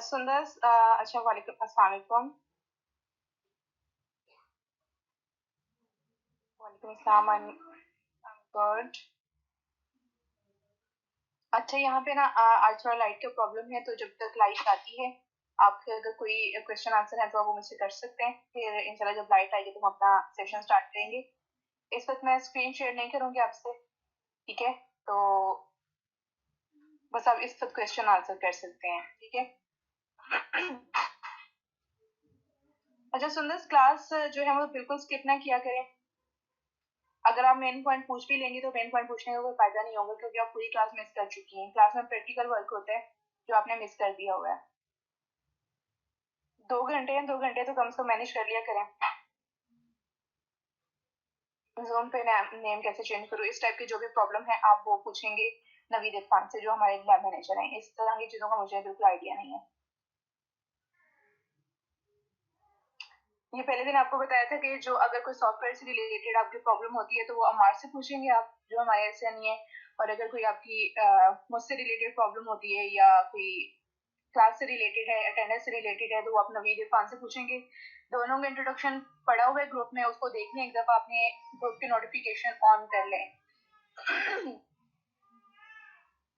सुंदर अच्छा वालेकुम अस्सलाम वालेकुम। वालेकुम अस्सलाम। गुड। अच्छा यहाँ पे ना आज थोड़ा लाइट का प्रॉब्लम है, तो जब तक लाइट आती है आपके अगर कोई क्वेश्चन आंसर है तो आप वो मुझसे कर सकते हैं। फिर इंशाल्लाह जब लाइट आएगी तो हम अपना सेशन स्टार्ट करेंगे। इस वक्त मैं स्क्रीन शेयर नहीं करूंगी आपसे, ठीक है? तो बस आप इस वक्त क्वेश्चन आंसर कर सकते हैं, ठीक है? अच्छा सुंदर, क्लास जो है वो बिल्कुल स्किप ना किया करें। अगर आप मेन पॉइंट पूछ भी लेंगे तो मेन पॉइंट पूछने का कोई फायदा नहीं होगा, क्योंकि आप पूरी क्लास मिस कर चुकी हैं। क्लास में प्रैक्टिकल वर्क होता है जो आपने मिस कर दिया हुआ है। 2 घंटे हैं, 2 घंटे तो कम से कम मैनेज कर लिया करें। जूम पे नेम कैसे चेंज करूँ, इस टाइप की जो भी प्रॉब्लम है आप वो पूछेंगे नवीद इरफान से, जो हमारे लैब मैनेजर हैं। इस तरह की चीजों का मुझे बिल्कुल आइडिया नहीं है। ये पहले दिन आपको बताया था कि जो अगर कोई सॉफ्टवेयर से रिलेटेड आपकी प्रॉब्लम होती है तो वो अमार से पूछेंगे आप, जो हमारे ऐसे नहीं है। और अगर कोई आपकी मुझसे रिलेटेड प्रॉब्लम होती है या कोई क्लास से रिलेटेड है, अटेंडेंस से रिलेटेड है, तो वो आप नवीद इरफान से पूछेंगे। दोनों का इंट्रोडक्शन पड़ा हुआ है ग्रुप में, उसको देख लें एक दफा, अपने ग्रुप की नोटिफिकेशन ऑन कर लें।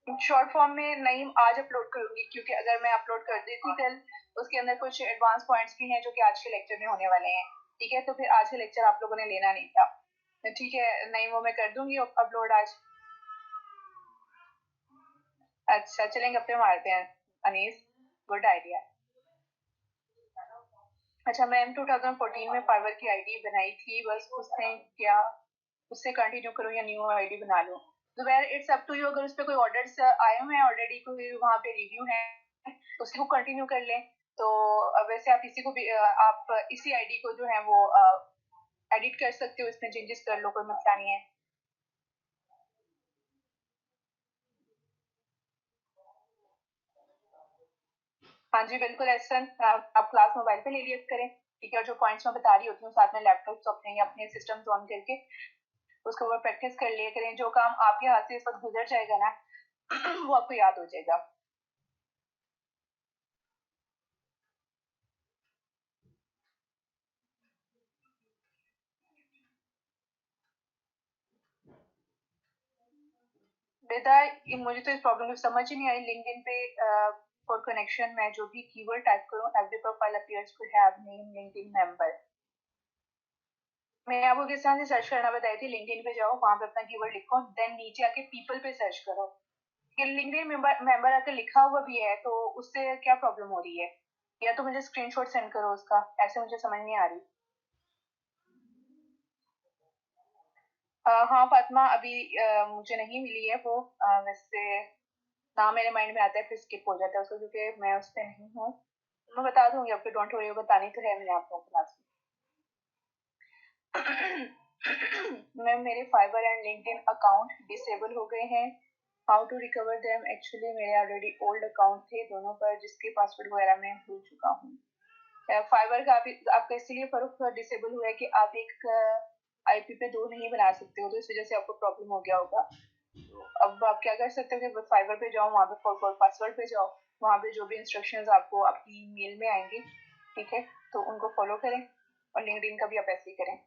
शॉर्ट फॉर्म में नहीं आज अपलोड करूंगी, क्योंकि अगर मैं अपलोड कर देती कल, उसके अंदर कुछ एडवांस पॉइंट्स भी हैं जो कि आज के लेक्चर में होने वाले हैं, ठीक है? तो फिर आज के लेक्चर आप लोगों ने लेना नहीं था, ठीक है? नहीं, वो मैं कर दूंगी अपलोड आज। अच्छा चलेंगे, गप्पे मारते हैं अनीस, गुड आइडिया। अच्छा मैम 2014 में फाइवर की आईडी बनाई थी, बस उसने क्या उससे कंटिन्यू करूँ या न्यू आईडी बना लूँ? Zubair it's up to you. अगर उस पर कोई ऑर्डर्स आए हुए हैं ऑलरेडी, कोई वहाँ पे रिव्यू है, उसी को कंटिन्यू कर लें। तो वैसे आप इसी को भी आप इसी आईडी को जो है वो एडिट कर सकते हो, इसमें चेंजेस कर लो, कोई मसला नहीं है। हाँ जी बिल्कुल एहसन, आप क्लास मोबाइल पे ले लिया करें, ठीक है? और जो पॉइंट्स मैं बता रही होती हूँ साथ में लैपटॉप अपने या अपने सिस्टम ऑन करके उसके ऊपर प्रैक्टिस कर लिया करें। जो काम आपके हाथ से इस वक्त गुजर जाएगा ना वो आपको याद हो जाएगा। बेटा ये मुझे तो इस प्रॉब्लम की समझ ही नहीं आई। लिंक्डइन पे फॉर कनेक्शन मैं जो भी कीवर्ड टाइप करूं, every profile appears to have name LinkedIn member. मैं आपको किस तरह से सर्च करना बताई थी। लिंक्डइन पे जाओ, वहां पे अपना कीवर्ड लिखो, देन नीचे आके पीपल पे सर्च करो। कि लिंक्डइन मेंबर आकर लिखा हुआ भी है तो उससे क्या प्रॉब्लम हो रही है? या तो मुझे स्क्रीनशॉट सेंड करो उसका, ऐसे मुझे समझ नहीं आ रही। हाँ फातिमा, अभी मुझे नहीं मिली है वो। वैसे नाम मेरे माइंड में आता है फिर स्किप हो जाता है उसको, क्योंकि मैं उस पर नहीं हूँ। मैं बता दूंगी आपको, डोंट वरी, बतानी तो है मैंने आपको क्लास में। मैम मेरे Fiverr and LinkedIn account disable हो गए हैं, how to recover them? Actually मेरे ऑलरेडी ओल्ड अकाउंट थे दोनों पर, जिसके पासवर्ड वगैरह मैं भूल चुका हूँ। फाइबर का आपका इसलिए फर्क डिसेबल हुआ है कि आप एक आईपी पे दो नहीं बना सकते हो, तो इस वजह से आपको प्रॉब्लम हो गया होगा। अब आप क्या कर सकते हो कि फाइबर पे जाओ, वहाँ पे फॉरगॉट पासवर्ड पे जाओ, वहाँ पे जो भी इंस्ट्रक्शंस आपको आपकी मेल में आएंगी, ठीक है? तो उनको फॉलो करें, और लिंक्डइन का भी आप ऐसे ही करें।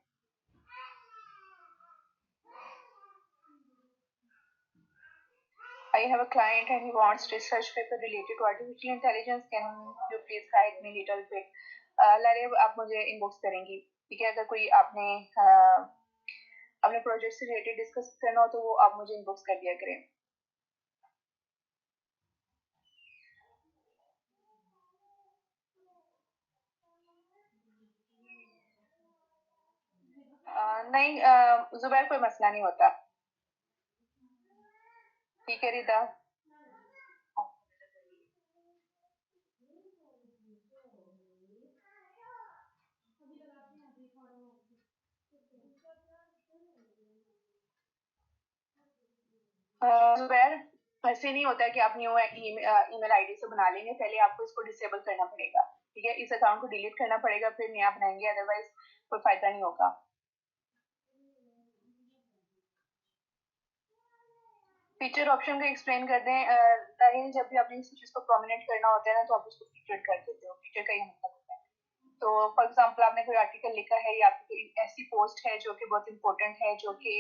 I have a client and he wants research paper related to artificial intelligence. Can you please guide me little bit? लारे आप मुझे इनबॉक्स करेंगी, ठीक है? अगर कोई आपने अपने प्रोजेक्ट से रिलेटेड डिस्कस करना हो तो वो आप मुझे इनबॉक्स कर दिया करें। नहीं जुबैर, कोई मसला नहीं होता, ठीक है रिदा? जुबैर ऐसे नहीं होता है कि आप न्यू ईमेल आईडी से बना लेंगे, पहले आपको इसको डिसेबल करना पड़ेगा, ठीक है? इस अकाउंट को डिलीट करना पड़ेगा, फिर नया बनाएंगे, अदरवाइज कोई फायदा नहीं होगा। फीचर ऑप्शन को एक्सप्लेन कर दें। ताहिल, जब भी आपने किसी चीज को प्रोमिनेंट करना होता है ना, तो आप उसको फीचर कर देते हो। फीचर का ही मतलब होता है। तो फॉर एग्जांपल आपने कोई आर्टिकल लिखा है या आपकी कोई ऐसी पोस्ट है जो कि बहुत इंपॉर्टेंट है, जो कि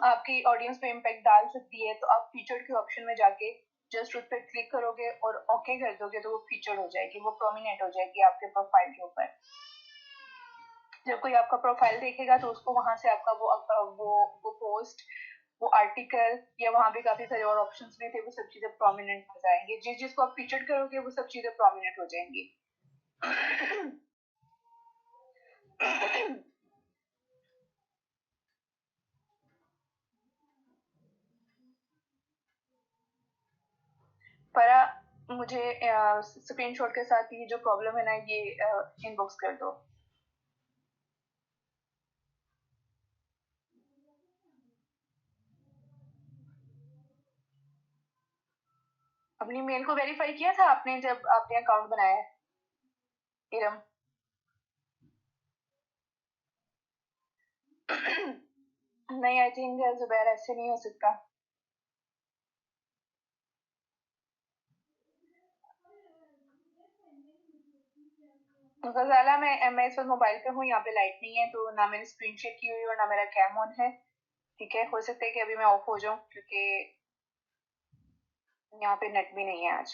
आपकी ऑडियंस पे इम्पैक्ट डाल सकती है, तो आप फीचर्ड के ऑप्शन में जाके जस्ट उस पर क्लिक करोगे और ओके कर दोगे, तो वो फीचर्ड हो जाएगी, वो प्रोमिनेंट हो जाएगी आपके प्रोफाइल के ऊपर। जब कोई आपका प्रोफाइल देखेगा तो उसको वहां से आपका वो पोस्ट, वो आर्टिकल, या वहां पे काफी सारे और ऑप्शंस भी थे, वो सब चीजें प्रोमिनेंट हो जाएंगी। जिस जिसको आप फीचर्ड करोगे वो सब चीजें प्रोमिनेंट हो जाएंगी। पर मुझे स्क्रीनशॉट के साथ ये जो प्रॉब्लम है ना, ये इनबॉक्स कर दो। अपनी मेल को वेरीफाई किया था आपने जब आपने अकाउंट बनाया है, इरम? नहीं, आई थिंक जुबैर ऐसे नहीं हो सकता। गजाला, मैं इस वक्त मोबाइल पे हूँ, यहाँ पे लाइट नहीं है, तो ना मैंने स्क्रीन शेयर की हुई और ना मेरा कैम ऑन है। ठीक है, हो सकता है कि अभी मैं ऑफ हो जाऊं, क्योंकि यहाँ पे नेट भी नहीं है आज।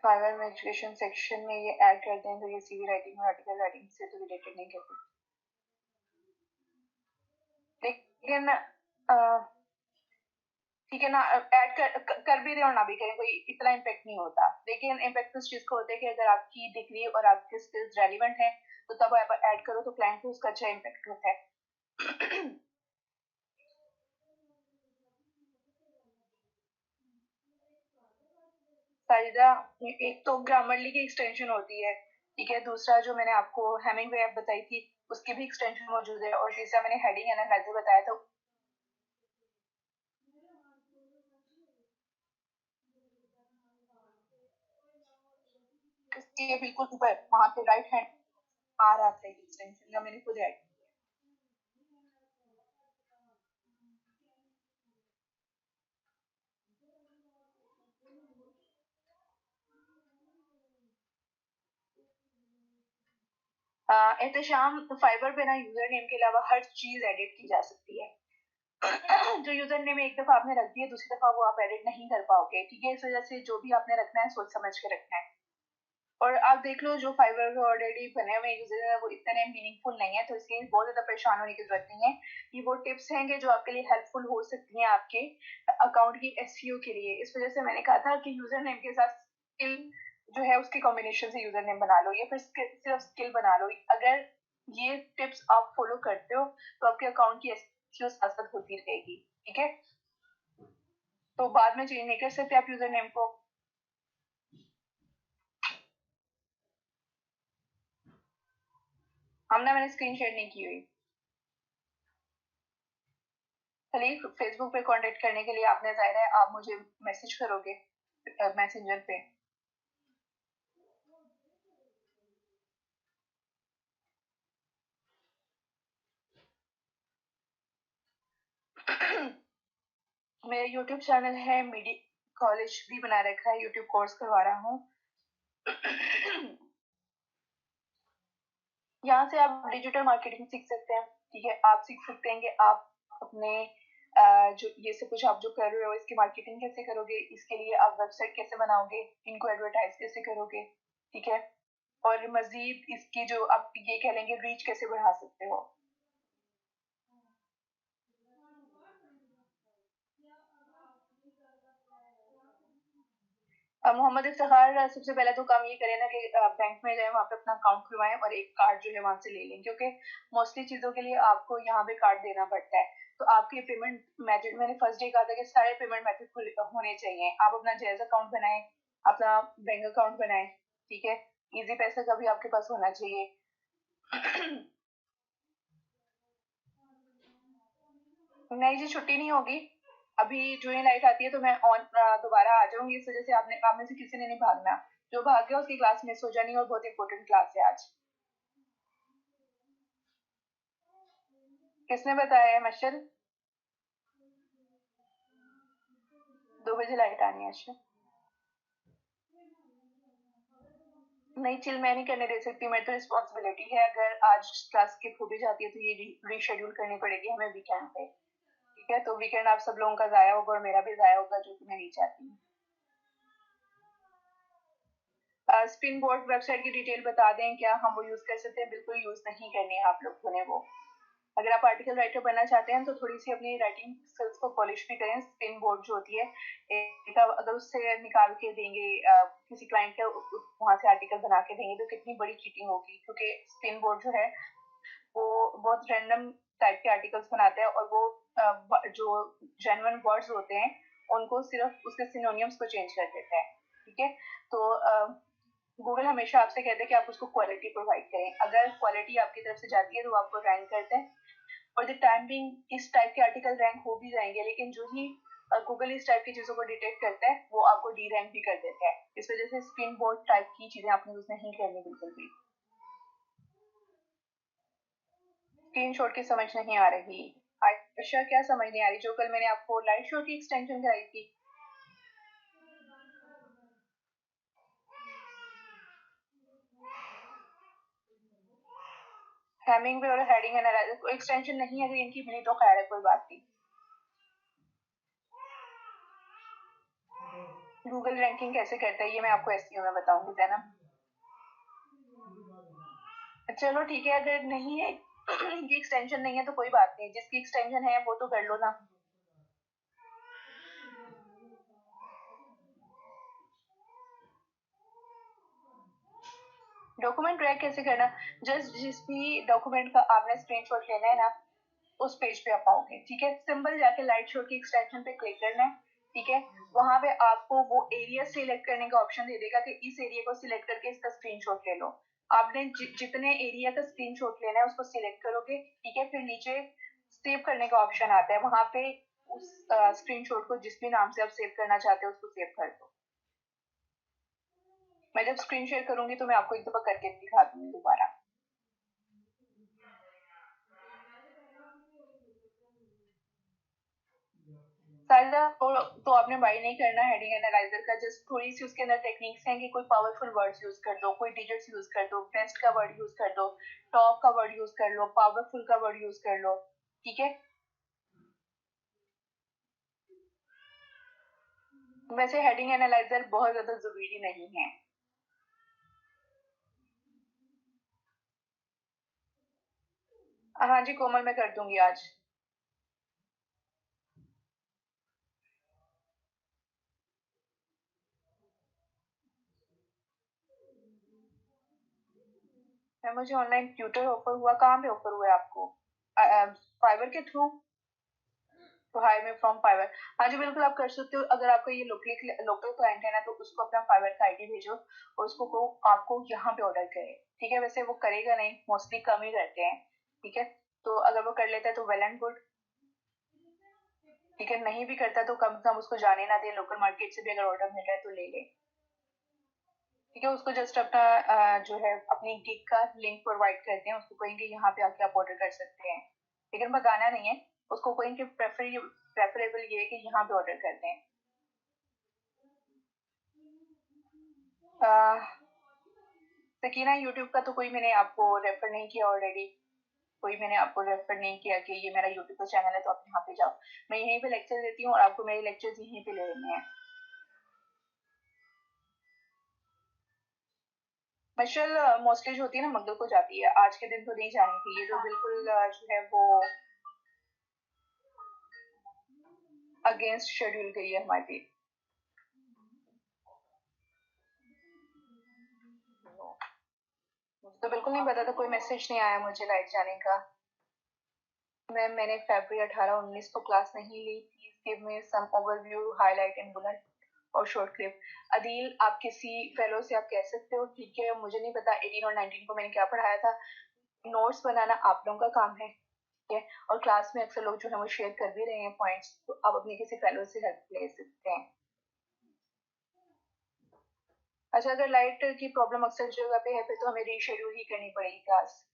फाइवर में एजुकेशन सेक्शन में ये ऐड कर दें, तो ये सीवी राइटिंग और आर्टिकल राइटिंग से तो रिलेटेड नहीं करते, लेकिन ठीक है ना, ऐड कर भी रहे और ना भी करें, कोई इतना इम्पेक्ट नहीं होता। लेकिन इम्पेक्ट उस चीज को होता है कि अगर आपकी डिग्री और आपके स्किल्स रेलिवेंट है, तो तब आप ऐड करो, तो क्लाइंट को उसका अच्छा इम्पेक्ट होता है। साजिदा, एक तो ग्रामरली की एक्सटेंशन होती है, ठीक है। दूसरा जो मैंने आपको हेमिंगवे ऐप बताई थी, उसकी भी एक्सटेंशन मौजूद है। और तीसरा मैंने हेडिंग एनालाइजर बताया था, उसके बिल्कुल ऊपर वहां पे राइट हैंड आ रहा था एक्सटेंशन का, मैंने खुद ऐड। एहतशाम, फाइबर पे ना यूजर नेम के अलावा हर चीज एडिट की जा सकती है। जो यूजर नेम एक दफा आपने रख दिया, दूसरी दफा वो आप एडिट नहीं कर पाओगे। ठीक है, इस वजह से जो भी आपने रखना है सोच समझ के रखना है। और आप देख लो, जो फाइवर में ऑलरेडी बने हुए यूजर है वो इतने मीनिंगफुल नहीं है, तो इसलिए बहुत ज्यादा परेशान होने की जरूरत नहीं है। ये वो टिप्स हैं जो आपके लिए हेल्पफुल हो सकती हैं आपके अकाउंट की एसईओ के लिए। इस वजह से मैंने कहा था कि यूजर नेम के साथ स्किल जो है उसके कॉम्बिनेशन से यूजर नेम बना लो, या फिर सिर्फ स्किल बना लो। अगर ये टिप्स आप फॉलो करते हो, तो आपके अकाउंट की एसईओ साथ साथ होती रहेगी। ठीक है, तो बाद में चेंज नहीं कर सकते आप यूजर नेम को। हमने मैंने स्क्रीन शेयर नहीं की हुई। खलील, फेसबुक पे कांटेक्ट करने के लिए आपने, जाहिर है आप मुझे मैसेज करोगे मैसेंजर पे। मेरा यूट्यूब चैनल है, मीडिया कॉलेज भी बना रखा है, यूट्यूब कोर्स करवा रहा हूँ। यहाँ से आप डिजिटल मार्केटिंग सीख सकते हैं। ठीक है, आप सीख सकते हैं कि आप अपने जो ये सब कुछ आप जो कर रहे हो, इसकी मार्केटिंग कैसे करोगे, इसके लिए आप वेबसाइट कैसे बनाओगे, इनको एडवर्टाइज कैसे करोगे। ठीक है, और मजीद इसकी जो आप ये कह लेंगे रीच कैसे बढ़ा सकते हो। मोहम्मद इफ्तिखार, सबसे पहले तो काम ये करें ना कि बैंक में जाए, वहाँ पे अपना अकाउंट खुलवाएं और एक कार्ड जो है वहां से ले लें, क्योंकि मोस्टली चीजों के लिए आपको यहाँ पे कार्ड देना पड़ता है। तो आपके पेमेंट मेथड, मैंने फर्स्ट डे कहा था कि सारे पेमेंट मेथड होने चाहिए। आप अपना जायज अकाउंट बनाएं, अपना बैंक अकाउंट बनाएं। ठीक है, इजी पैसा का भी आपके पास होना चाहिए। नहीं जी, छुट्टी नहीं होगी। अभी जो ही लाइट आती है तो मैं ऑन दोबारा आ जाऊंगी। इस वजह से आपने, आप में से किसी ने नहीं भागना। जो भाग गया उसकी क्लास मिस हो जानी, और बहुत इंपॉर्टेंट क्लास है आज। किसने बताया है मशल? 2 बजे लाइट आनी है। अच्छा नहीं चिल मैं नहीं करने दे सकती, मेरी तो रिस्पॉन्सिबिलिटी है, अगर आज क्लास स्किप हो भी जाती है तो ये रीशेड्यूल करनी पड़ेगी हमें वीकेंड पे। ठीक है, तो वीकेंड आप सब लोगों का जाया होगा और मेरा भी जाया होगा, जो कि मैं नहीं चाहती। स्पिन बोर्ड वेबसाइट की डिटेल बता दें क्या हम वो यूज कर सकते हैं? बिल्कुल यूज नहीं करनी है आप लोगों ने वो। अगर आप आर्टिकल राइटर बनना चाहते हैं तो थोड़ी सी अपनी राइटिंग स्किल्स को पॉलिश भी करें। स्पिन बोर्ड जो होती है एक अगर उससे निकाल के देंगे किसी क्लाइंट के वहां से आर्टिकल बना के देंगे तो कितनी बड़ी चीटिंग होगी, क्योंकि स्पिन बोर्ड जो है वो बहुत रैंडम टाइप के आर्टिकल्स बनाते हैं और वो जो जेन्युइन वर्ड्स होते हैं उनको सिर्फ उसके सिनोनिम्स को चेंज कर देता है। ठीक है, तो गूगल हमेशा आपसे कहते हैं कि आप उसको क्वालिटी प्रोवाइड करें। अगर क्वालिटी आपकी तरफ से जाती है तो आपको रैंक करते हैं, और द टाइम बिंग इस टाइप के आर्टिकल रैंक हो भी जाएंगे, लेकिन जो ही गूगल इस टाइप की चीजों को डिटेक्ट करता है वो आपको डी रैंक भी कर देता है। इस वजह से स्पिन बोर्ड टाइप की चीजें आपने यूज नहीं करनी बिल्कुल भी। स्क्रीनशॉट की समझ नहीं आ रही? आयशा क्या समझ नहीं आ रही? जो कल मैंने आपको लाइट शो की एक्सटेंशन कराई थी। हैमिंग और हेडिंग एनालाइजर कोई एक्सटेंशन नहीं है, अगर इनकी मिली तो खैर है, कोई बात नहीं। गूगल रैंकिंग कैसे करता है ये मैं आपको एसईओ में बताऊंगी जैनब। चलो ठीक है, अगर नहीं है इनकी एक्सटेंशन नहीं है तो कोई बात नहीं, जिसकी एक्सटेंशन है वो तो कर लो ना। डॉक्यूमेंट ड्रैग कैसे करना? जस्ट जिस भी डॉक्यूमेंट का आपने स्क्रीनशॉट लेना है ना उस पेज पे आप आओगे। ठीक है, सिंपल जाके लाइट शो की एक्सटेंशन पे क्लिक करना है। ठीक है, वहां पे आपको वो एरिया सिलेक्ट करने का ऑप्शन दे देगा कि इस एरिया को सिलेक्ट करके इसका स्क्रीनशॉट ले लो। आपने जितने एरिया का स्क्रीनशॉट लेना है उसको सिलेक्ट करोगे। ठीक है, फिर नीचे सेव करने का ऑप्शन आता है, वहां पे उस स्क्रीनशॉट को जिस भी नाम से आप सेव करना चाहते हो उसको सेव कर दो। मैं जब स्क्रीन शेयर करूंगी तो मैं आपको एक दफा करके दिखा दूंगी दोबारा। साइजा तो आपने बाई नहीं करना हेडिंग एनालाइजर का, जस्ट थोड़ी सी उसके अंदर टेक्निक्स हैं कि कोई पावरफुल वर्ड्स यूज कर दो, कोई डिजिट्स यूज कर दो, बेस्ट का वर्ड यूज कर दो, टॉप का वर्ड यूज कर लो, पावरफुल का वर्ड यूज कर लो। ठीक है, वैसे हेडिंग एनालाइजर बहुत ज्यादा जरूरी नहीं है। हाँ जी कोमल मैं कर दूंगी आज। मुझे ऑनलाइन ट्यूटर ऑफर हुआ, कहाँ पे ऑफर हुआ है आपको? फाइवर के थ्रू? तो हाई में फ्रॉम फाइवर। हाँ जी बिल्कुल आप कर सकते हो, अगर आपका ये लोकली लोकल क्लाइंट है ना तो उसको अपना फाइवर का आईडी भेजो और उसको को आपको यहाँ पे ऑर्डर करे। ठीक है, वैसे वो करेगा नहीं, मोस्टली कम ही करते हैं। ठीक है, तो अगर वो कर लेता है तो वेल एंड गुड। ठीक है, नहीं भी करता तो कम से कम उसको जाने ना दे, लोकल मार्केट से भी अगर ऑर्डर मिल रहा है तो ले ले। ठीक है, उसको जस्ट अपना जो है अपनी गिग का लिंक प्रोवाइड करते हैं, उसको कहेंगे यहाँ पे आके आप ऑर्डर कर सकते हैं। लेकिन भगाना नहीं है, उसको कहेंगे प्रेफरेबल ये है कि यहाँ पे ऑर्डर करते हैं। सकीना यूट्यूब का तो कोई मैंने आपको रेफर नहीं किया ऑलरेडी, कोई मैंने आपको रेफर नहीं किया कि ये मेरा यूट्यूब का चैनल है तो आप यहाँ पे जाओ। मैं यहीं पे लेक्चर देती हूँ और आपको मेरे लेक्चर्स यहीं पे ले लेने हैं। मशल मोस्टली जो होती है ना मंगल को जाती है, आज के दिन तो नहीं जानी थी, ये तो बिल्कुल जो है वो अगेंस्ट शेड्यूल गई है हमारी। मुझे तो बिल्कुल नहीं पता था, कोई मैसेज नहीं आया मुझे लाइट जाने का। मैम मैंने फरवरी 18-19 को क्लास नहीं ली, please give me some overview highlight in bullet और शॉर्ट क्लिप। अदील आप किसी फेलो से आप कह सकते हो, ठीक है, मुझे नहीं पता 18 और 19 को मैंने क्या पढ़ाया था। नोट्स बनाना आप लोगों का काम है। ठीक है, और क्लास में अक्सर लोग जो है वो शेयर कर भी रहे हैं पॉइंट्स, तो आप अपने किसी फेलो से हेल्प ले सकते हैं। अच्छा, अगर लाइट की प्रॉब्लम अक्सर जगह पे है फिर तो हमें रीशेड्यूल ही करनी पड़ेगी क्लास।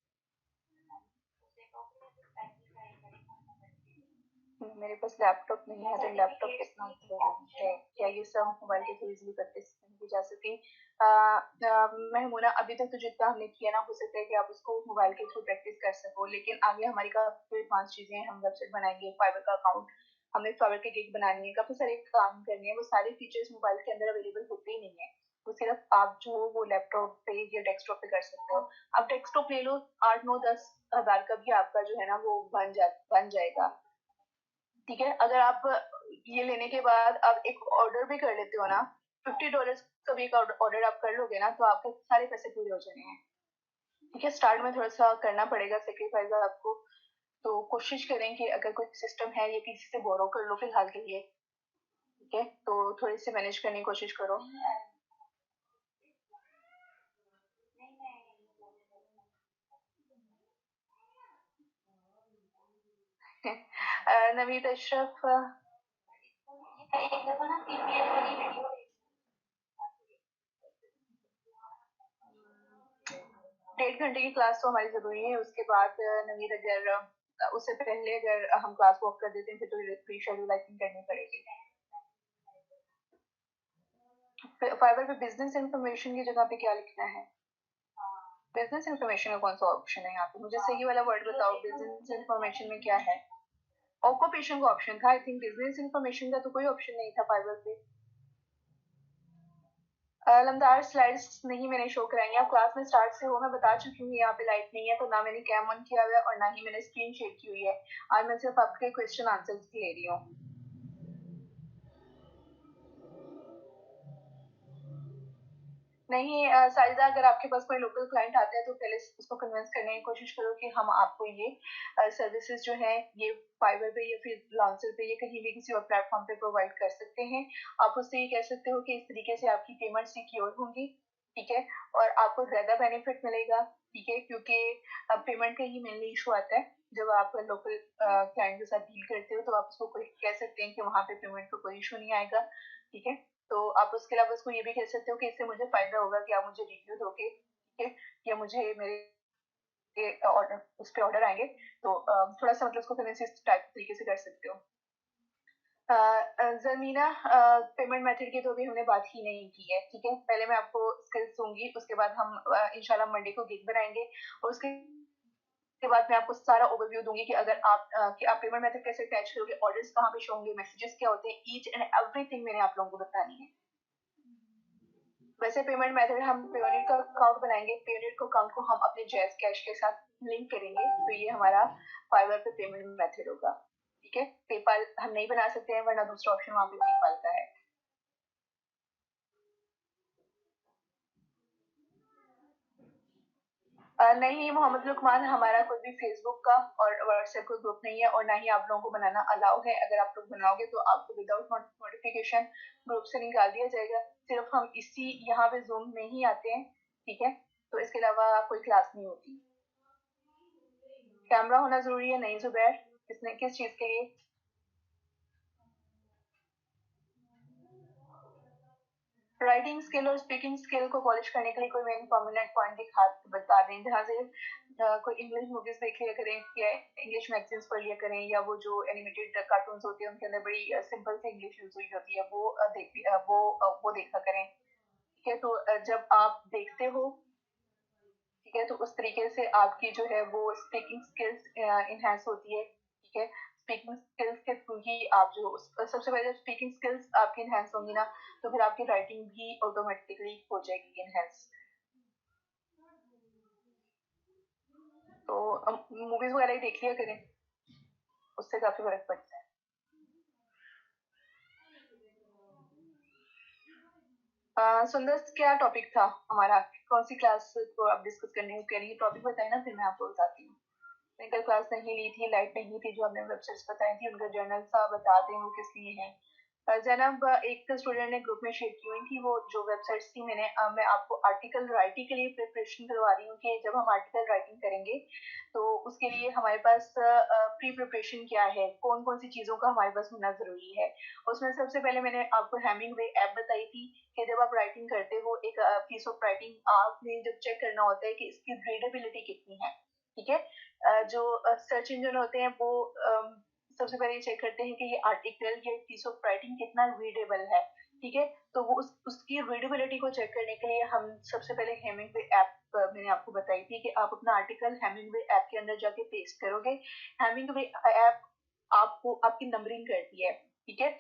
मेरे पास लैपटॉप नहीं है तो लैपटॉप कितना जरूरी है, क्या ये सब मोबाइल के थ्रू इजीली प्रैक्टिस की जा सके? महमूना, अभी तक तो जितना हमने किया ना, हो सकता है कि आप उसको मोबाइल के थ्रू प्रैक्टिस कर सको, लेकिन आगे हमारी काफी एडवांस चीजें हैं। हम वेबसाइट बनाएंगे, फाइवर का अकाउंट, हमें फाइवर की गिग बनानी है, काफी सारे काम करने हैं। वो सारे फीचर्स मोबाइल के अंदर अवेलेबल होते ही नहीं है। वो सिर्फ आप जो वो लैपटॉप पे या डेस्कटॉप पे कर सकते हो। आप डेस्कटॉप ले लो, 8 9 10 हज़ार का भी आपका जो है ना वो बन जाएगा। ठीक है, अगर आप ये लेने के बाद आप एक ऑर्डर भी कर लेते हो ना, $50 का भी एक ऑर्डर आप कर लोगे ना, तो आपके सारे पैसे पूरे हो जाने हैं। ठीक है, स्टार्ट में थोड़ा सा करना पड़ेगा सेक्रीफाइस आपको। तो कोशिश करें कि अगर कोई सिस्टम है ये किसी से बोरो कर लो फिलहाल के लिए। ठीक है, तो थोड़ी सी मैनेज करने की कोशिश करो। नवीद अशरफ, 1.5 घंटे की क्लास तो हमारी जरूरी है। उसके बाद नवीद, अगर उससे पहले अगर हम क्लास वॉक कर देते हैं फिर तो रीशेड्यूल आई थिंक करनी पड़ेगी। फाइवर पे बिजनेस इंफॉर्मेशन की जगह पे क्या लिखना है? बिजनेस इंफॉर्मेशन का कौन सा ऑप्शन है यहाँ पे? मुझे सही वाला वर्ड बताओ, बिजनेस इंफॉर्मेशन में क्या है? ऑक्यूपेशन का ऑप्शन था आई थिंक, बिजनेस इंफॉर्मेशन का तो कोई ऑप्शन नहीं था फाइवर पे। लमदार स्लाइड्स नहीं मैंने शो कराई। आप क्लास में स्टार्ट से हो, मैं बता चुकी हूँ यहाँ पे लाइट नहीं है, तो ना मैंने कैम ऑन किया हुआ है और ना ही मैंने स्क्रीन शेयर की हुई है। आज मैं सिर्फ आपके क्वेश्चन आंसर्स ले रही हूँ। नहीं साजिदा, अगर आपके पास कोई लोकल क्लाइंट आता है तो पहले उसको कन्विंस करने की कोशिश करो कि हम आपको ये सर्विसेज जो है ये फाइवर पे या फिर लॉन्चर पे या कहीं भी किसी और प्लेटफॉर्म पे प्रोवाइड कर सकते हैं। आप उससे ये कह सकते हो कि इस तरीके से आपकी पेमेंट सिक्योर होंगी। ठीक है, और आपको ज्यादा बेनिफिट मिलेगा। ठीक है, क्योंकि पेमेंट का ही मेनली इशू आता है। जब आप लोकल क्लाइंट के साथ डील करते हो तो आप उसको कोई कह सकते हैं कि वहाँ पे पेमेंट का कोई इशू नहीं आएगा। ठीक है, तो आप उसके अलावा उसको ये भी कह सकते हो कि इससे मुझे फायदा होगा कि आप मुझे रिव्यू दोगे। ठीक है, या मुझे मेरे ऑर्डर उस पर ऑर्डर आएंगे। तो थोड़ा सा मतलब उसको कन्विंस टाइप तरीके से कर सकते हो। जमीना, पेमेंट मेथड की तो अभी हमने बात ही नहीं की है। ठीक है, पहले मैं आपको स्किल्स दूंगी, उसके बाद हम इंशाल्लाह मंडे को गिग बनाएंगे, और उसके बाद मैं आपको सारा ओवरव्यू दूंगी कि अगर आप कि आप पेमेंट मेथड कैसे अटैच करोगे, ऑर्डर्स कहाँ पे शो होंगे, मैसेजेस क्या होते हैं, ईच एंड एवरीथिंग मैंने आप लोगों को बतानी है। वैसे पेमेंट मेथड हम पेयोनियर का अकाउंट बनाएंगे, पेयोनियर को अकाउंट को हम अपने जैज कैश के साथ लिंक करेंगे, तो ये हमारा फाइवर पे पेमेंट मेथड होगा। ठीक है, पेपाल हम नहीं बना सकते हैं, वरना दूसरा ऑप्शन वहाँ पे पेपाल का है। नहीं मोहम्मद लुकमान, हमारा कोई भी फेसबुक का और व्हाट्सएप का ग्रुप नहीं है, और ना ही आप लोगों को बनाना अलाउ है। अगर आप लोग बनाओगे तो आपको विदाउट नोटिफिकेशन ग्रुप से निकाल दिया जाएगा। सिर्फ हम इसी यहाँ पे जूम में ही आते हैं। ठीक है, तो इसके अलावा कोई क्लास नहीं होती। कैमरा होना जरूरी है? नहीं जुबैर, किसने किस चीज के लिए? राइटिंग स्किल और स्पीकिंग स्किल को पॉलिश करने के लिए कोई मेन प्रोमिनेंट पॉइंट दिखा बता दें, जहाँ से कोई इंग्लिश मूवीज देख लिया करें या इंग्लिश मैगजीन्स पढ़ लिया करें, या वो जो एनिमेटेड कार्टून होते हैं उनके अंदर बड़ी सिंपल से इंग्लिश यूज हुई होती है, वो वो देखा करें। ठीक है, तो जब आप देखते हो, ठीक है, तो उस तरीके से आपकी जो है वो स्पीकिंग स्किल्स इनहेंस होती है। ठीक है, स्पीकिंग स्किल्स के थ्रू ही आप जो सबसे पहले स्पीकिंग स्किल्स आपकी इनहेंस होंगी ना, तो फिर आपकी राइटिंग भी ऑटोमेटिकली हो जाएगी इनहेंस। तो मूवीज वगैरह ही देख लिया करें, उससे काफी फर्क पड़ता है। सुंदर, क्या टॉपिक था हमारा? कौन सी क्लास को आप डिस्कस करने कह रही है? टॉपिक बताए ना, फिर मैं आपको बताती हूँ। मैंने कल क्लास नहीं ली थी, लाइट नहीं थी, जो हमने वेबसाइट्स बताई थी उनका जर्नल सा बता दें वो किस लिए है। जैनब, एक स्टूडेंट ने ग्रुप में शेयर की हुई थी वो जो वेबसाइट्स थी, मैं आपको आर्टिकल राइटिंग के लिए प्रिपरेशन करवा रही हूँ कि जब हम आर्टिकल राइटिंग करेंगे तो उसके लिए हमारे पास प्री प्रिपरेशन क्या है, कौन कौन सी चीज़ों का हमारे पास होना ज़रूरी है। उसमें सबसे पहले मैंने आपको हेमिंगवे ऐप बताई थी कि जब आप राइटिंग करते हो एक पीस ऑफ राइटिंग, आपने जब चेक करना होता है कि इसकी रीडेबिलिटी कितनी है। ठीक है, जो सर्च इंजन होते हैं वो सबसे पहले चेक करते हैं कि ये आर्टिकल, ये पीस ऑफ राइटिंग कितना रीडेबल है, ठीक है। तो वो उसकी रीडेबिलिटी को चेक करने के लिए हम सबसे पहले हेमिंगवे ऐप, मैंने आपको बताई थी कि आप अपना आर्टिकल हेमिंगवे ऐप के अंदर जाके पेस्ट करोगे। हेमिंगवे ऐप आपको आपकी नंबरिंग करती है, ठीक है।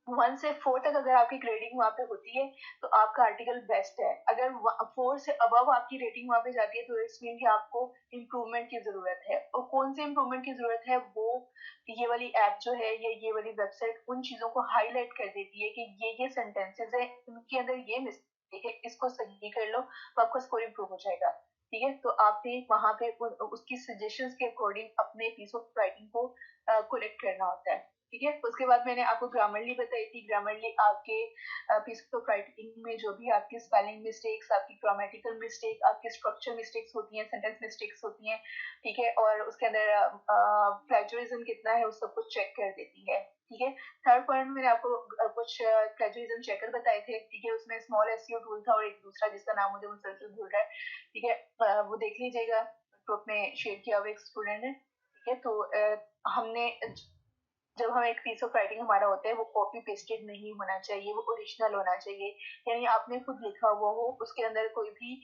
1 से 4 तक अगर आपकी ग्रेडिंग वहाँ पे होती है तो आपका आर्टिकल बेस्ट है। अगर 4 से अबव आपकी रेटिंग वहाँ पे जाती है तो इट्स मीन कि आपको इम्प्रूवमेंट की जरूरत है। और कौन से इम्प्रूवमेंट की जरूरत है, वो ये वाली ऐप जो है, ये वाली वेबसाइट उन चीजों को हाईलाइट कर देती है कि ये सेंटेंसेस है, इनके अंदर ये मिस्टेक है, इसको सही कर लो तो आपका स्कोर इम्प्रूव हो जाएगा, ठीक है। तो आपने वहाँ पे उसकी सजेशंस के अकॉर्डिंग अपने पीस ऑफ राइटिंग को करेक्ट करना होता है, ठीक है। उसके बाद मैंने आपको ग्रामरली बताई थी। ग्रामरली आपके पीस ऑफ राइटिंग में जो भी आपकी स्पेलिंग मिस्टेक्स, आपकी ग्रामेटिकल मिस्टेक, आपकी स्ट्रक्चर मिस्टेक्स होती हैं, सेंटेंस मिस्टेक्स होती हैं, ठीक है। और उसके अंदर प्लेजरिज्म कितना है उस सब कुछ चेक कर देती है, ठीक है। थर्ड पॉइंट मैंने आपको कुछ प्लेजरिज्म चेकर बताए थे, ठीक है। उसमें स्मॉल एसईओ टूल था और एक दूसरा जिसका नाम मुझे मुसलसल भूल रहा है, ठीक है। वो देख लीजिएगा, ग्रुप में शेयर किया हुआ एक स्टूडेंट ने, ठीक है। तो हमने जब हम एक पीस ऑफ राइटिंग हमारा होता है वो कॉपी पेस्टेड नहीं होना चाहिए, वो ओरिजिनल होना चाहिए। यानी आपने खुद लिखा हुआ हो, उसके अंदर कोई भी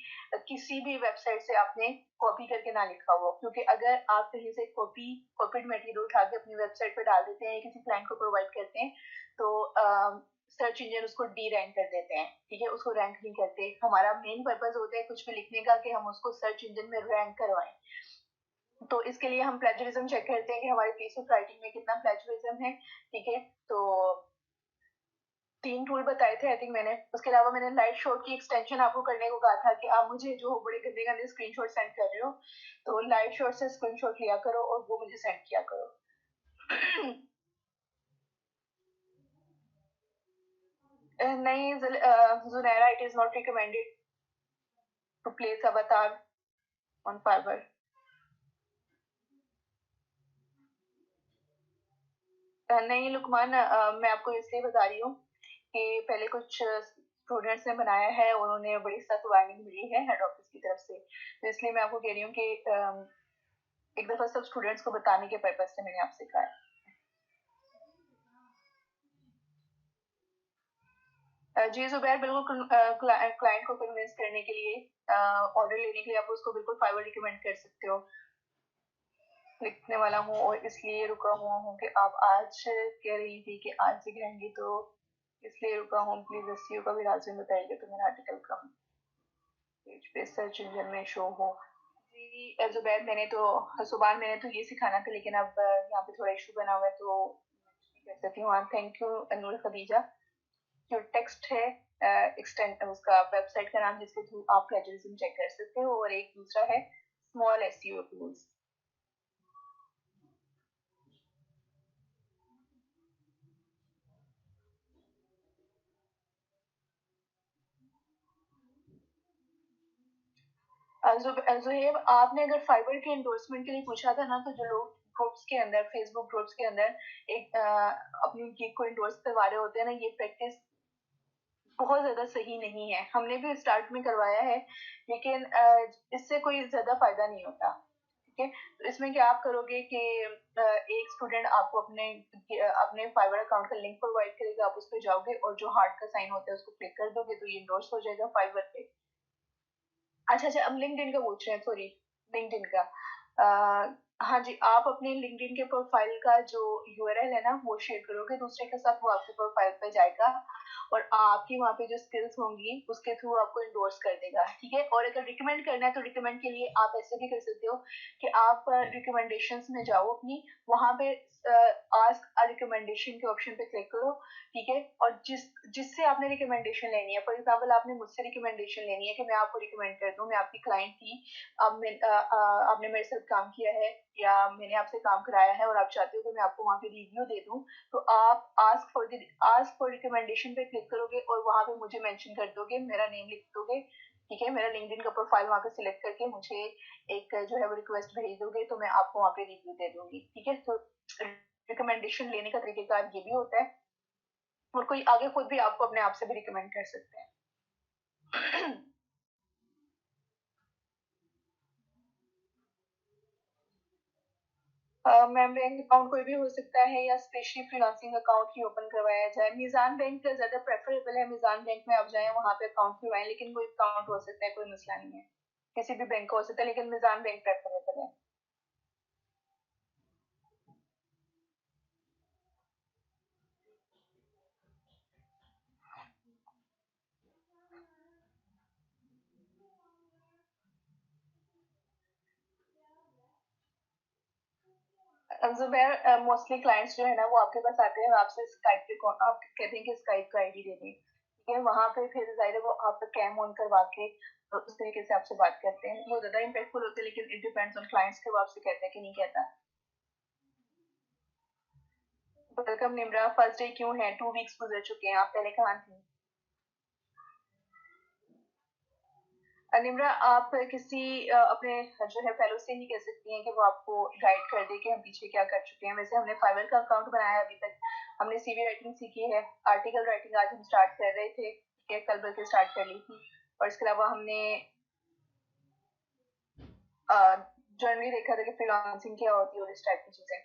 किसी भी वेबसाइट से आपने कॉपी करके ना लिखा हुआ, क्योंकि अगर आप कहीं से कॉपीड मटेरियल उठा के अपनी वेबसाइट पर डाल देते हैं, किसी क्लाइंट को प्रोवाइड करते हैं, तो सर्च इंजन उसको डी रैंक कर देते हैं, ठीक है। उसको रैंक नहीं करते। हमारा मेन पर्पज होता है कुछ भी लिखने का कि हम उसको सर्च इंजन में रैंक करवाएं। तो इसके लिए हम प्लेजरिज्म चेक करते हैं कि हमारे पीस ऑफ राइटिंग में कितना प्लेजरिज्म है, ठीक है। तो 3 टूल बताए थे आई थिंक मैंने। उसके अलावा मैंने लाइट शॉट की एक्सटेंशन आपको करने को कहा था कि आप मुझे जो बड़े गंदे गंदे स्क्रीनशॉट सेंड कर रहे हो, तो लाइट शॉट से स्क्रीनशॉट लिया करो और वो मुझे सेंड किया करो। नहीं Junaira, it is not recommended to place avatar on Fiverr. नहीं लुकमान, मैं आपको इसलिए बता रही हूँ कि पहले कुछ स्टूडेंट्स ने बनाया है और उन्हें बड़ी सख्त वार्निंग मिली है हेड ऑफिस की तरफ से, तो इसलिए मैं आपको कह रही हूँ कि एक दफा सब स्टूडेंट्स को बताने के पर्पज से मैंने आपसे कहा है। जी जुबैर, बिल्कुल क्लाइंट को कन्विंस करने के लिए, ऑर्डर लेने के लिए आप उसको बिल्कुल फाइवर रिकमेंड कर सकते हो। लिखने वाला हूँ और इसलिए रुका हुआ हूँ कि आप आज कह रही थी कि आज सिखाएंगी, तो इसलिए रुका हूँ। प्लीज एसईओ का भी लाजिम बताइएगा तो मेरा आर्टिकल कम पेज पे सर्च इंजन में शो हो। जी जुबैर, मैंने तो सुबह मैंने तो ये सिखाना था, लेकिन अब यहाँ पे थोड़ा इशू बना हुआ है तो कर सकती हूँ। Thank you Anoor Khadija. जो टेक्स्ट है एक्सटेंड उसका वेबसाइट का नाम जिसके थ्रू आप प्लेजरिज्म चेक कर सकते हो, और एक दूसरा है स्मॉल एसईओ टूल्स। जुहेब, आपने अगर फाइबर के एंडोर्समेंट के लिए पूछा था ना, तो जो लोग ग्रुप्स के अंदर, फेसबुक ग्रुप्स के अंदर एक अपनी गिग को एंडोर्स करवा रहे होते हैं ना, ये प्रैक्टिस बहुत ज्यादा सही नहीं है। हमने भी स्टार्ट में करवाया है, लेकिन इससे कोई ज्यादा फायदा नहीं होता, ठीक है। तो इसमें क्या आप करोगे कि एक स्टूडेंट आपको अपने अपने फाइवर अकाउंट का लिंक प्रोवाइड करेगा, आप उस पर जाओगे और जो हार्ट का साइन होता है उसको क्लिक कर दोगे तो ये एंडोर्स हो जाएगा फाइवर पे। अच्छा, अब लिंक्डइन का पूछ रहे हैं, सॉरी, लिंक्डइन का। हाँ जी, आप अपने लिंक्डइन के प्रोफाइल का जो यूआरएल है ना वो शेयर करोगे दूसरे के साथ, वो आपके प्रोफाइल पे जाएगा और आपकी वहाँ पे जो स्किल्स होंगी उसके थ्रू आपको इंडोर्स कर देगा, ठीक है। और अगर रिकमेंड करना है तो रिकमेंड के लिए आप ऐसे भी कर सकते हो कि आप रिकमेंडेशंस में जाओ अपनी, वहाँ पे आस्क अ रिकमेंडेशन के ऑप्शन पे क्लिक करो, ठीक है। और जिससे आपने रिकमेंडेशन लेनी है, फॉर एग्जाम्पल आपने मुझसे रिकमेंडेशन लेनी है कि मैं आपको रिकमेंड कर दूं, मैं आपकी क्लाइंट थी, अब आपने मेरे साथ काम किया है या मैंने आपसे काम कराया है और आप चाहते हो कि मैं आपको वहाँ पे रिव्यू दे दूं, तो आप आस्क फॉर रिकमेंडेशन पे क्लिक करोगे और वहाँ पे मुझे मेंशन कर दोगे, मेरा नेम लिख दोगे, ठीक है। मेरा लिंक्डइन का प्रोफाइल वहाँ पे सिलेक्ट करके मुझे एक जो है वो रिक्वेस्ट भेज दोगे, तो मैं आपको वहाँ पे रिव्यू दे दूंगी, ठीक है। तो रिकमेंडेशन लेने का तरीकेकार ये भी होता है, और कोई आगे खुद भी आपको अपने आप से भी रिकमेंड कर सकते हैं। मैम बैंक अकाउंट कोई भी हो सकता है या स्पेशली फ्रीलांसिंग अकाउंट ही ओपन करवाया जाए। मीज़ान बैंक ज्यादा प्रेफरेबल है, मीज़ान बैंक में आप जाएं वहाँ पे अकाउंट खुलवाएं, लेकिन कोई अकाउंट हो सकता है, कोई मसला नहीं है, किसी भी बैंक का हो सकता है, लेकिन मीज़ान बैंक प्रेफरेबल है। जुबैर, मोस्टली क्लाइंट्स जो है ना वो आपके पास आते हैं, आपसे स्काइप पे आप कहते हैं कि स्काइप का आईडी दे दें, ठीक है, वहाँ पे फिर जाहिर है वो आप कैम ऑन करवा के उस तरीके से आपसे बात करते हैं, वो ज्यादा इम्पैक्टफुल होते हैं, लेकिन इट डिपेंड्स ऑन क्लाइंट्स के वो आपसे कहते हैं कि नहीं कहता। वेलकम निम्रा, फर्स्ट डे क्यों है, 2 वीक्स गुजर चुके हैं, आप पहले कहाँ थी? निम्रा, आप किसी अपने जो है फेलो से ही कह सकती हैं कि वो आपको गाइड कर दे कि हम पीछे क्या कर चुके हैं। वैसे हमने फाइवर का अकाउंट बनाया है, अभी तक हमने सीवी राइटिंग सीखी है, आर्टिकल राइटिंग आज हम स्टार्ट कर रहे थे, ठीक है, कल बल्कि स्टार्ट कर ली थी, और इसके अलावा हमने जनरली देखा था कि फ्रीलांसिंग क्या होती है और इस टाइप की चीजें,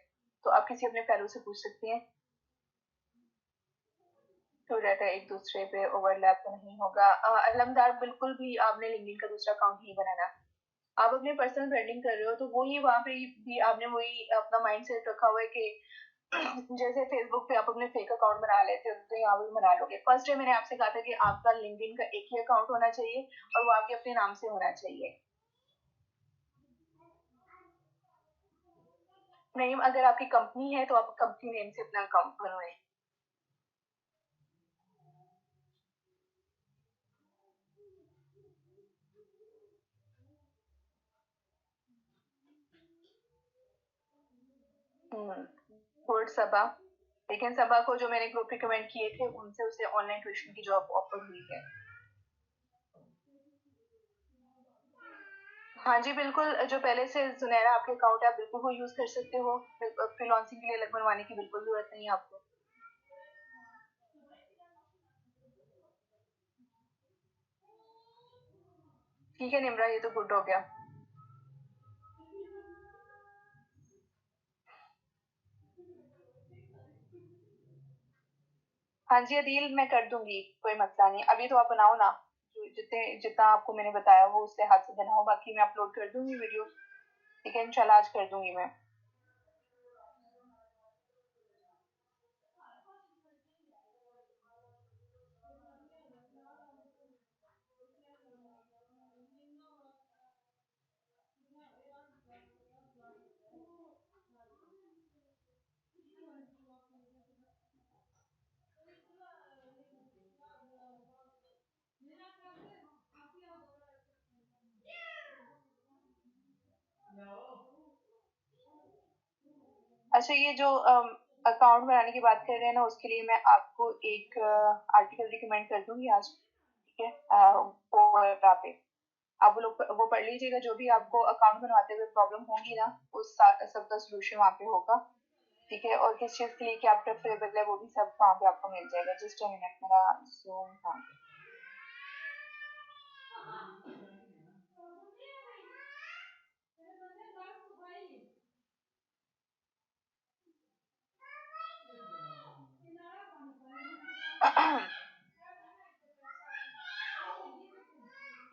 तो आप किसी अपने फेलो से पूछ सकती हैं, तो रहता है एक दूसरे पे ओवरलैप तो नहीं होगा। अलमदार, बिल्कुल भी आपने लिंक्डइन का दूसरा अकाउंट नहीं बनाना, आप अपने पर्सनल ब्रांडिंग कर रहे हो तो वही वहां पे भी आपने वही अपना माइंड सेट रखा हुआ है कि जैसे फेसबुक पे आप अपने फेक अकाउंट बना लेते हो तो यहाँ भी बना लोगे। फर्स्ट डे मैंने आपसे कहा था कि आपका लिंक्डइन का एक ही अकाउंट होना चाहिए और वो आपके अपने नाम से होना चाहिए। नहीं, अगर आपकी कंपनी है तो आप कंपनी नेम से अपना अकाउंट बनवाएं। गुड सबा, लेकिन सबा को जो मैंने ग्रुप रिकमेंड किए थे उनसे उसे ऑनलाइन ट्यूशन की जॉब ऑफर हुई है। हाँ जी बिल्कुल, जो पहले से जुनैरा आपके अकाउंट है आप बिल्कुल वो यूज कर सकते हो, फ्रीलांसिंग के लिए अलग बनवाने की बिल्कुल जरूरत नहीं है आपको। ठीक है निम्रा, ये तो गुड हो गया। हाँ जी अदील, मैं कर दूंगी, कोई मसला नहीं, अभी तो आप बनाओ ना, जितने जितना आपको मैंने बताया वो उससे हाथ से बनाओ, बाकी मैं अपलोड कर दूंगी वीडियो, ठीक है, इंशाल्लाह आज कर दूंगी मैं। अच्छा, ये जो अकाउंट बनाने की बात कर रहे हैं ना, उसके लिए मैं आपको एक आर्टिकल रिकमेंड कर दूंगी आज, ठीक है, ओवरा पे, आप वो लोग वो पढ़ लीजिएगा, जो भी आपको अकाउंट बनवाते हुए प्रॉब्लम होगी ना उस सब का सोल्यूशन वहाँ पे होगा, ठीक है, और किस चीज के लिए क्या प्रेफरेबल है वो भी सब वहाँ पे आपको मिल जाएगा। जस्ट अ मिनट, मेरा जूम, हाँ।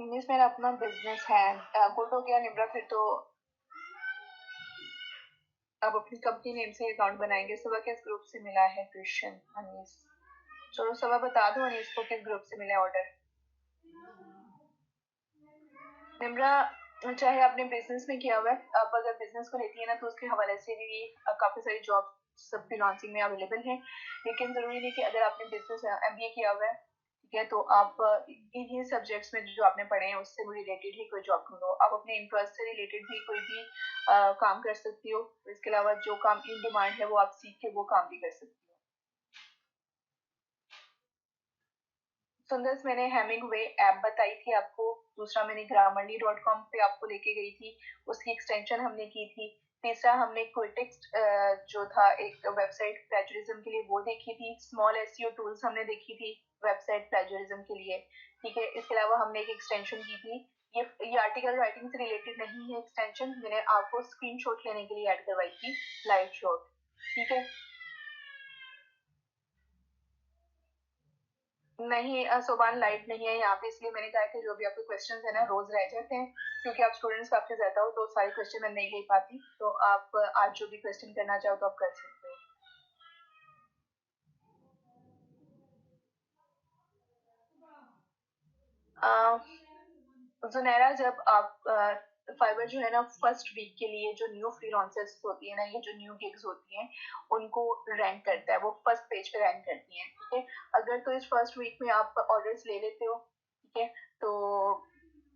इंग्लिश मेरा अपना बिजनेस है, गुड हो गया निब्रा, फिर तो आप अपनी कंपनी नेम से अकाउंट बनाएंगे। सुबह किस ग्रुप से मिला है क्वेश्चन अनीस? चलो सुबह बता दो अनीस को किस ग्रुप से मिला है ऑर्डर। निम्रा, चाहे आपने बिजनेस में किया हुआ है, आप अगर बिजनेस को लेती है ना तो उसके हवाले से भी काफी सारी जॉब सब फ्रीलांसिंग में अवेलेबल है, लेकिन जरूरी नहीं कि अगर आपने बिजनेस एमबीए किया हुआ है, ठीक है, तो आप इन्हीं सब्जेक्ट्स में जो आपने पढ़े हैं उससे रिलेटेड ही कोई जॉब ढूंढो। आप अपने इंटरेस्ट से रिलेटेड भी कोई भी काम कर सकती हो, इसके अलावा जो काम इन डिमांड है वो आप सीख के वो काम भी कर सकती हो। सुंदर, मैंने हेमिंगवे ऐप बताई थी आपको, दूसरा मैंने grammarly.com पे आपको लेके गई थी, उसकी एक्सटेंशन हमने की थी, तीसरा हमने क्विटेक्स्ट जो था एक वेबसाइट प्लेजरिज्म के लिए वो देखी थी, स्मॉल एसईओ टूल्स हमने देखी थी वेबसाइट प्लेजरिज्म के लिए, ठीक है, इसके अलावा हमने एक एक्सटेंशन की थी ये आर्टिकल राइटिंग से रिलेटेड नहीं है एक्सटेंशन, मैंने आपको स्क्रीनशॉट लेने के लिए ऐड करवाई थी लाइव शॉट, ठीक है। नहीं सोबान लाइव नहीं है यहाँ पे, इसलिए मैंने कहा कि जो भी आपके क्वेश्चंस है ना रोज रह जाते हैं, क्योंकि आप स्टूडेंट्स काफी ज्यादा हो तो सारे क्वेश्चन मैं नहीं ले पाती, तो आप आज जो भी क्वेश्चन करना चाहो तो आप कर सकते हो। जुनैरा, जब आप फाइबर जो है ना फर्स्ट वीक के लिए जो न्यू फ्रीलांसर्स होती है ना, ये जो न्यू गिग्स होती हैं उनको रैंक करता है, वो फर्स्ट पेज पे रैंक करती हैं, ठीक है। अगर तो इस फर्स्ट वीक में आप ऑर्डर्स ले लेते हो, ठीक है, तो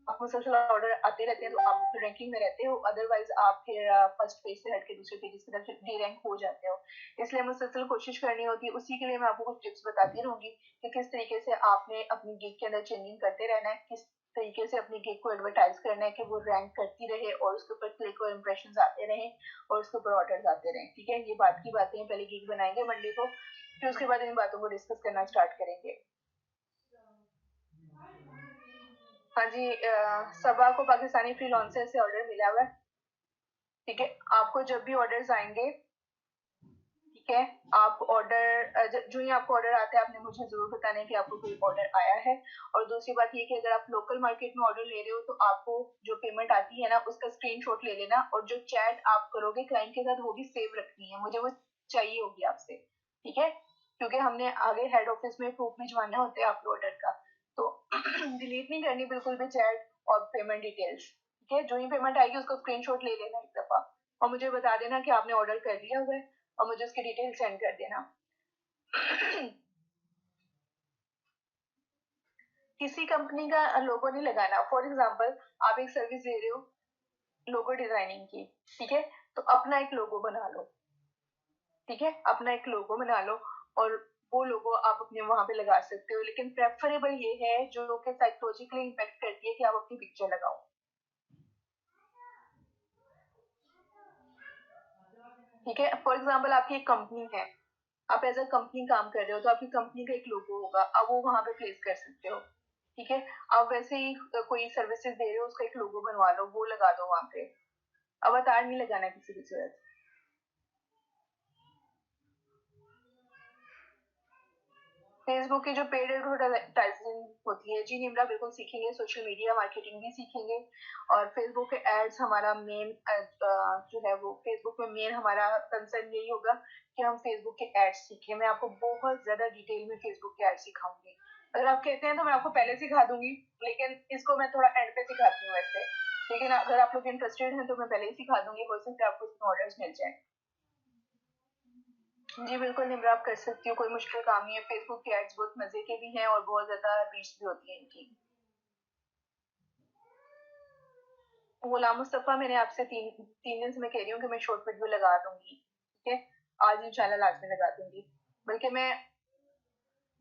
आपको मुसलसल ऑर्डर आते रहते हैं तो आप रैंकिंग में रहते हो, अदरवाइज आप फिर फर्स्ट पेज से हट के दूसरे पेज की तरफ डी रैंक हो जाते हो। इसलिए मुसलसल कोशिश करनी होती है, उसी के लिए मैं आपको कुछ टिप्स बताती रहूंगी कि किस तरीके से आपने अपनी गिग के अंदर चेंजिंग करते रहना है, किस तरीके से अपनी गिग को एडवर्टाइज करना है कि वो रैंक करती रहे और उसके ऊपर क्लिक और इंप्रेशन आते रहे और उसके ऊपर ऑर्डर आते रहे, ठीक है। ये बात की बातें हैं, पहले गिग बनाएंगे मंडे को, फिर उसके बाद इन बातों को डिस्कस करना स्टार्ट करेंगे। हाँ जी, सबा को पाकिस्तानी फ्रीलांसर से ऑर्डर मिला हुआ है, ठीक है। आपको जब भी ऑर्डर्स आएंगे, ठीक है, आप ऑर्डर जो ही आपको ऑर्डर आता है आपने मुझे जरूर बताना है कि आपको कोई ऑर्डर आया है। और दूसरी बात ये कि अगर आप लोकल मार्केट में ऑर्डर ले रहे हो तो आपको जो पेमेंट आती है ना उसका स्क्रीनशॉट ले लेना, और जो चैट आप करोगे क्लाइंट के साथ वो भी सेव रखनी है, मुझे वो चाहिए होगी आपसे, ठीक है, क्योंकि हमने आगे हेड ऑफिस में प्रूफ भिजवाना होता है आपके ऑर्डर का, तो डिलीट नहीं करनी बिल्कुल भी चैट और पेमेंट डिटेल्स, ठीक है। जो ही पेमेंट आएगी उसका स्क्रीनशॉट ले लेना एक दफा और मुझे बता देना कि आपने ऑर्डर कर लिया हुआ है और मुझे उसकी डिटेल सेंड कर देना। किसी कंपनी का लोगो नहीं लगाना। फॉर एग्जांपल आप एक सर्विस दे रहे हो लोगो डिजाइनिंग की, ठीक है, तो अपना एक लोगो बना लो, ठीक है, अपना एक लोगो बना लो और वो लोगो आप अपने वहां पे लगा सकते हो, लेकिन प्रेफरेबल ये है जो कि साइकोलॉजिकली इम्पैक्ट करती है कि आप अपनी पिक्चर लगाओ, ठीक है। फॉर एग्जाम्पल आपकी एक कंपनी है, आप एज अ कंपनी काम कर रहे हो तो आपकी कंपनी का एक लोगो होगा, आप वो वहां पे प्लेस कर सकते हो, ठीक है। आप वैसे ही कोई सर्विसेज दे रहे हो उसका एक लोगो बनवा लो, वो लगा दो वहां पे, अवतार नहीं लगाना किसी भी सूरत। फेसबुक की जो पेड एडवर्टाइजिंग होती है, जी निम्रा बिल्कुल सीखेंगे, सोशल मीडिया मार्केटिंग भी सीखेंगे, और फेसबुक के एड्स हमारा मेन जो है वो फेसबुक में मेन हमारा कंसर्न यही होगा कि हम फेसबुक के एड्स सीखें। मैं आपको बहुत ज्यादा डिटेल में फेसबुक के एड्स सिखाऊंगी, अगर आप कहते हैं तो मैं आपको पहले सिखा दूंगी, लेकिन इसको मैं थोड़ा एंड पे सिखाती हूँ वैसे, लेकिन अगर आप लोग इंटरेस्टेड हैं तो मैं पहले ही सिखा दूंगी, हो सकता है आपको इसमें ऑर्डर्स मिल जाए। जी बिल्कुल निम्रा, आप कर सकती हो, कोई मुश्किल काम नहीं है। फेसबुक के एड्स बहुत मजे के भी हैं और बहुत ज्यादा रीच भी होती है इनकी। गुलाम मुस्तफा, मैंने आपसे तीन तीन दिन से मैं कह रही हूँ कि मैं शॉर्ट वीडियो लगा दूंगी, ठीक है, आज इंशाल्लाह लाजमी लगा दूंगी, बल्कि मैं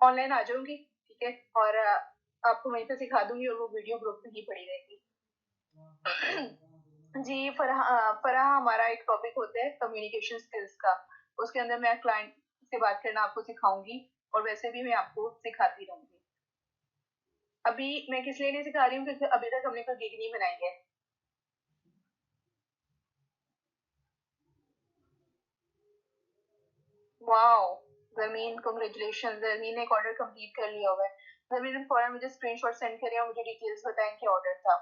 ऑनलाइन आ जाऊंगी, ठीक है, और आपको वहीं पे सिखा दूंगी और वो वीडियो ग्रुप में ही पड़ी रहेगी। जी फराह हमारा एक टॉपिक होता है कम्युनिकेशन स्किल्स का, उसके अंदर मैं क्लाइंट से बात करना आपको सिखाऊंगी और वैसे भी मैं आपको सिखाती रहूंगी। अभी मैं किस लिए नहीं सिखा रही हूँ क्योंकि अभी तक हमने कोई गिग नहीं बनाई है। वाओ जमीन, कांग्रेचुलेशन, जमीन ने एक ऑर्डर कंप्लीट कर लिया हुआ है। जमीन ने फौरन मुझे स्क्रीनशॉट सेंड करें और मुझे डिटेल्स बताएं कि ऑर्डर था।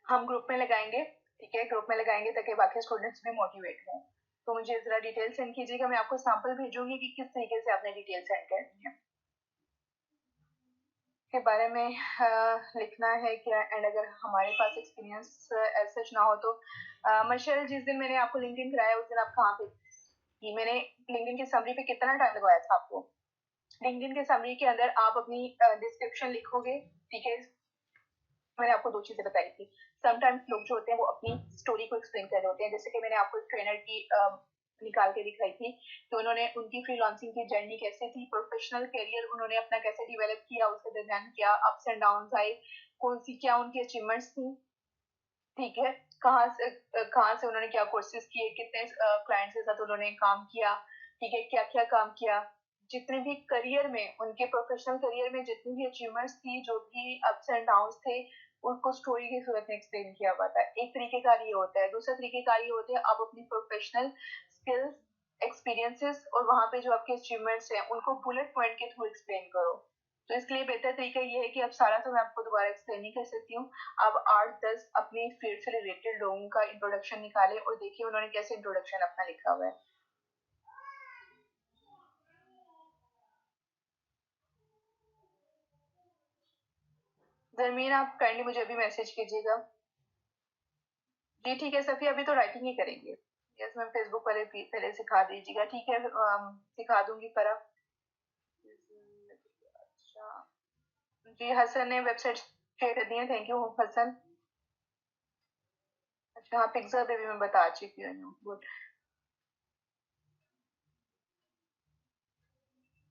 हम ग्रुप में लगाएंगे, ठीक है, ग्रुप में लगाएंगे ताकि बाकी स्टूडेंट्स भी मोटिवेट हों। तो मुझे जरा डिटेल सेंड कीजिएगा, मैं आपको सैंपल भेजूंगी कि किस तरीके से आपने डिटेल सेंड करनी है के बारे में लिखना है क्या, एंड अगर हमारे पास एक्सपीरियंस एज सच ना हो तो मशल, जिस दिन मैंने आपको लिंक्डइन कराया उस दिन आप कहाँ पे थी? मैंने लिंक्डइन की समरी पे कितना टाइम लगवाया था आपको? लिंक्डइन के समरी के अंदर आप अपनी डिस्क्रिप्शन लिखोगे, ठीक है। मैंने आपको दो चीजें बताई थी, समटाइम्स लोग जो होते हैं वो अपनी स्टोरी को एक्सप्लेन कर रहे होते हैं, जैसे कि मैंने आपको एक ट्रेनर की निकाल के दिखाई थी कि उन्होंने उनकी फ्रीलांसिंग की जर्नी कैसे थी, प्रोफेशनल करियर उन्होंने अपना कैसे डेवलप किया, उसके दरमियान क्या अप्स एंड डाउन आए, कौन सी क्या उनकी अचीवमेंट्स थी, ठीक है, कहाँ से उन्होंने क्या कोर्सेज किए, कितने क्लाइंट्स के साथ उन्होंने काम किया, ठीक है, क्या क्या काम किया, जितने भी करियर में, उनके प्रोफेशनल करियर में जितनी भी अचीवमेंट्स थी, जो भी अप्स एंड डाउन्स थे, उनको स्टोरी के सूरत में एक्सप्लेन किया हुआ था। एक तरीकेकार ये होता है। दूसरा तरीकेकार ये होता है, आप अपनी प्रोफेशनल स्किल्स, एक्सपीरियंसेस और वहां पे जो आपके अचीवमेंट्स हैं उनको बुलेट पॉइंट के थ्रू एक्सप्लेन करो। तो इसके लिए बेहतर तरीका ये है कि अब सारा तो मैं आपको दोबारा एक्सप्लेन नहीं कर सकती हूँ। अब 8-10 अपनी फील्ड से रिलेटेड लोगों का इंट्रोडक्शन निकाले और देखिए उन्होंने कैसे इंट्रोडक्शन अपना लिखा हुआ है। जरमीन, आप काइंडली मुझे अभी मैसेज कीजिएगा। जी ठीक है सफी, अभी तो राइटिंग ही करेंगे। यस मैम, फेसबुक पर पहले सिखा दीजिएगा। ठीक है, सिखा दूंगी पर अब। अच्छा जी, हसन ने वेबसाइट शेयर कर दी है, थैंक यू हसन। अच्छा हाँ, पिक्चर पे भी मैं बता चुकी हूँ, गुड।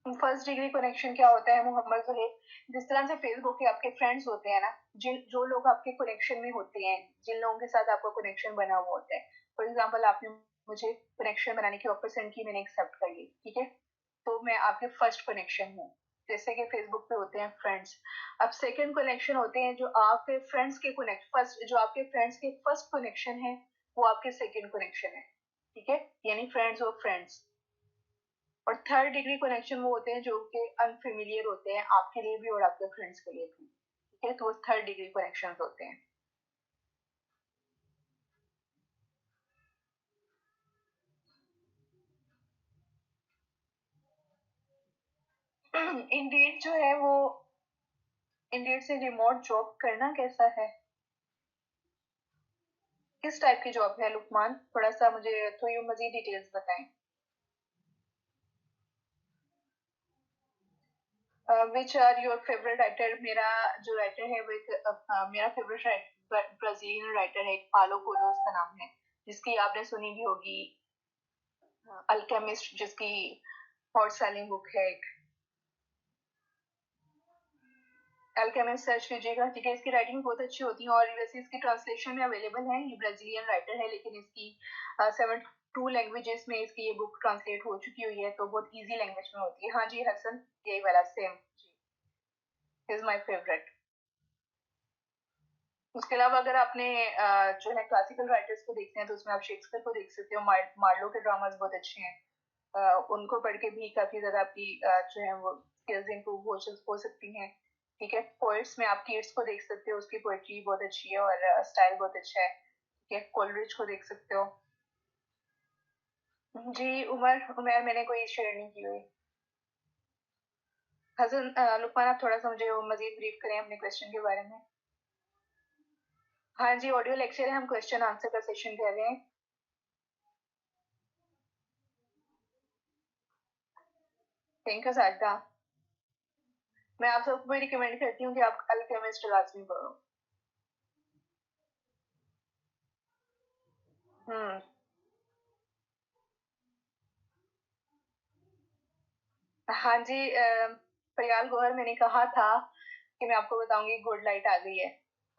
फर्स्ट डिग्री कनेक्शन क्या होता है मोहम्मद जुहेब? जिस तरह से फेसबुक के आपके फ्रेंड्स होते हैं ना, जिन जो लोग आपके कनेक्शन में होते हैं, जिन लोगों के साथ आपका कनेक्शन बना हुआ होता है, फॉर एग्जाम्पल आपने मुझे कनेक्शन बनाने की ऑफर सेंड की, मैंने एक्सेप्ट कर ली, ठीक है, तो मैं आपके फर्स्ट कनेक्शन हूँ। जैसे कि फेसबुक पे होते हैं फ्रेंड्स। अब सेकंड कनेक्शन होते हैं जो आपके फ्रेंड्स के कनेक्ट फर्स्ट जो आपके फ्रेंड्स के फर्स्ट कनेक्शन है, वो आपके सेकंड कनेक्शन है, ठीक है, यानी फ्रेंड्स ऑफ फ्रेंड्स। और थर्ड डिग्री कनेक्शन वो होते हैं जो कि अनफेमिलियर होते हैं आपके लिए भी और आपके फ्रेंड्स के लिए भी, ठीक है, तो वो थर्ड डिग्री कनेक्शन होते हैं। इंडीड जो है वो, इंडीड से रिमोट जॉब करना कैसा है? किस टाइप की जॉब है लुकमान, थोड़ा सा मुझे थोड़ी मजीद डिटेल्स बताएं। Which are your favourite writer? मेरा जो राइटर है वो मेरा फेवरेट ब्राजीलियन राइटर है, एक पालो कोलो उसका नाम है, जिसकी आपने सुनी भी होगी, अल्केमिस्ट, जिसकी हॉट सेलिंग बुक है एक। अल्केमिस्ट सर्च कीजिएगा, ठीक है, इसकी राइटिंग बहुत अच्छी होती है और वैसे इसकी ट्रांसलेशन में अवेलेबल है। ये ब्राजीलियन राइटर है, लेकिन इसकी 72 लैंग्वेजेस में इसकी ये बुक ट्रांसलेट हो चुकी हुई है, तो बहुत इजी लैंग्वेज में होती है। हाँ जी हसन, यही वाला सेम, इज माय फेवरेट। उसके अलावा अगर आपने जो है क्लासिकल राइटर्स को देखते हैं, तो उसमें आप शेक्सपियर को देख सकते हो। मार्लो के ड्रामास बहुत अच्छे हैं, उनको पढ़ के भी काफी ज्यादा आपकी जो है वो स्किल्स इंप्रूव हो सकती हैं, ठीक है। पोइट्स में आप कीट्स को देख सकते हो, उसकी पोइट्री बहुत अच्छी है और स्टाइल बहुत अच्छा है, ठीक है। कोलरिज को देख सकते हो। जी उमर उमर, मैंने कोई शेयर नहीं की हुई। हसन, लुकमान आप थोड़ा सा मुझे मजीद ब्रीफ करें अपने क्वेश्चन के बारे में। हाँ जी, ऑडियो लेक्चर है, हम क्वेश्चन आंसर का सेशन कर रहे हैं। Thank you Sajida. मैं आप सबको भी रिकमेंड करती हूँ कि आप अल्केमिस्ट लाजमी पढ़ो। हम्म। हाँ जी, प्रयाल गौहर, मैंने कहा था कि मैं आपको बताऊंगी गुड लाइट आ गई है।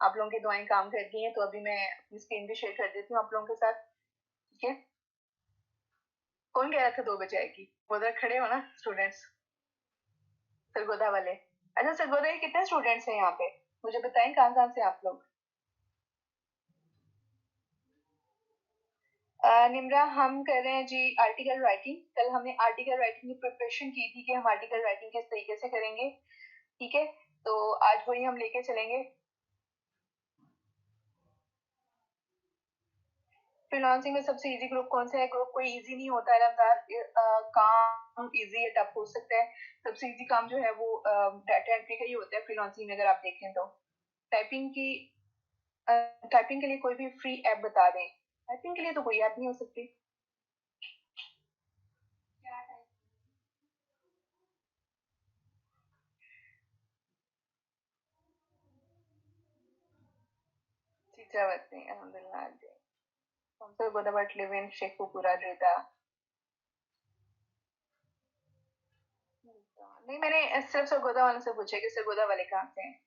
आप लोगों की दुआएं काम कर गई हैं, तो अभी मैं अपनी स्क्रीन भी शेयर कर देती हूँ आप लोगों के साथ, ठीक है। कौन कह रहा था 2 बजे आएगी? वो उधर खड़े हो ना स्टूडेंट्स, सरगोदा वाले। अच्छा, सरगोदा के कितने स्टूडेंट्स हैं यहाँ पे? मुझे बताएं कहाँ कहाँ से आप लोग। निम्रा, हम कर रहे हैं जी आर्टिकल राइटिंग। कल हमने आर्टिकल राइटिंग की प्रिपरेशन की थी कि हम आर्टिकल राइटिंग किस तरीके से करेंगे, ठीक है, तो आज वही हम लेके चलेंगे। फ्रीलांसिंग में सबसे इजी ग्रुप कौन सा है? ग्रुप कोई इजी नहीं होता है रमदार, काम इजी या टफ हो सकता है। सबसे इजी काम जो है वो डाटा एंट्री का ही होता है फ्रीलांसिंग में, अगर आप देखें तो। टाइपिंग की टाइपिंग के लिए कोई भी फ्री ऐप बता दें। टाइपिंग के लिए तो कोई ऐप नहीं हो सकती। चित्रावत नहीं, अल्हम्दुलिल्लाह जी। कौन सा गोदावट लिव इन शेखुपुरा जोधा? नहीं, मैंने सिर्फ सरगोदा वालों से पूछा कि सरगोदा वाले कहाँ से हैं।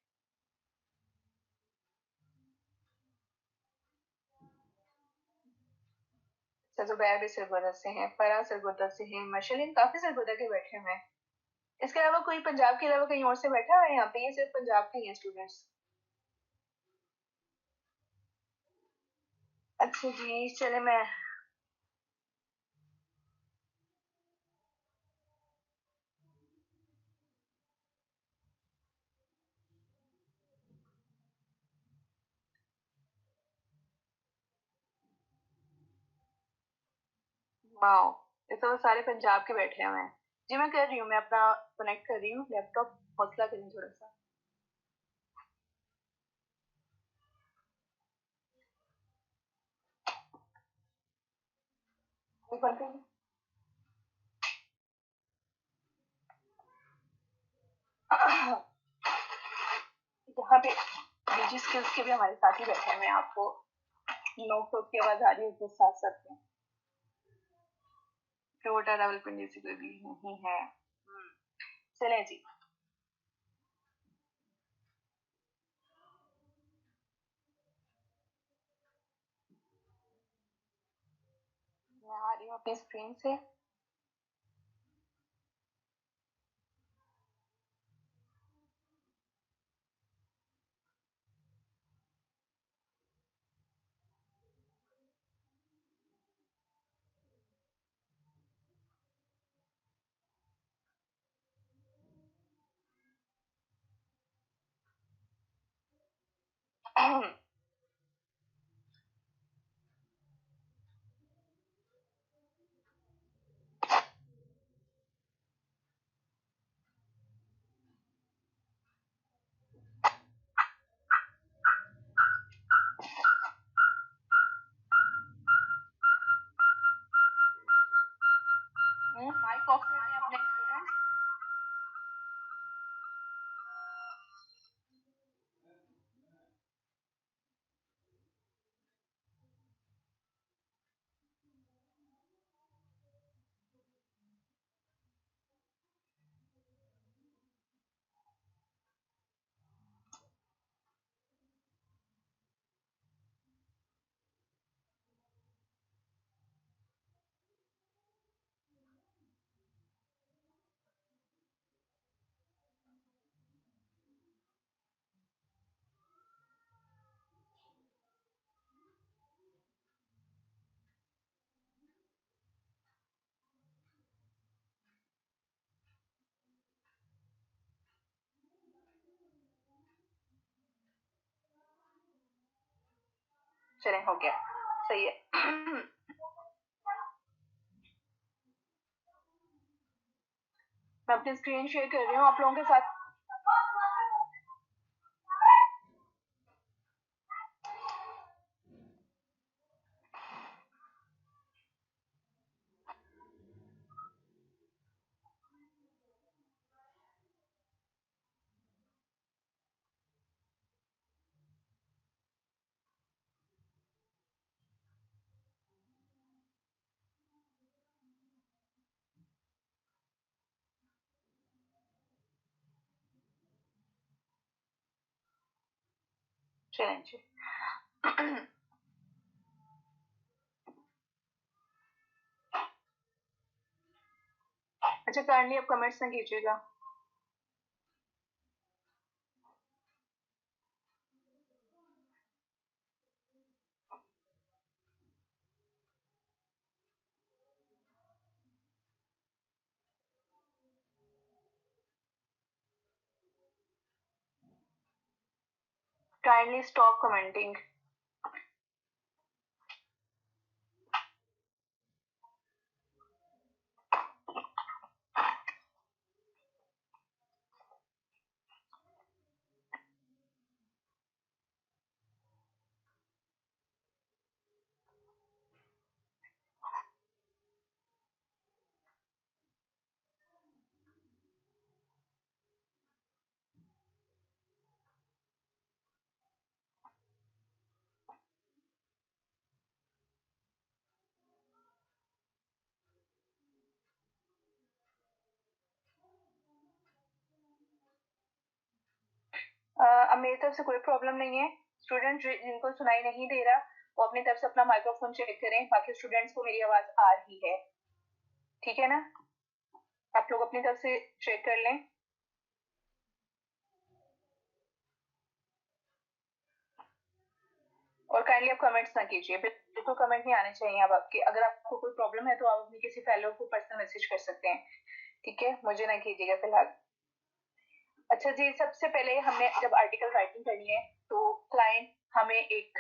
अच्छा, जुबैर भी सरगोदा से हैं, फरा सरगोदा से हैं, मशलिन काफी सरगोदा के बैठे हुए हैं। इसके अलावा कोई पंजाब के अलावा कहीं और से बैठा है यहाँ पे, ये सिर्फ पंजाब के ही हैं स्टूडेंट्स? अच्छा जी, चले मैं वाओ, ये तो सारे पंजाब के बैठे हुए हैं। जी मैं कर रही हूँ, मैं अपना कनेक्ट कर रही हूँ लैपटॉप, हौसला करें थोड़ा सा। ऊपर पे यहाँ पे बीजी स्किल्स के भी हमारे साथ ही बैठे हुए हैं, आपको नोक टोक की आवाज आ रही है तो साथ साथ में फ्लोटा डेवलपमेंट जैसी कोई भी नहीं है। चले जी, मैं आ रही हूँ अपनी स्क्रीन से। माइक ऑफ कर दें अपने स्टूडेंट्स। चले, हो गया, सही है। मैं अपनी स्क्रीन शेयर कर रही हूँ आप लोगों के साथ। चलें जी। अच्छा, काइंडली आप कमेंट्स में कीजिएगा। Kindly stop commenting. अब मेरी तरफ से कोई प्रॉब्लम नहीं है। स्टूडेंट जिनको सुनाई नहीं दे रहा वो अपनी तरफ से अपना माइक्रोफोन चेक करें, बाकी स्टूडेंट्स को मेरी आवाज आ रही है, ठीक है ना? आप लोग अपनी तरफ से चेक कर लें। और काइंडली आप कमेंट्स ना कीजिए, बिल्कुल कमेंट नहीं आने चाहिए अब आपके। अगर आपको कोई प्रॉब्लम है तो आप अपनी किसी फेलो को पर्सनल मैसेज कर सकते हैं, ठीक है, मुझे ना कीजिएगा फिलहाल। अच्छा जी, सबसे पहले हमें जब आर्टिकल राइटिंग करनी है तो क्लाइंट हमें एक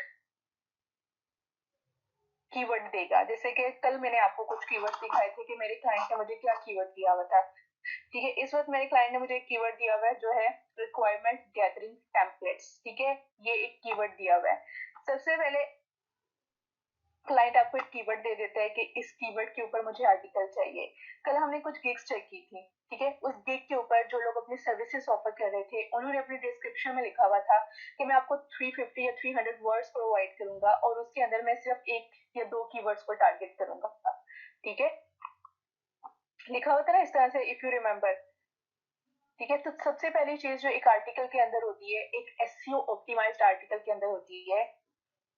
कीवर्ड देगा। जैसे कि कल मैंने आपको कुछ कीवर्ड दिखाए थे कि मेरे क्लाइंट ने मुझे क्या कीवर्ड दिया हुआ था, ठीक है। इस वक्त मेरे क्लाइंट ने मुझे एक कीवर्ड दिया हुआ है जो है रिक्वायरमेंट गैदरिंग टेम्पलेट्स, ठीक है, ये एक कीवर्ड दिया हुआ है। सबसे पहले क्लाइंट आपको एक कीवर्ड दे देता है कि इस कीवर्ड के ऊपर मुझे आर्टिकल चाहिए। कल हमने कुछ गिग्स चेक की थी, ठीक है, उस गिग के ऊपर जो लोग अपनी सर्विसेज ऑफर कर रहे थे उन्होंने अपने डिस्क्रिप्शन में लिखा हुआ था कि मैं आपको 350 या 300 वर्ड्स प्रोवाइड करूंगा और उसके अंदर मैं सिर्फ एक या दो कीवर्ड्स को टारगेट करूंगा, ठीक है, लिखा हुआ था ना इस तरह से, इफ यू रिमेम्बर, ठीक है। तो सबसे पहली चीज जो एक आर्टिकल के अंदर होती है, एक एसईओ ऑप्टिमाइज्ड आर्टिकल के अंदर होती है,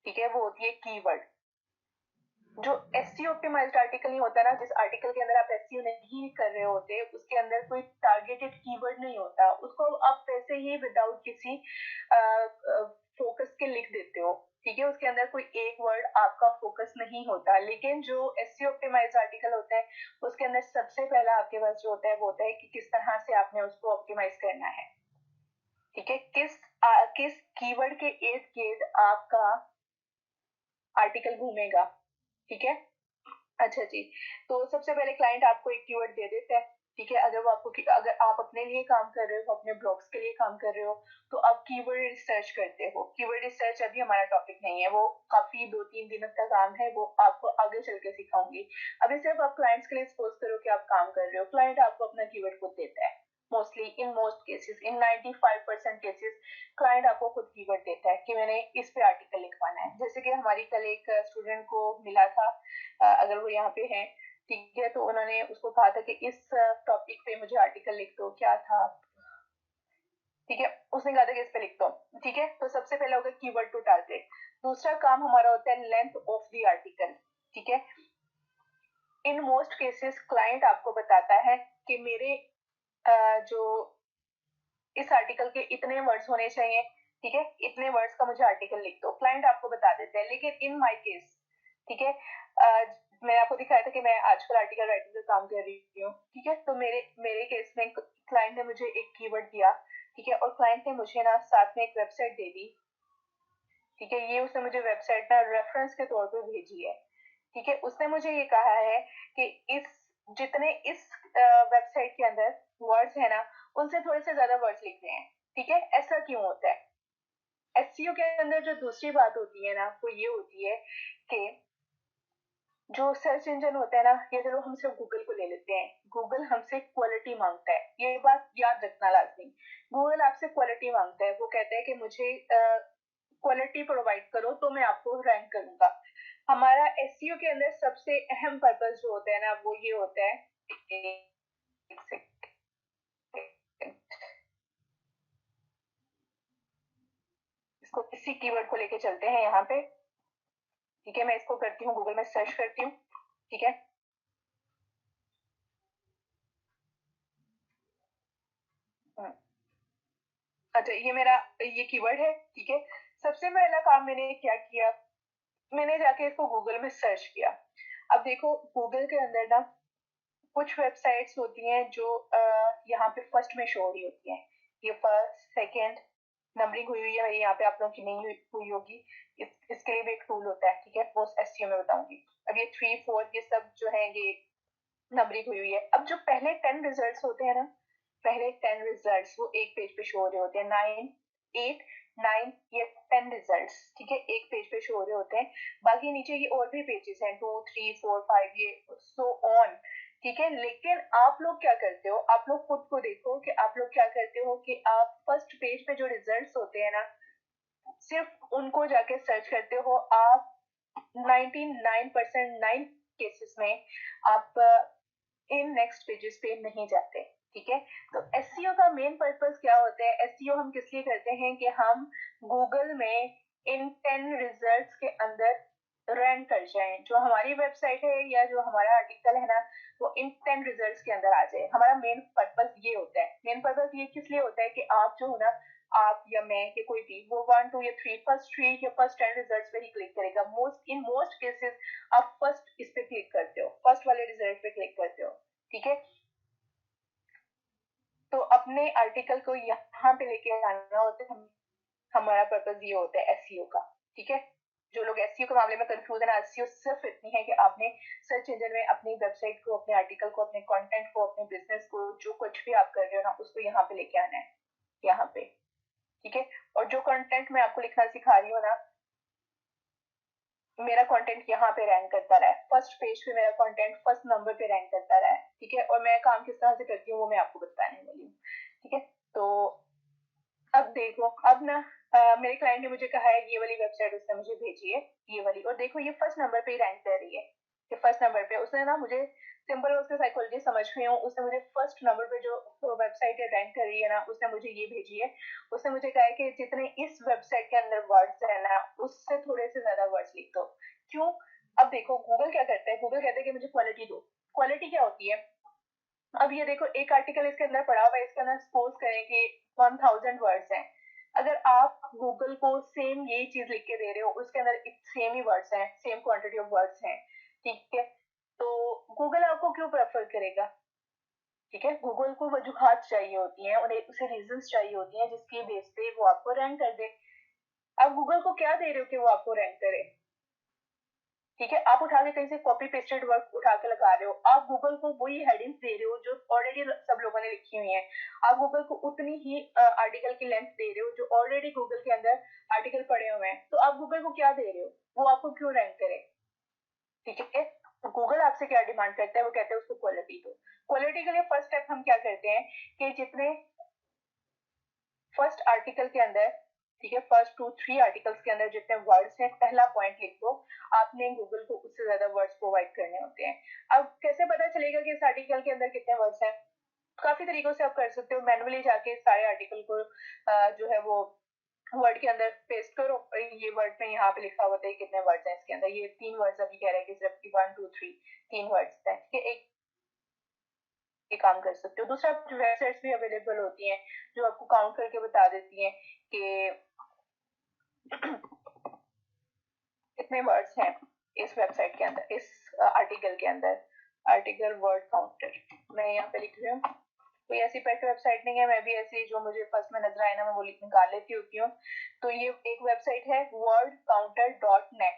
ठीक है, वो होती है कीवर्ड। जो एसईओ ऑप्टिमाइज्ड आर्टिकल नहीं होता ना, जिस आर्टिकल के अंदर आप एसईओ नहीं कर रहे होते, उसके अंदर कोई टारगेटेड कीवर्ड नहीं होता, उसको आप वैसे ही विदाउट किसी फोकस के लिख देते हो, ठीक है, उसके अंदर कोई एक वर्ड आपका फोकस नहीं होता। लेकिन जो एसईओ ऑप्टिमाइज्ड आर्टिकल होता है उसके अंदर सबसे पहला आपके पास जो होता है वो होता है कि किस तरह से आपने उसको ऑप्टिमाइज करना है, ठीक है, किस कीवर्ड के इर्द गिर्द आपका आर्टिकल घूमेगा, ठीक है। अच्छा जी, तो सबसे पहले क्लाइंट आपको एक कीवर्ड दे देता है, ठीक है। अगर आप अपने लिए काम कर रहे हो, अपने ब्लॉग्स के लिए काम कर रहे हो, तो आप कीवर्ड रिसर्च करते हो। कीवर्ड रिसर्च अभी हमारा टॉपिक नहीं है, वो काफी 2-3 दिनों का काम है, वो आपको आगे चल के सिखाऊंगी। अभी सिर्फ आप क्लाइंट्स के लिए सपोज करो कि आप काम कर रहे हो, क्लाइंट आपको अपना कीवर्ड खुद देता है। Mostly in most cases, in 95% cases client आपको खुद कीवर्ड देता है कि मैंने इस पे आर्टिकल लिखवाना है। जैसे कि हमारी कल एक स्टूडेंट को मिला था, अगर वो यहाँ पे है, ठीक है, तो उन्होंने उसको कहा था कि इस टॉपिक पे मुझे आर्टिकल लिख दो, क्या था, ठीक है, उसने कहा था कि इस पे लिख दो, ठीक है। तो सबसे पहले होगा कीवर्ड टू टारगेट। दूसरा काम हमारा होता है लेंथ ऑफ द आर्टिकल, ठीक है। इन मोस्ट केसेस क्लाइंट आपको बताता है कि मेरे जो इस आर्टिकल के इतने वर्ड्स होने चाहिए, ठीक है, इतने वर्ड्स का मुझे आर्टिकल लिख दो, क्लाइंट आपको बता देते हैं। लेकिन इन माय केस, ठीक है, मैंने आपको दिखाया था कि मैं आजकल आर्टिकल राइटिंग का काम कर रही हूँ, ठीक है, तो मेरे मेरे केस में क्लाइंट ने मुझे एक कीवर्ड दिया, ठीक है, और क्लाइंट ने मुझे ना साथ में एक वेबसाइट दे दी, ठीक है, ये उसने मुझे वेबसाइट ना रेफरेंस के तौर पे भेजी है, ठीक है। उसने मुझे ये कहा है कि जितने इस वेबसाइट के अंदर वर्ड्स है ना, उनसे थोड़े से ज्यादा वर्ड्स लिखने हैं, ठीक है। ऐसा क्यों होता है? एसईओ के अंदर जो दूसरी बात होती है ना, वो ये होती है कि जो सर्च इंजन होता है ना, ये चलो हम सिर्फ गूगल को ले लेते हैं, गूगल हमसे क्वालिटी मांगता है, ये बात याद रखना लाजमी। गूगल आपसे क्वालिटी मांगता है, वो कहता है कि मुझे क्वालिटी प्रोवाइड करो तो मैं आपको रैंक करूंगा। हमारा एसईओ के अंदर सबसे अहम पर्पस जो होता है ना, वो ये होता है, इसको इसी कीवर्ड को लेके चलते हैं यहाँ पे, ठीक है। मैं इसको करती हूँ, गूगल में सर्च करती हूँ, ठीक है। अच्छा, ये मेरा ये कीवर्ड है, ठीक है। सबसे पहला काम मैंने क्या किया, मैंने जाके इसको गूगल में सर्च किया। अब देखो गूगल के अंदर ना कुछ वेबसाइट्स होती हैं जो यहाँ पे फर्स्ट में शो हो रही होती हैं, ये फर्स्ट सेकंड नंबरिंग हुई हुई है मेरी, यहाँ पे आप लोगों की नहीं हुई होगी। इसके लिए भी एक टूल होता है, ठीक है, वो एसईओ में बताऊंगी। अब ये 3 4 ये सब जो है ये नंबरिंग हुई हुई है। अब जो पहले 10 रिजल्ट्स होते हैं ना, पहले 10 रिजल्ट्स वो एक पेज पे शो हो रहे होते हैं, 9 8 9 ये 10 रिजल्ट्स, ठीक है, एक पेज पे शो हो रहे होते हैं। बाकी नीचे ये और भी पेजेस हैं, 2 3 4 5 ये सो ऑन, ठीक है। लेकिन आप लोग क्या करते हो, आप लोग खुद को देखो कि आप लोग क्या करते हो कि आप फर्स्ट पेज पे जो रिजल्ट्स होते हैं ना, सिर्फ उनको जाके सर्च करते हो आप। 99% 9 केसेस में आप इन नेक्स्ट पेजेस पे नहीं जाते, ठीक है। तो एसईओ का मेन पर्पस क्या होता है, एसईओ हम किस लिए करते हैं कि हम गूगल में इन 10 रिजल्ट्स के अंदर रैंक कर जाए, जो हमारी वेबसाइट है या जो हमारा आर्टिकल है ना वो इन 10 रिजल्ट्स के अंदर आ जाए। हमारा मेन पर्पस ये होता है। मेन पर्पस ये किस लिए होता है कि आप जो हो ना, आप या मैं या कोई भी वो 1 2 या 3 फर्स्ट 3 या फर्स्ट 10 रिजल्ट्स पे ही क्लिक करेगा। मोस्ट केसेस आप फर्स्ट इस पे क्लिक करते हो, फर्स्ट वाले रिजल्ट पे क्लिक करते हो, ठीक है। तो अपने आर्टिकल को यहाँ पे लेके आना होता है। हमारा पर्पस ये होता है एसईओ का, ठीक है। जो लोग एसईओ के मामले में कंफ्यूज है ना, एसईओ सिर्फ इतनी है कि आपने सर्च इंजन में अपनी वेबसाइट को, अपने आर्टिकल को, अपने कंटेंट को, अपने बिजनेस को, जो कुछ भी आप कर रहे हो ना उसको यहाँ पे लेके आना है, यहाँ पे, ठीक है। और जो कंटेंट मैं आपको लिखना सिखा रही हूँ ना, मेरा कंटेंट यहाँ पे रैंक करता रहा है, फर्स्ट पेज पे मेरा कंटेंट फर्स्ट नंबर पे रैंक करता रहा है, ठीक है। और मैं काम किस तरह से करती हूँ वो मैं आपको बताने वाली हूँ, ठीक है। तो अब देखो, अब ना मेरे क्लाइंट ने मुझे कहा है ये वाली वेबसाइट उसने मुझे भेजी है, ये वाली, और देखो ये फर्स्ट नंबर पे रैंक कर रही है, ये फर्स्ट नंबर पे। उसने ना मुझे सिंपल उसकी साइकोलॉजी समझ गई हूँ, उसने मुझे फर्स्ट नंबर पे जो वेबसाइट है रैंक कर रही है ना, उसने मुझे ये भेजी है। उसने मुझे कहा है कि जितने इस वेबसाइट के अंदर वर्ड्स है ना उससे थोड़े से ज्यादा वर्ड्स लिख दो। क्यों? अब देखो गूगल क्या करता है, गूगल कहता है कि मुझे क्वालिटी दो। क्वालिटी क्या होती है? अब ये देखो एक आर्टिकल इसके अंदर पड़ा हुआ है, इसके अंदर सपोज करें कि 1000 वर्ड्स हैं। अगर आप गूगल को सेम यही चीज लिख के दे रहे हो, उसके अंदर सेम ही वर्ड्स हैं, सेम क्वांटिटी ऑफ वर्ड्स हैं, ठीक है, तो गूगल आपको क्यों प्रेफर करेगा? ठीक है, गूगल को वजूहात चाहिए होती हैं, उन्हें उसे रीजंस चाहिए होती हैं जिसकी बेस पे वो आपको रैंक कर दे। आप गूगल को क्या दे रहे हो कि वो आपको रैंक करे? ठीक है, आप उठा के कहीं से कॉपी पेस्टेड वर्क उठा के लगा रहे हो, आप गूगल को वही हेडिंग्स दे रहे हो जो ऑलरेडी सब लोगों ने लिखी हुई है। आप गूगल को उतनी ही आर्टिकल की लेंथ दे रहे हो जो ऑलरेडी गूगल के अंदर आर्टिकल पड़े हुए हैं, तो आप गूगल को क्या दे रहे हो? वो आपको क्यों रैंक करे? ठीक है, तो गूगल आपसे क्या डिमांड करता है? वो कहते हैं उसको क्वालिटी दो। क्वालिटी के लिए फर्स्ट स्टेप हम क्या करते हैं कि जितने फर्स्ट आर्टिकल के अंदर, ठीक है, फर्स्ट 2 3 आर्टिकल्स के अंदर जितने वर्ड्स हैं पहला पॉइंट लिख दो। आपने गूगल को उससे ज्यादा वर्ड्स प्रोवाइड करने होते हैं। अब कैसे पता चलेगा कि इस आर्टिकल के अंदर कितने वर्ड्स हैं? काफी तरीकों से आप कर सकते हो। मैनुअली जाके सारे आर्टिकल को जो है वो वर्ड के अंदर पेस्ट करो, और ये वर्ड में यहाँ पे लिखा होता है कितने वर्ड्स हैं इसके अंदर। ये 3 वर्ड्स अभी कह रहे हैं कि सिर्फ 1 2 3 3 वर्ड्स हैं, ठीक है। एक काम कर सकते हो। दूसरा, वेबसाइट्स भी अवेलेबल होती हैं जो आपको काउंट करके बता देती हैं कि कितने वर्ड्स हैं इस वेबसाइट के अंदर, इस आर्टिकल के अंदर। आर्टिकल वर्ड काउंटर मैं यहाँ पे लिख रही हूँ। कोई ऐसी पेट वेबसाइट नहीं है, मैं भी ऐसी जो मुझे फर्स्ट में नजर आए ना मैं वो निकाल लेती होती हूँ। तो ये एक वेबसाइट है wordcounter.net,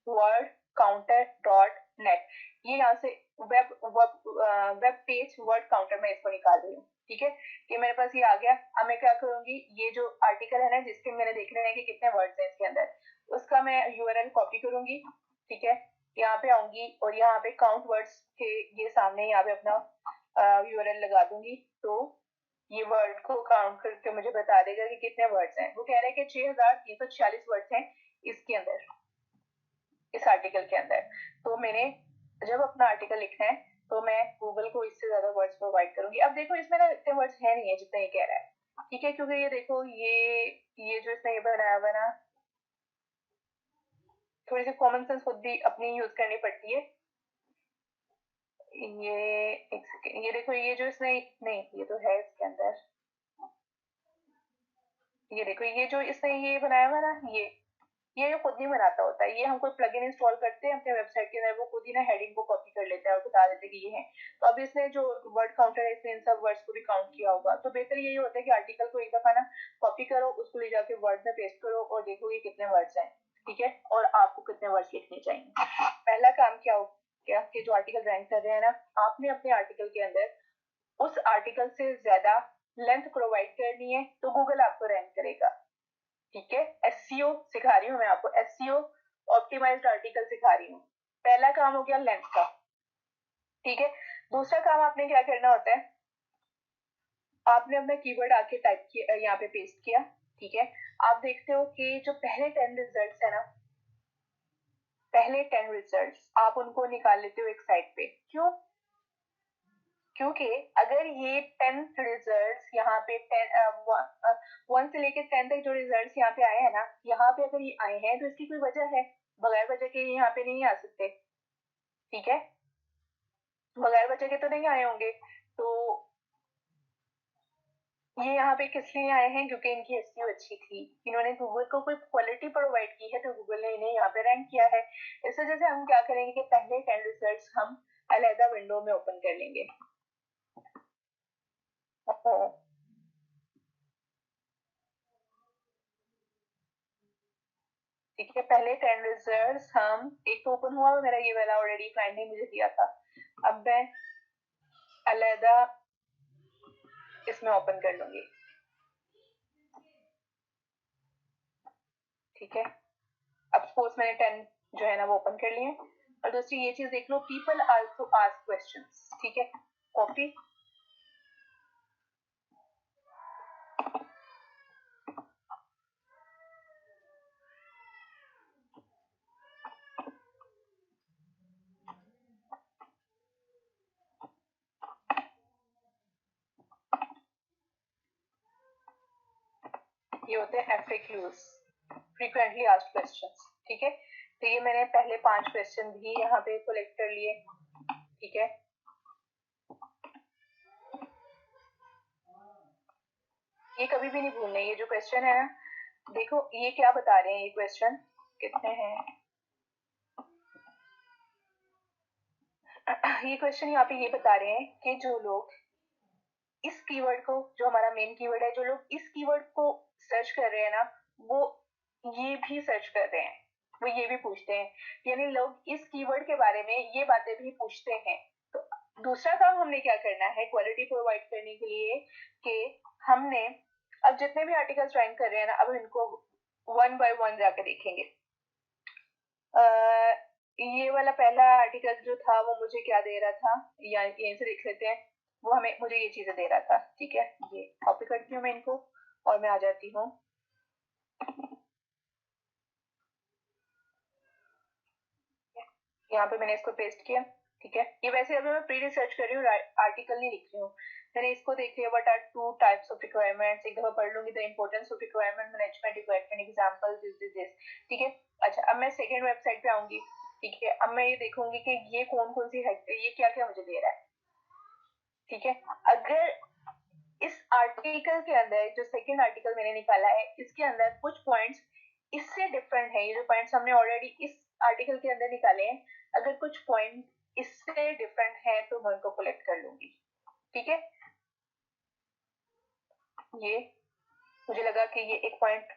wordcounter.net। ये यहाँ से वेब पेज वर्ड काउंटर में इसको निकाल रही हूँ, ठीक है। ये मेरे पास ये आ गया। अब मैं क्या करूंगी, ये जो आर्टिकल है ना जिसके मैंने देखना है कि कितने वर्ड्स हैं इसके अंदर, उसका मैं यूआरएल कॉपी करूंगी, ठीक है। यहाँ पे आऊंगी और यहाँ पे काउंट वर्ड्स के ये सामने यहाँ पे अपना यूआरएल लगा दूंगी। तो ये वर्ड को काउंट करके मुझे बता देगा कि कितने वर्ड्स हैं। वो कह रहे हैं कि 6346 वर्ड्स हैं इसके अंदर, इस आर्टिकल के अंदर। तो मैंने जब अपना आर्टिकल लिखना है तो मैं गूगल को इससे ज्यादा वर्ड्स प्रोवाइड करूंगी। अब देखो इसमें ना इतने वर्ड्स है नहीं है जितना ये कह रहा है, ठीक है, क्योंकि ये देखो ये जो इसने ये बनाया हुआ ना, थोड़ी सी कॉमन सेंस खुद भी अपनी यूज करनी पड़ती है। ये एक सेकेंड, ये देखो ये जो इसने, नहीं ये तो है इसके अंदर, ये देखो ये जो इसने ये बनाया हुआ ना, ये खुद नहीं बनाता होता है। ये हम कोई प्लगइन इंस्टॉल करते हैं अपने वेबसाइट के अंदर, वो खुद ही ना हेडिंग को कॉपी कर लेता है और बता देते हैं कि ये है। तो अब इसने जो वर्ड काउंटर है इसने इन सब वर्ड्स को भी काउंट किया होगा। तो बेहतर यही होता है कि आर्टिकल को एक दफा ना कॉपी करो, उसको ले जाके वर्ड में पेस्ट करो और देखो ये कितने वर्ड्स हैं, ठीक है, और आपको कितने वर्ड्स लिखने चाहिए। पहला काम क्या हो गया कि जो आर्टिकल रैंक कर रहे हैं ना, आपने अपने आर्टिकल के अंदर उस आर्टिकल से ज्यादा लेंथ प्रोवाइड करनी है तो गूगल आपको रैंक करेगा, ठीक है। एसईओ सिखा रही हूँ मैं आपको, एसईओ ऑप्टिमाइज्ड आर्टिकल सिखा रही हूँ। पहला काम हो गया लेंथ का, ठीक है। दूसरा काम आपने क्या करना होता है, आपने अपना कीवर्ड आके टाइप किया, यहाँ पे पेस्ट किया, ठीक है। आप देखते हो कि जो पहले 10 रिजल्ट्स है ना, पहले 10 रिजल्ट्स आप उनको निकाल लेते हो एक साइड पे। क्यों? क्योंकि अगर ये 10 रिजल्ट्स यहाँ पे 1 से लेके 10 तक जो रिजल्ट्स यहाँ पे आए हैं ना, यहाँ पे अगर ये आए हैं तो इसकी कोई वजह है। बगैर वजह के यहाँ पे नहीं आ सकते, ठीक है, बगैर वजह के तो नहीं आए होंगे। तो ये यहाँ पे किस लिए आए हैं, क्योंकि इनकी एसईओ अच्छी थी, इन्होंने गूगल को कोई क्वालिटी प्रोवाइड की है, तो गूगल ने इन्हें यहाँ पे रैंक किया है। इस वजह से हम क्या करेंगे कि पहले 10 रिजल्ट्स हम अलग विंडो में ओपन कर लेंगे। ठीक है, पहले 10 रिजल्ट्स हम, एक तो ओपन हुआ मेरा ये वाला, ऑलरेडी क्लाइंट ने मुझे दिया था, अब मैं अलहदा इसमें ओपन कर लूंगी। ठीक है, अब सपोज मैंने 10 जो है ना वो ओपन कर लिए। और दूसरी ये चीज देख लो, पीपल आल्सो आस्क क्वेश्चंस, ठीक है, कॉपी, ये होते हैं FAQs, फ्रीक्वेंटली आस्क्ड क्वेश्चंस। ठीक है, तो ये मैंने पहले 5 क्वेश्चन भी यहाँ पे कलेक्ट कर लिए। ठीक है, ये कभी भी नहीं भूलना, ये जो क्वेश्चन है ना, देखो ये क्या बता रहे हैं, ये क्वेश्चन कितने हैं, ये क्वेश्चन यहाँ पे ये बता रहे हैं कि जो लोग इस कीवर्ड को, जो हमारा मेन कीवर्ड है, जो लोग इस कीवर्ड को सर्च कर रहे हैं ना, वो ये भी सर्च कर रहे हैं, वो ये भी पूछते हैं, यानी लोग इस कीवर्ड के बारे में ये बातें भी पूछते हैं। तो दूसरा काम हमने क्या करना है क्वालिटी प्रोवाइड करने के लिए, कि हमने अब जितने भी आर्टिकल्स रैंक कर रहे हैं ना, अब इनको 1 बाय 1 जाके देखेंगे। ये वाला पहला आर्टिकल जो था वो मुझे क्या दे रहा था, या यहीं से देख लेते हैं, वो हमें मुझे ये चीजें दे रहा था। ठीक है, ये कॉपी करती हूँ मैं इनको और मैं आ जाती हूँ, यहाँ पे मैंने इसको पेस्ट किया। ठीक है, ये वैसे अभी मैं प्री रिसर्च कर रही हूँ, आर्टिकल नहीं लिख रही हूँ। मैंने इसको देख लिया, what are 2 types of requirements, एक दफा पढ़ लूंगी, the importance of requirement management, requirement example, this. ठीक है, अच्छा अब मैं सेकंड वेबसाइट पे आऊंगी। ठीक है, अब मैं ये देखूंगी कि ये कौन कौन सी है, ये क्या क्या मुझे दे रहा है। ठीक है, अगर इस आर्टिकल के अंदर, जो सेकंड आर्टिकल मैंने निकाला है, इसके अंदर कुछ पॉइंट्स इससे डिफरेंट है, ये जो पॉइंट्स हमने ऑलरेडी इस आर्टिकल के अंदर निकाले हैं, अगर कुछ पॉइंट इससे डिफरेंट है तो मैं उनको कलेक्ट कर लूंगी। ठीक है, ये मुझे लगा कि ये एक पॉइंट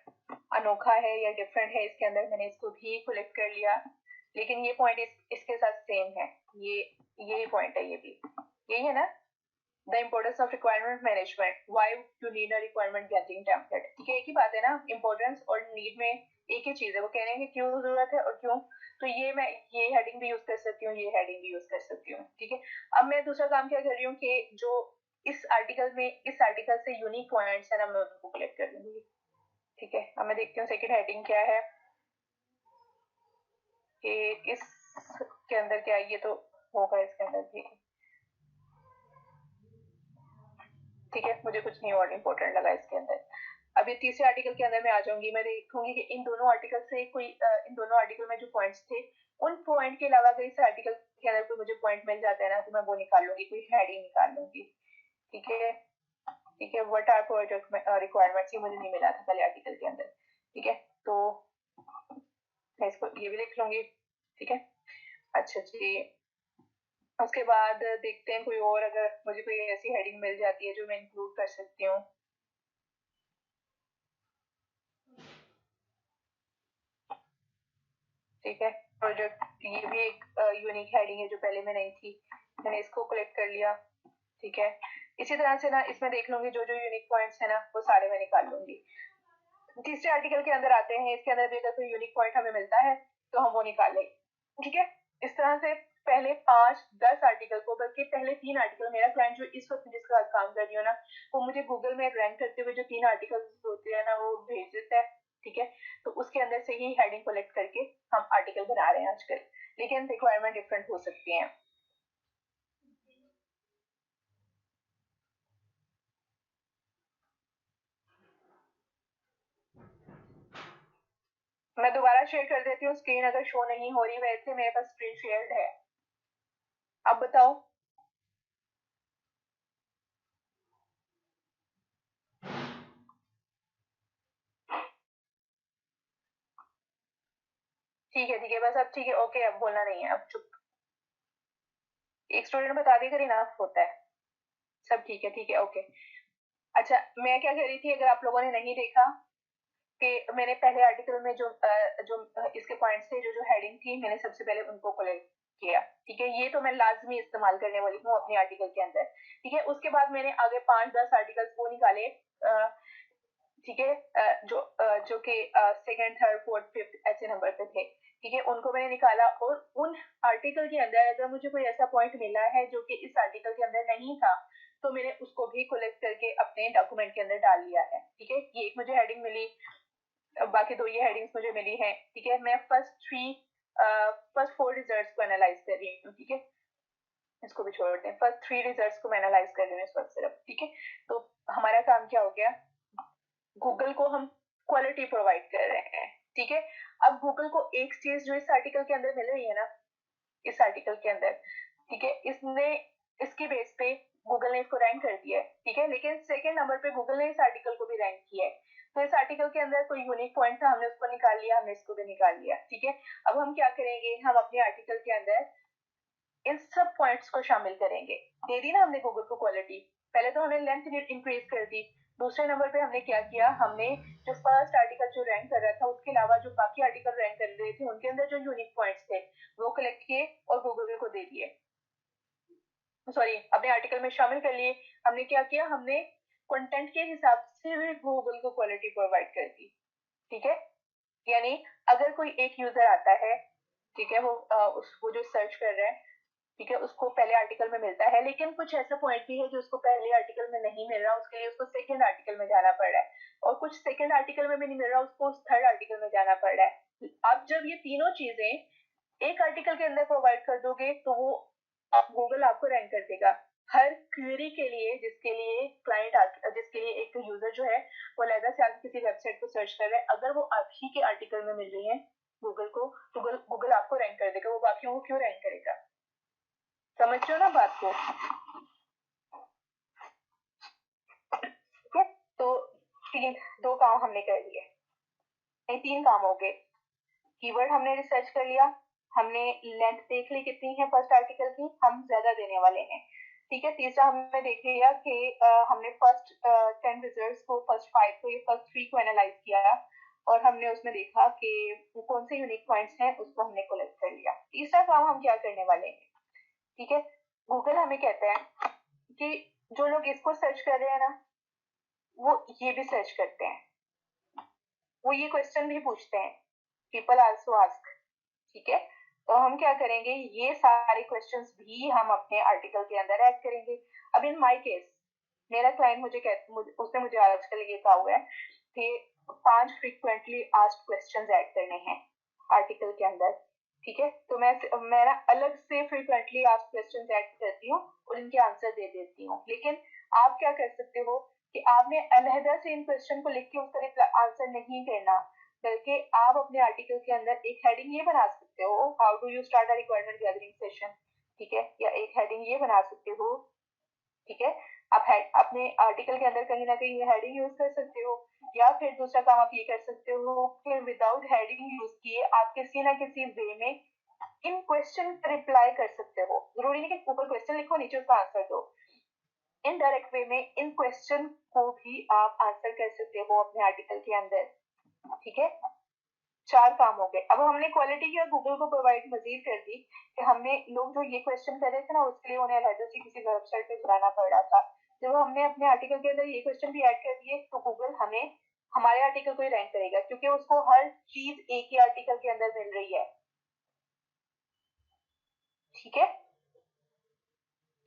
अनोखा है या डिफरेंट है इसके अंदर, मैंने इसको भी कलेक्ट कर लिया। लेकिन ये पॉइंट इसके साथ सेम है, ये पॉइंट है, ये भी यही है ना, the importance of requirement management, why you need a requirement getting template. ठीक है, एक ही बात है ना, इम्पोर्टेंस और नीड में एक ही चीज है, वो कह रहे हैं कि क्यों जरूरत है और क्यों, तो ये मैं ये हेडिंग भी यूज कर सकती हूँ, ये हेडिंग भी यूज कर सकती हूँ। ठीक है, अब मैं दूसरा काम क्या कर रही हूँ कि जो इस आर्टिकल में, इस आर्टिकल से यूनिक पॉइंट्स है ना, मैं उनको कलेक्ट कर लूंगी। ठीक है, अब मैं देखती हूँ सेकंड हेडिंग क्या है, कि इसके अंदर क्या है, ये तो होगा इसके अंदर भी। ठीक है, मुझे कुछ नहीं और इम्पोर्टेंट लगा इसके अंदर। अब ये तीसरे आर्टिकल के अंदर मैं आ जाऊंगी, मैं देखूंगी कि इन दोनों आर्टिकल से कोई इन दोनों आर्टिकल में जो पॉइंट्स थे, उन पॉइंट के अलावा अगर इस आर्टिकल के अंदर कोई मुझे पॉइंट मिल जाता है ना, तो मैं वो निकाल लूंगी, कोई हेडिंग निकाल लूंगी। ठीक है, ठीक है, व्हाट आर प्रोजेक्ट रिक्वायरमेंट्स, ये मुझे नहीं मिला था पहले आर्टिकल के अंदर। ठीक है, तो मैं इसको ये भी लिख लूंगी। ठीक है, अच्छा जी, उसके बाद देखते हैं कोई और, अगर मुझे कोई ऐसी हेडिंग मिल जाती है जो मैं इंक्लूड कर सकती हूँ। ठीक है, प्रोजेक्ट, ये भी एक यूनिक हेडिंग है जो पहले में नहीं थी, मैंने इसको कलेक्ट कर लिया। ठीक है, इसी तरह से ना इसमें देख लूंगी, जो जो यूनिक पॉइंट्स है ना वो सारे मैं निकाल लूंगी। तीसरे आर्टिकल के अंदर आते हैं, इसके अंदर भी अगर कोई यूनिक पॉइंट हमें मिलता है तो हम वो निकालें। ठीक है, इस तरह से पहले 5-10 आर्टिकल को, बल्कि पहले 3 आर्टिकल, मेरा क्लाइंट जो इस वक्त जिसका काम कर रही हो ना, वो मुझे गूगल में रैंक करते हुए जो 3 आर्टिकल होते हैं ना वो भेज देता है। ठीक है, तो उसके अंदर से ही हेडिंग कलेक्ट करके हम आर्टिकल बना रहे हैं आजकल, लेकिन रिक्वायरमेंट डिफरेंट हो सकती है। मैं दोबारा शेयर कर देती हूँ स्क्रीन, अगर शो नहीं हो रही, वैसे मेरे पास स्क्रीन शेयर्ड है। अब बताओ। ठीक है ठीक है, बस अब ठीक है, ओके, अब बोलना नहीं है, अब चुप। एक स्टूडेंट बता दी अगर इनफ होता है। सब ठीक है, ओके। अच्छा, मैं क्या कह रही थी, अगर आप लोगों ने नहीं देखा कि मैंने पहले आर्टिकल में जो इसके पॉइंट्स थे, जो जो हेडिंग थी, मैंने सबसे पहले उनको कलेक्ट किया। ठीक है, ये तो मैं लाजमी इस्तेमाल करने वाली हूँ अपने आर्टिकल के अंदर। ठीक है, उसके बाद मैंने आगे 5-10 आर्टिकल्स वो निकाले। ठीक है, जो कि सेकंड, थर्ड, फोर्थ, फिफ्थ ऐसे नंबर पे थे। ठीक है, उनको मैंने निकाला, और उन आर्टिकल के अंदर अगर मुझे कोई ऐसा पॉइंट मिला है जो कि इस आर्टिकल के अंदर नहीं था, तो मैंने उसको भी कलेक्ट करके अपने डॉक्यूमेंट के अंदर डाल लिया है। ठीक है, ये एक मुझे हेडिंग मिली, बाकी 2 ये हेडिंग्स मुझे मिली हैं। ठीक है, मैं फर्स्ट 4 रिजल्ट्स को एनालाइज कर रही हूँ। ठीक है, इसको भी छोड़ दें, फर्स्ट 3 रिजल्ट्स को मैं एनालाइज कर रही हूँ इस वक्त सिर्फ। ठीक है, तो हमारा काम क्या हो गया, गूगल को हम क्वालिटी प्रोवाइड कर रहे हैं। ठीक है, अब गूगल को एक चीज जो इस आर्टिकल के अंदर मिल रही है ना, इस आर्टिकल के अंदर, ठीक है, इसने इसके बेस पे गूगल ने इसको रैंक कर दिया है। ठीक है, लेकिन सेकंड नंबर पे गूगल ने इस आर्टिकल को भी रैंक किया है। तो इस आर्टिकल के अंदर कोई यूनिक पॉइंट था, हमने उसको निकाल लिया, हमने इसको भी निकाल लिया। ठीक है, अब हम क्या करेंगे, हम अपने आर्टिकल के अंदर इन सब पॉइंट्स को शामिल करेंगे। दे दी ना हमने गूगल को क्वालिटी, पहले तो हमने लेंथ इंक्रीज कर दी। दूसरे नंबर पे हमने क्या किया, हमने जो फर्स्ट आर्टिकल जो रैंक कर रहा था, उसके अलावा जो बाकी आर्टिकल रैंक कर रहे थे, उनके अंदर जो यूनिक पॉइंट्स थे वो कलेक्ट किए और गूगल को दे दिए, सॉरी, अपने आर्टिकल में शामिल कर लिए। हमने क्या किया, हमने कंटेंट के हिसाब से भी गूगल को क्वालिटी प्रोवाइड कर दी। ठीक है, यानी अगर कोई एक यूजर आता है, ठीक है, वो जो सर्च कर रहा है, ठीक है, उसको पहले आर्टिकल में मिलता है, लेकिन कुछ ऐसा पॉइंट भी है जो उसको पहले आर्टिकल में नहीं मिल रहा, उसके लिए उसको सेकंड आर्टिकल में जाना पड़ रहा है, और कुछ सेकंड आर्टिकल में भी नहीं मिल रहा, उसको थर्ड आर्टिकल में जाना पड़ रहा है। अब जब ये तीनों चीजें एक आर्टिकल के अंदर प्रोवाइड कर दोगे, तो वो गूगल आपको रैंक कर देगा हर क्वेरी के लिए, जिसके लिए जिसके लिए एक यूजर जो है वो अलग से आगे किसी वेबसाइट को सर्च कर रहा है, अगर वो आप ही के आर्टिकल में मिल रही है गूगल को, तो गूगल आपको रैंक कर देगा, वो बाकियों को क्यों रैंक करेगा। समझ रहे हो ना बात को। ठीक है, तो तीन, 2 काम हमने कर लिए, नहीं 3 काम हो गए। कीवर्ड हमने रिसर्च कर लिया, हमने लेंथ देख ली कितनी है फर्स्ट आर्टिकल की, हम ज्यादा देने वाले हैं। ठीक है, तीसरा हमने देख लिया कि हमने फर्स्ट 10 रिजल्ट्स को, फर्स्ट 5 को, ये फर्स्ट 3 को एनालाइज किया, और हमने उसमें देखा कि वो कौन से यूनिक पॉइंट्स हैं, उसको हमने कलेक्ट कर लिया। तीसरा काम हम क्या करने वाले हैं, ठीक है, गूगल हमें कहता है कि जो लोग इसको सर्च कर रहे हैं ना, वो ये भी सर्च करते हैं, वो ये क्वेश्चन भी पूछते हैं, पीपल आल्सो आस्क। ठीक है, तो हम क्या करेंगे, ये सारे क्वेश्चंस भी हम अपने आर्टिकल के अंदर ऐड करेंगे। अब इन माय केस, मेरा क्लाइंट उसने मुझे आजकल ये कहा हुआ है कि 5 फ्रीक्वेंटली आस्क्ड क्वेश्चंस ऐड करने हैं आर्टिकल के अंदर। ठीक है, तो मैं ना अलग से फ्रीक्वेंटली आस्क्ड क्वेश्चंस ऐड करती हूँ और इनके आंसर दे देती हूँ। लेकिन आप क्या कर सकते हो कि आपने अलहदा से इन क्वेश्चन को लिख के उसका आंसर नहीं करना, बल्कि आप अपने आर्टिकल के अंदर एक हेडिंग ये बना सकते हो, how do you start a requirement gathering session. ठीक है, या एक हेडिंग ये बना सकते हो, ठीक है, आप अपने आर्टिकल के अंदर कहीं ना कहीं ये हेडिंग यूज कर सकते हो। या फिर दूसरा काम आप ये कर सकते हो कि विदाउट हेडिंग यूज किए आप किसी ना किसी वे में इन क्वेश्चन का रिप्लाई कर सकते हो। जरूरी नहीं कि ऊपर क्वेश्चन लिखो, नीचे उसका आंसर दो, इनडायरेक्ट वे में इन क्वेश्चन को भी आप आंसर कर सकते हो अपने आर्टिकल के अंदर। ठीक है, 4 काम हो गए। अब हमने क्वालिटी की और गूगल को प्रोवाइड मजीद कर दी कि हमने लोग जो ये क्वेश्चन कर रहे थे ना, उसके लिए उन्हें अलग से किसी वेबसाइट पे जाना पड़ रहा था। जब हमने अपने आर्टिकल के अंदर ये क्वेश्चन भी ऐड कर दिए, तो गूगल हमें हमारे आर्टिकल को ही रैंक करेगा, क्योंकि उसको हर चीज एक ही आर्टिकल के अंदर मिल रही है। ठीक है,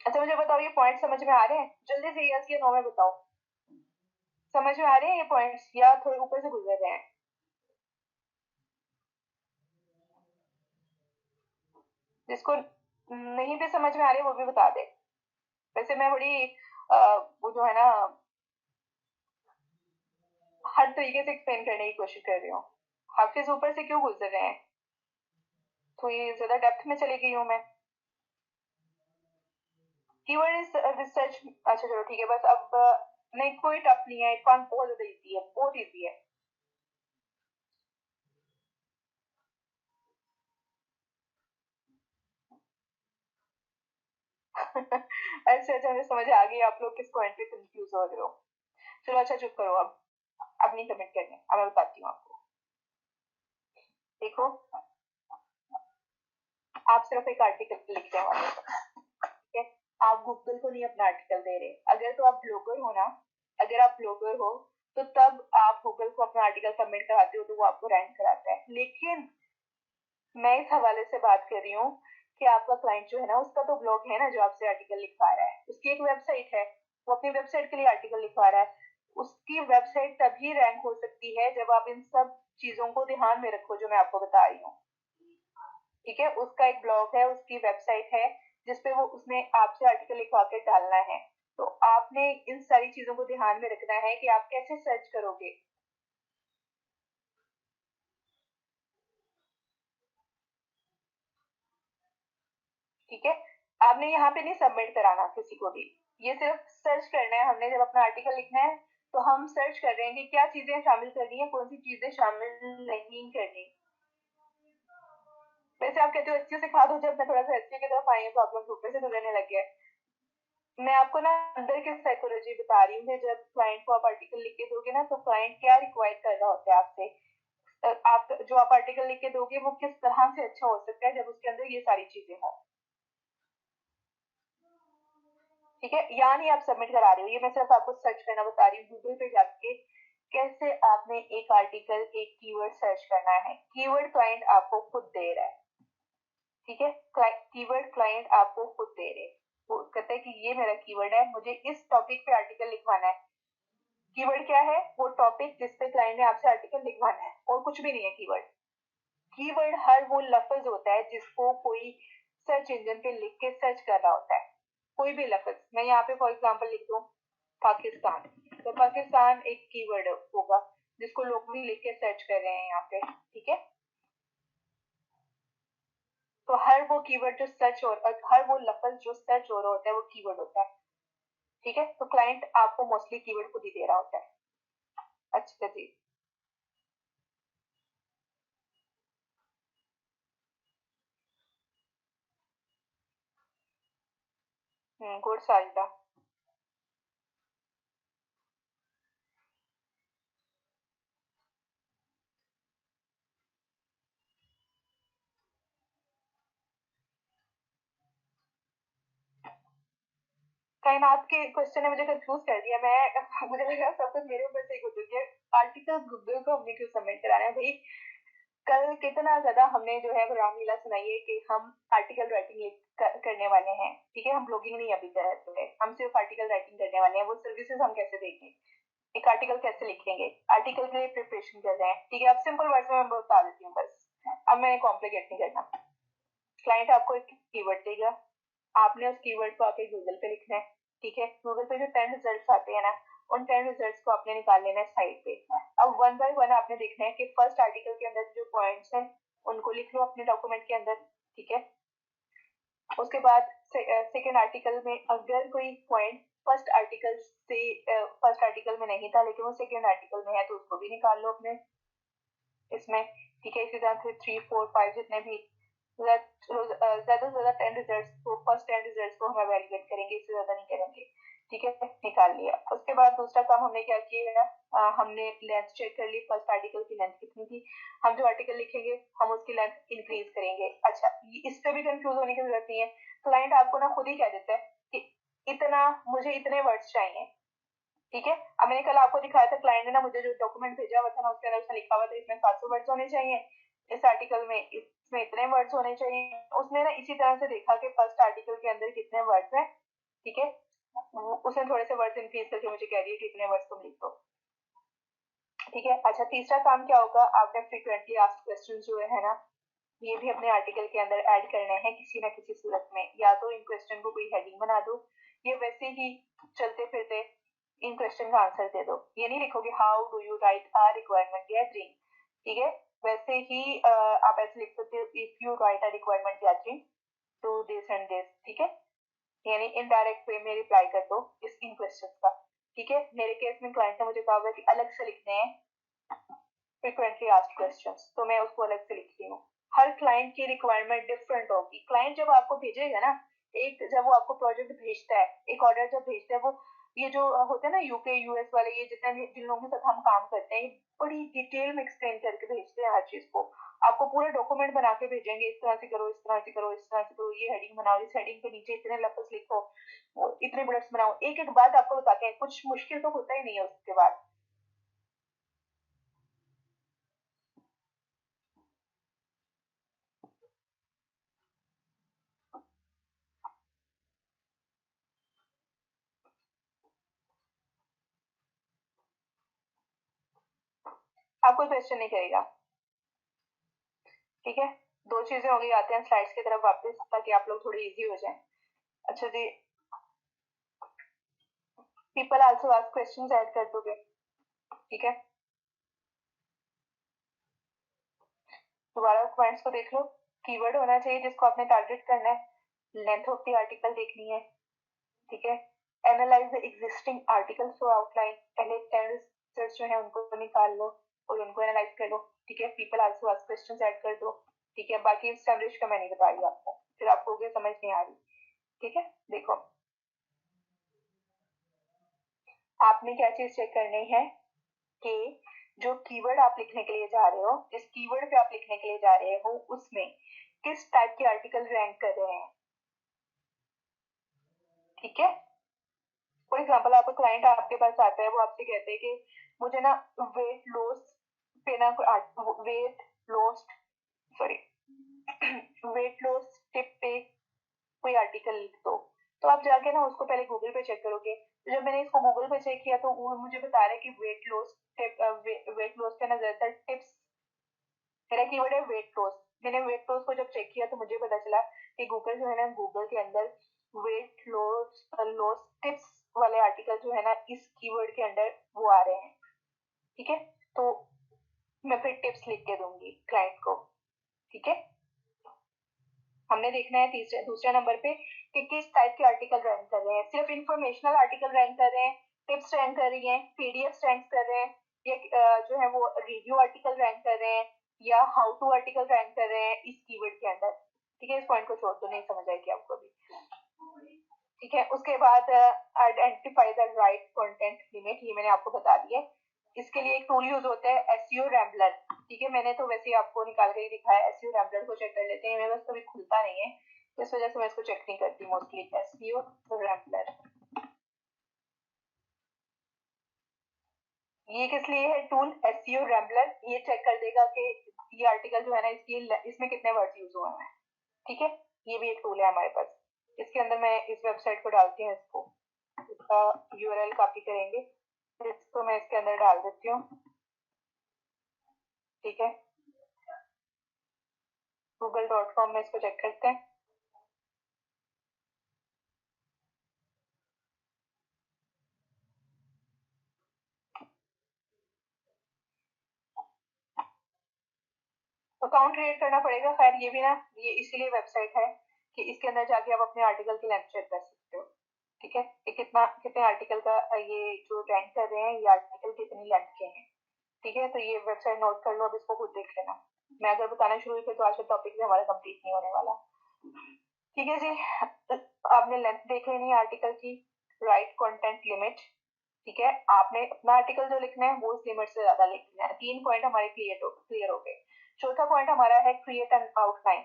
अच्छा मुझे बताओ, ये पॉइंट समझ में आ रहे हैं? जल्दी से यस या नो में बताओ, समझ में आ रहे हैं ये पॉइंट्स या थोड़े ऊपर से गुजर रहे हैं? जिसको नहीं भी समझ में आ रही वो भी बता दे। वैसे मैं बड़ी वो जो है ना, हर तरीके से एक्सप्लेन करने की कोशिश कर रही हूँ। हाफिज ऊपर से क्यों गुजर रहे हैं? तो ये ज्यादा डेप्थ में चली गई हूँ मैं। Keyword is research. अच्छा चलो ठीक है, बस अब नहीं कोई टफ नहीं है, इरफान बहुत ज्यादा इजी है, बहुत इजी है। अच्छा अच्छा, मुझे समझ आ गई आप लोग किस पॉइंट पे कंफ्यूज हो रहे हो। चलो अच्छा चुप करो अब नहीं कमेंट करने, अब मैं बताती हूँ आपको। देखो, आप सिर्फ एक आर्टिकल लिखने वाले हो, ठीक है? आप गूगल को नहीं अपना आर्टिकल दे रहे। अगर तो आप ब्लॉगर हो ना, अगर आप ब्लॉगर हो तो तब आप गूगल को अपना आर्टिकल सबमिट कराते हो तो वो आपको रैंक कराता है। लेकिन मैं इस हवाले से बात कर रही हूँ कि आपका क्लाइंट जो है ना, उसका तो ब्लॉग है ना जो आपसे आर्टिकल लिखवा रहा है, उसकी एक वेबसाइट है, वो अपनी वेबसाइट के लिए आर्टिकल लिखवा रहा है। उसकी वेबसाइट तभी रैंक हो सकती है जब आप इन सब चीजों को ध्यान में रखो जो मैं आपको बता रही हूँ। ठीक है, उसका एक ब्लॉग है, उसकी वेबसाइट है जिसपे वो उसने आपसे आर्टिकल लिखवा के डालना है। तो आपने इन सारी चीजों को ध्यान में रखना है कि आप कैसे सर्च करोगे। ठीक है, आपने यहाँ पे नहीं सबमिट कराना किसी को भी, ये सिर्फ सर्च करना है। हमने जब अपना आर्टिकल लिखना है तो हम सर्च कर रहे हैं कि क्या चीजें शामिल करनी है, कौन सी चीजें शामिल नहीं करनी। वैसे आप कहते हो एसईओ सिखा दो, जब मैं थोड़ा सा एसईओ की तरफ आई हूँ तो आप लोग ऊपर से गुजरने लग गए। मैं आपको ना अंदर की साइकोलॉजी बता रही हूँ कि जब क्लाइंट को आप आर्टिकल लिख के दोगे ना तो क्लाइंट क्या रिक्वायर कर रहा होता है आपसे। आप जो आप आर्टिकल लिख के दोगे वो किस तरह से अच्छा हो सकता है जब उसके अंदर ये सारी चीजें हों। ठीक है, यहाँ नहीं आप सबमिट करा रहे हो, ये मैं सिर्फ आपको सर्च करना बता रही हूँ गूगल पे जाके कैसे आपने एक आर्टिकल एक कीवर्ड सर्च करना है। कीवर्ड क्लाइंट आपको खुद दे रहा है। ठीक है, कीवर्ड क्लाइंट आपको खुद दे रहे हैं। वो कहते हैं कि ये मेरा कीवर्ड है, मुझे इस टॉपिक पे आर्टिकल लिखवाना है। कीवर्ड क्या है? वो टॉपिक जिस पे क्लाइंट ने आपसे आर्टिकल लिखवाना है, और कुछ भी नहीं है कीवर्ड। कीवर्ड हर वो लफ्ज होता है जिसको कोई सर्च इंजन पे लिख के सर्च कर रहा होता है। कोई भी लफ्ज, मैं यहाँ पे फॉर एग्जांपल लिख दूं पाकिस्तान, तो पाकिस्तान एक कीवर्ड होगा जिसको लोग भी लिख के सर्च कर रहे हैं यहाँ पे। ठीक है, तो हर वो कीवर्ड जो सर्च और हर वो लफ्ज जो सर्च हो रहा होता है वो कीवर्ड होता है। ठीक है, तो क्लाइंट आपको मोस्टली कीवर्ड खुद ही दे रहा होता है। अच्छा जी। गुड साजिदा। कायनात के क्वेश्चन ने मुझे कंफ्यूज कर दिया। मैं मुझे लगा सब कुछ मेरे ऊपर से ही गुजर गया। आर्टिकल गूगल को हमने क्यों सबमिट कराना है भाई? कल कितना ज्यादा हमने जो है वो रामलीला सुनाई है कि हम आर्टिकल राइटिंग करने वाले हैं। ठीक है, हम ब्लॉगिंग नहीं अभी करते हैं, हम सिर्फ आर्टिकल राइटिंग करने वाले हैं। वो सर्विसेज हम कैसे देंगे, एक आर्टिकल कैसे लिखेंगे, आर्टिकल के लिए प्रिपरेशन कर रहे हैं। ठीक है, अब सिंपल वर्ड्स में मैं बता देती हूँ बस, अब मैंने कॉम्प्लिकेट नहीं करना। क्लाइंट आपको एक कीवर्ड देगा, आपने उस कीवर्ड को आके गूगल पे लिखना है। ठीक है, गूगल पे जो 10 रिजल्ट्स आते हैं ना, उन 10 रिजल्ट्स को आपने निकाल लेना है साइड पे। अब वन बाय वन आपने देखना है कि फर्स्ट आर्टिकल के अंदर जो पॉइंट्स हैं उनको लिख लो अपने डॉक्यूमेंट के अंदर। ठीक है, उसके बाद सेकेंड आर्टिकल में अगर कोई पॉइंट फर्स्ट आर्टिकल में नहीं था लेकिन वो सेकेंड आर्टिकल में है तो उसको भी निकाल लो अपने इसमें। ठीक है, इसी तरह से 3 4 5 जितने भी ज्यादा से ज्यादा 10 रिजल्ट को, फर्स्ट 10 रिजल्ट को हम एवेल्युएट करेंगे, इससे ज्यादा नहीं करेंगे। ठीक है, निकाल लिया। उसके बाद दूसरा काम हमने क्या किया, हमने लेंथ चेक कर ली, फर्स्ट आर्टिकल की लेंथ कितनी थी। हम जो आर्टिकल लिखेंगे हम उसकी लेंथ इंक्रीज करेंगे। अच्छा, इस पे भी कंफ्यूज होने की जरूरत नहीं है, क्लाइंट आपको ना खुद ही कह देता है कि इतना, मुझे इतने वर्ड्स चाहिए। ठीक है, अब मैंने कल आपको दिखाया था, क्लाइंट ने ना मुझे जो डॉक्यूमेंट भेजा हुआ था ना उसके अंदर उसने लिखा हुआ था इसमें 700 वर्ड्स होने चाहिए, इस आर्टिकल में इसमें इतने वर्ड्स होने चाहिए। उसने ना इसी तरह से देखा कि फर्स्ट आर्टिकल के अंदर कितने वर्ड्स हैं। ठीक है, उसने थोड़े से वर्ड्स इंक्रीज करके मुझे कह दिया कि इतने वर्ड्स तुम लिख दो। ठीक है, अच्छा तीसरा काम क्या होगा, आपने फ्रीक्वेंटली आस्क्ड क्वेश्चन जो है ना, ये भी अपने आर्टिकल के अंदर ऐड करने हैं किसी ना किसी सूरत में। या तो इन क्वेश्चन को कोई हेडिंग बना दो, ये वैसे ही चलते फिरते इन क्वेश्चन का आंसर दे दो। ये नहीं लिखोगे how do you write a requirement gathering. ठीक है, वैसे ही आप ऐसे लिख सकते हो, if you write a requirement gathering to this and this, ठीक है, यानी इनडायरेक्ट वे में रिप्लाई कर दो इस इन क्वेश्चंस का, ठीक है। मेरे केस में क्लाइंट ने मुझे कहा हुआ है कि अलग से लिखने हैं फ्रीक्वेंटली आस्क्ड क्वेश्चंस, तो मैं उसको अलग से लिखती हूँ। हर क्लाइंट की रिक्वायरमेंट डिफरेंट होगी। क्लाइंट जब आपको भेजेगा ना, एक जब वो आपको प्रोजेक्ट भेजता है, एक ऑर्डर जब भेजता है, वो ये जो होते हैं ना यूके यूएस वाले, ये जितने भी जिन लोगों के साथ हम काम करते हैं, बड़ी डिटेल में एक्सप्लेन करके भेजते हैं हर चीज को। आपको पूरा डॉक्यूमेंट बना के भेजेंगे, इस तरह से करो, इस तरह से करो, इस तरह से करो, ये हेडिंग बनाओ, इस हेडिंग के नीचे इतने लफ्ज लिखो, इतने बुलेट्स बनाओ, एक एक बात आपको बताते हैं। कुछ मुश्किल तो होता ही नहीं है उसके बाद। आप कोई क्वेश्चन नहीं करेगा, ठीक है। दो चीजें हो गई, आते हैं स्लाइड्स की तरफ वापस, ताकि आप लोग थोड़ी इजी हो जाए। अच्छा जी, people also ask questions add कर दोगे, ठीक है। दोबारा पॉइंट्स को देख लो। कीवर्ड होना चाहिए जिसको आपने टारगेट करना है। लेंथ ऑफ द आर्टिकल देखनी है, ठीक है। Analyse the existing articles for outline, पहले 10 रिसर्च जो है उनको निकाल लो और उनको एनालाइज कर लो, ठीक है। People also ask questions add कर दो, ठीक है। बाकी स्टैब्लिश का मैं नहीं बता रही आपको, फिर आपको समझ नहीं आ रही, ठीक है। देखो, आपने क्या चीज चेक करनी है कि जो कीवर्ड आप लिखने के लिए जा रहे हो, जिस कीवर्ड पे आप लिखने के लिए जा रहे हो, उसमें किस टाइप के आर्टिकल रैंक कर रहे हैं, ठीक है। फॉर एग्जाम्पल, आपका क्लाइंट आपके पास आता है, वो आपसे कहते हैं कि मुझे ना वेट लॉस पे ना weight loss, sorry, weight loss tip पे कोई आर्टिकल लिख दो। तो आप जाके ना उसको पहले गूगल पे चेक करोगे। तो जब मैंने इसको गूगल पे चेक किया, तो वो मुझे बता रहे कि weight loss tip, weight loss पे ना ज्यादातर टिप्स, मेरा कीवर्ड है वेट लॉस। मैंने वेट लॉस को जब चेक किया तो मुझे पता चला कि गूगल जो है ना, गूगल के अंदर वेट लॉस लॉस टिप्स वाले आर्टिकल जो है ना, इस कीवर्ड के अंडर वो आ रहे हैं, ठीक है। तो मैं फिर टिप्स लिख के दूंगी क्लाइंट को, ठीक है। हमने देखना है तीसरे दूसरे नंबर पे कि किस टाइप के आर्टिकल रैंक कर रहे हैं। सिर्फ इंफॉर्मेशनल आर्टिकल रैंक कर रहे हैं, टिप्स रैंक कर रही हैं, पीडीएफ रैंक कर रहे हैं, या जो है वो रिव्यू आर्टिकल रैंक कर रहे हैं, या हाउ टू आर्टिकल रैंक कर रहे हैं इस कीवर्ड के अंदर, ठीक है। इस पॉइंट को छोड़ दो, नहीं समझ आएगी आपको भी, ठीक है। उसके बाद identify the right content limit, ये मैंने आपको बता दिया। इसके लिए एक टूल यूज होता है एसईओ रैम्बलर, ठीक है। मैंने तो वैसे ही आपको निकाल के दिखाया है। एसईओ रैम्बलर को चेक कर लेते हैं, मेरे पास कभी खुलता नहीं है, इस वजह से मैं इसको चेक नहीं करती मोस्टली। एसईओ रैम्बलर, ये किस लिए है टूल एसईओ रैम्बलर? ये चेक कर देगा कि ये आर्टिकल जो है ना, इसमें कितने वर्ड्स यूज हुए हैं, ठीक है। ये भी एक टूल है हमारे पास। इसके अंदर मैं इस वेबसाइट को डालती हूँ, इसका यूआरएल कॉपी करेंगे, इसको मैं इसके अंदर डाल देती हूँ, ठीक है। google.com में इसको चेक करते हैं। अकाउंट क्रिएट करना पड़ेगा, खैर ये भी ना, ये इसीलिए वेबसाइट है कि इसके अंदर जाके आप अपने आर्टिकल की लेंथ चेक कर सकते हो, ठीक है। कि कितने आर्टिकल का ये जो रैंक कर रहे हैं, ये आर्टिकल कितनी लेंथ के हैं, ठीक है। तो ये वेबसाइट नोट कर लो, अब इसको खुद देख लेना। मैं अगर बताना शुरू हुई तो आज का टॉपिक भी हमारा कंप्लीट नहीं होने वाला, ठीक है जी। आपने लेंथ देख लेनी है आर्टिकल की, राइट कंटेंट लिमिट, ठीक है। आपने अपना आर्टिकल जो लिखना है वो उस लिमिट से ज्यादा लिखना है। 3 पॉइंट हमारे क्लियर हो गए। चौथा पॉइंट हमारा है क्रिएट एन आउटलाइन,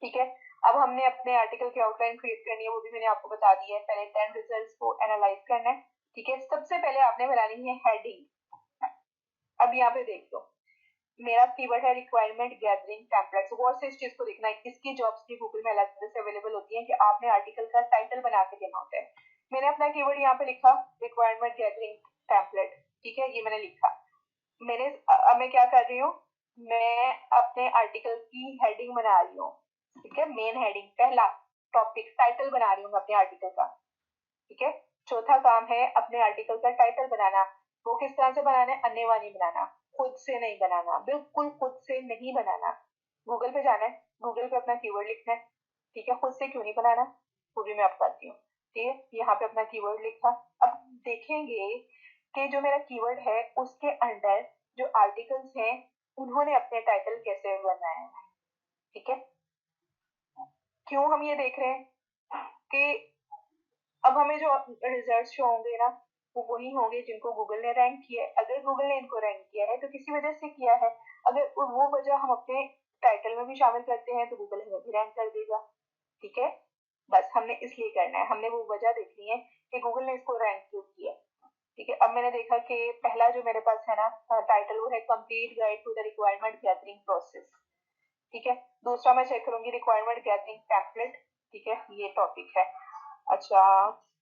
ठीक है। अब हमने अपने आर्टिकल की आउटलाइन क्रिएट करनी है, वो भी मैंने आपको बता दी है। पहले 10 रिजल्ट्स को एनालाइज करना है, ठीक है। सबसे पहले आपने बनानी है हेडिंग। अब यहाँ पे देख लो, मेरा कीवर्ड है रिक्वायरमेंट गैदरिंग टेम्पलेट्स। गौर से इस चीज को देखना है, इसकी जॉब्स भी गूगल में अलग से अवेलेबल होती है कि आपने आर्टिकल का टाइटल बना के देना होता है। मैंने अपना कीवर्ड यहाँ पे लिखा रिक्वायरमेंट गैदरिंग टेम्पलेट, ठीक है, ये मैंने लिखा। अब मैं क्या कर रही हूँ, मैं अपने आर्टिकल की हेडिंग बना रही हूँ, ठीक है। मेन हेडिंग, पहला टॉपिक, टाइटल बना रही हूँ मैं अपने आर्टिकल का, ठीक है। चौथा काम है अपने आर्टिकल का टाइटल बनाना। वो किस तरह से बनाना है? अन्य वाणी बनाना, खुद से नहीं बनाना, बिल्कुल खुद से नहीं बनाना। गूगल पे जाना है, गूगल पे अपना कीवर्ड लिखना है, ठीक है। खुद से क्यों नहीं बनाना, वो भी मैं आपको बताती हूँ, ठीक है। यहाँ पे अपना कीवर्ड लिखा। अब देखेंगे कि जो मेरा कीवर्ड है उसके अंडर जो आर्टिकल्स हैं उन्होंने अपने टाइटल कैसे बनाए हैं, ठीक है। क्यों हम ये देख रहे हैं कि अब हमें जो रिजल्ट शो होंगे ना वो वही होंगे जिनको गूगल ने रैंक किया है। अगर गूगल ने इनको रैंक किया है तो किसी वजह से किया है। अगर वो वजह हम अपने टाइटल में भी शामिल करते हैं तो गूगल हमें भी रैंक कर देगा, ठीक है। बस हमने इसलिए करना है, हमने वो वजह देखनी है कि गूगल ने इसको रैंक क्यों किया, ठीक है। अब मैंने देखा कि पहला जो मेरे पास है ना टाइटल वो है complete guide to the requirement gathering process, ठीक है। दूसरा मैं चेक करूंगी रिक्वायरमेंट गैदरिंग टेम्पलेट, ठीक है, ये टॉपिक है। अच्छा,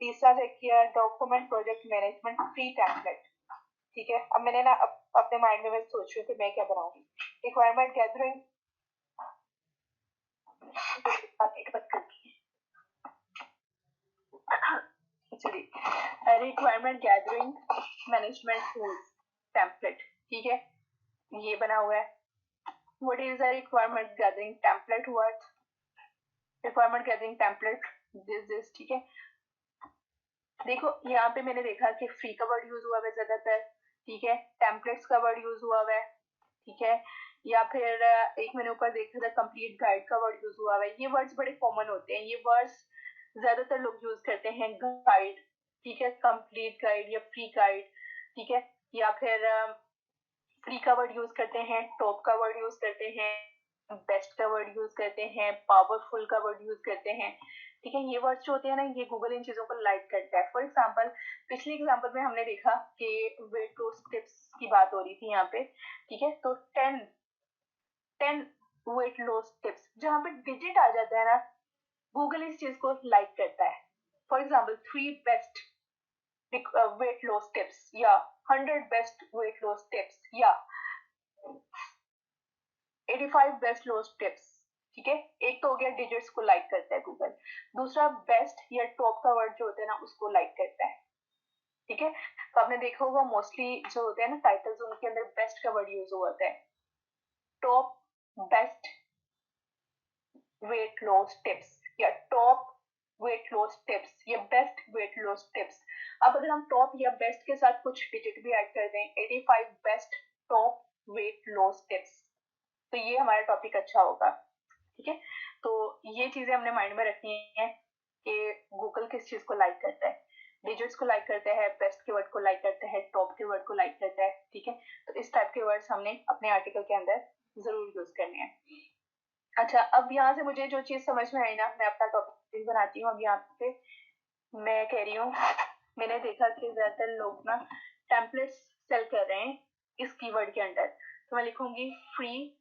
तीसरा चेक किया document project management free template, ठीक है। अब मैंने ना अपने माइंड में मैं सोच रही हूँ कि मैं क्या बनाऊंगी। रिक्वायरमेंट गैदरिंग चलिए, requirement gathering management tools template, ठीक है, ये बना हुआ है। What is a requirement gathering template, what requirement gathering template this, ठीक है। देखो यहाँ पे मैंने देखा कि फ्री का वर्ड यूज हुआ है ज्यादातर, ठीक है। टेम्पलेट्स का वर्ड यूज हुआ है, ठीक है। या फिर एक मैंने ऊपर देखा था कंप्लीट गाइड का वर्ड यूज हुआ है। ये वर्ड्स बड़े कॉमन होते हैं, ये वर्ड्स ज्यादातर लोग यूज करते हैं। गाइड, ठीक है, कंप्लीट गाइड या फ्री गाइड, ठीक है। या फिर फ्री का वर्ड यूज करते हैं, टॉप का वर्ड यूज करते हैं, बेस्ट का वर्ड यूज करते हैं, पावरफुल का वर्ड यूज करते हैं, ठीक है। ये वर्ड्स जो होते हैं ना ये गूगल इन चीजों को लाइक करता है। फॉर एग्जाम्पल पिछले एग्जाम्पल में हमने देखा कि वेट लॉस टिप्स की बात हो रही थी यहाँ पे, ठीक है। तो 10 वेट लॉस टिप्स जहाँ पे डिजिट आ जाता है ना गूगल इस चीज को लाइक करता है। For example 3 best weight loss tips या 100 बेस्ट वेट लॉस टिप्स या 85 बेस्ट लॉस टिप्स, ठीक है। एक तो हो गया डिजिट्स को लाइक करता है गूगल, दूसरा बेस्ट या टॉप का वर्ड जो होता है ना उसको लाइक करता है, ठीक है। तो आपने देखा होगा मोस्टली जो होते हैं ना टाइटल्स उनके अंदर बेस्ट का वर्ड यूज होता है। Top best weight loss tips या टॉप वेट लॉस टिप्स या बेस्ट वेट लॉस टिप्स। अब अगर हम टॉप या बेस्ट के साथ कुछ डिजिट भी ऐड कर दें 85 best top weight loss tips, तो ये हमारा टॉपिक अच्छा होगा, ठीक है। तो ये चीजें हमने माइंड में रखनी है कि गूगल किस चीज को लाइक करता है, डिजिट्स को लाइक करता है, बेस्ट के वर्ड को लाइक करता है, टॉप के वर्ड को लाइक करता है, ठीक है। तो इस टाइप के वर्ड्स हमने अपने आर्टिकल के अंदर जरूर यूज करने हैं। अच्छा, अब यहाँ से मुझे जो चीज समझ में आई ना मैं अपना टॉपिक बनाती हूँ। अब यहाँ पे मैं कह रही हूँ मैंने देखा कि ज्यादातर लोग ना टेम्पलेट्स सेल कर रहे हैं इस कीवर्ड के अंडर, तो मैं लिखूंगी free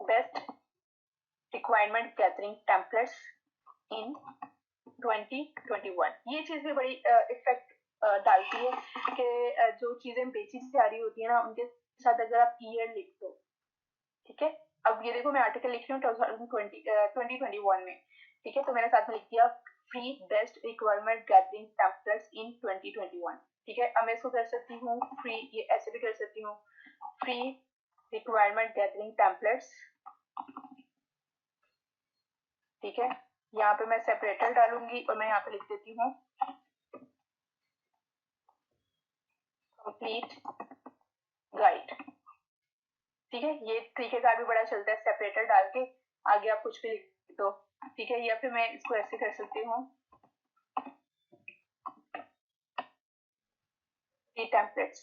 best requirement gathering templates in 2021। ये चीज भी बड़ी इफेक्ट डालती है कि जो चीजें बेची जा रही होती है ना उनके साथ अगर आप ईयर लिख दो, ठीक है। अब ये देखो मैं आर्टिकल लिख रही हूँ 2021 में, ठीक है। तो मैंने साथ में लिख दिया free best requirement gathering templates in 2021, ठीक है। अब मैं इसको कर सकती हूँ फ्री, ये ऐसे भी कर सकती हूँ फ्री रिक्वायरमेंट गैदरिंग टेम्पलेट्स, ठीक है। यहाँ पे मैं सेपरेटर डालूंगी और मैं यहाँ पे लिख देती हूँ कंप्लीट गाइड, ठीक है। ये तरीकेकार भी बड़ा चलता है सेपरेटर डाल के आगे आप कुछ भी लिख दो, ठीक है। या फिर मैं इसको ऐसे कर सकती हूँ फ्री टेम्पलेट्स,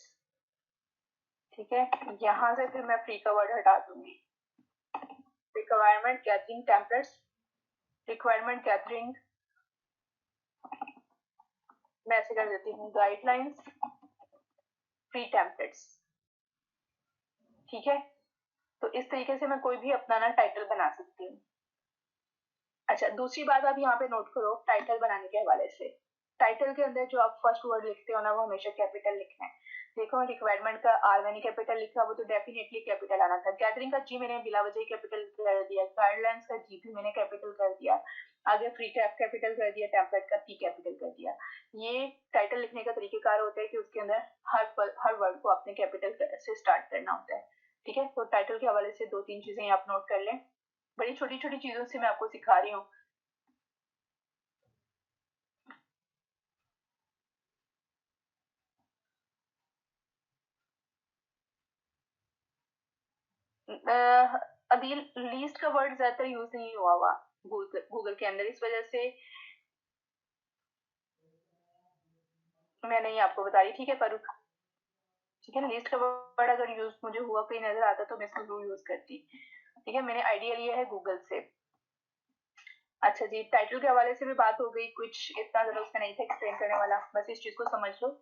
ठीक है। यहाँ से फिर मैं फ्री का वर्ड हटा दूंगी, requirement gathering templates, requirement gathering मैं ऐसे कर देती हूँ गाइडलाइंस फ्री टेम्पलेट्स, ठीक है। तो इस तरीके से मैं कोई भी अपना ना टाइटल बना सकती हूँ। अच्छा, दूसरी बात आप यहाँ पे नोट करो टाइटल बनाने के हवाले से, टाइटल के अंदर जो आप फर्स्ट वर्ड लिखते हो ना वो हमेशा कैपिटल लिखना है। देखो रिक्वायरमेंट का आर मैंने कैपिटल लिखा, वो तो डेफिनेटली कैपिटल आना था। गैदरिंग का जी मैंने बिला वजह कैपिटल कर दिया, गाइडलाइंस का जी भी मैंने कैपिटल कर दिया। आगे फ्री कैपिटल कर दिया, टेम्पलेट का पी कैपिटल कर दिया। ये टाइटल लिखने का तरीकेकार होता है कि उसके अंदर हर वर्ड को आपने कैपिटल से स्टार्ट करना होता है। ठीक है, तो टाइटल के हवाले से 2-3 चीजें आप नोट कर लें। बड़ी छोटी छोटी चीजों से मैं आपको सिखा रही हूँ। अभी लीस्ट का वर्ड ज्यादातर यूज नहीं हुआ गूगल के अंदर, इस वजह से मैं नहीं आपको बता रही। ठीक है फारूक, ठीक है, लीस्ट का वर्ड अगर यूज मुझे हुआ कोई नजर आता तो मैं इसको जरूर यूज करती। ठीक है, मैंने आइडिया लिया है गूगल से। अच्छा जी, टाइटल के हवाले से भी बात हो गई, कुछ इतना ज्यादा उसका नहीं था एक्सप्लेन करने वाला, बस इस चीज को समझ लो।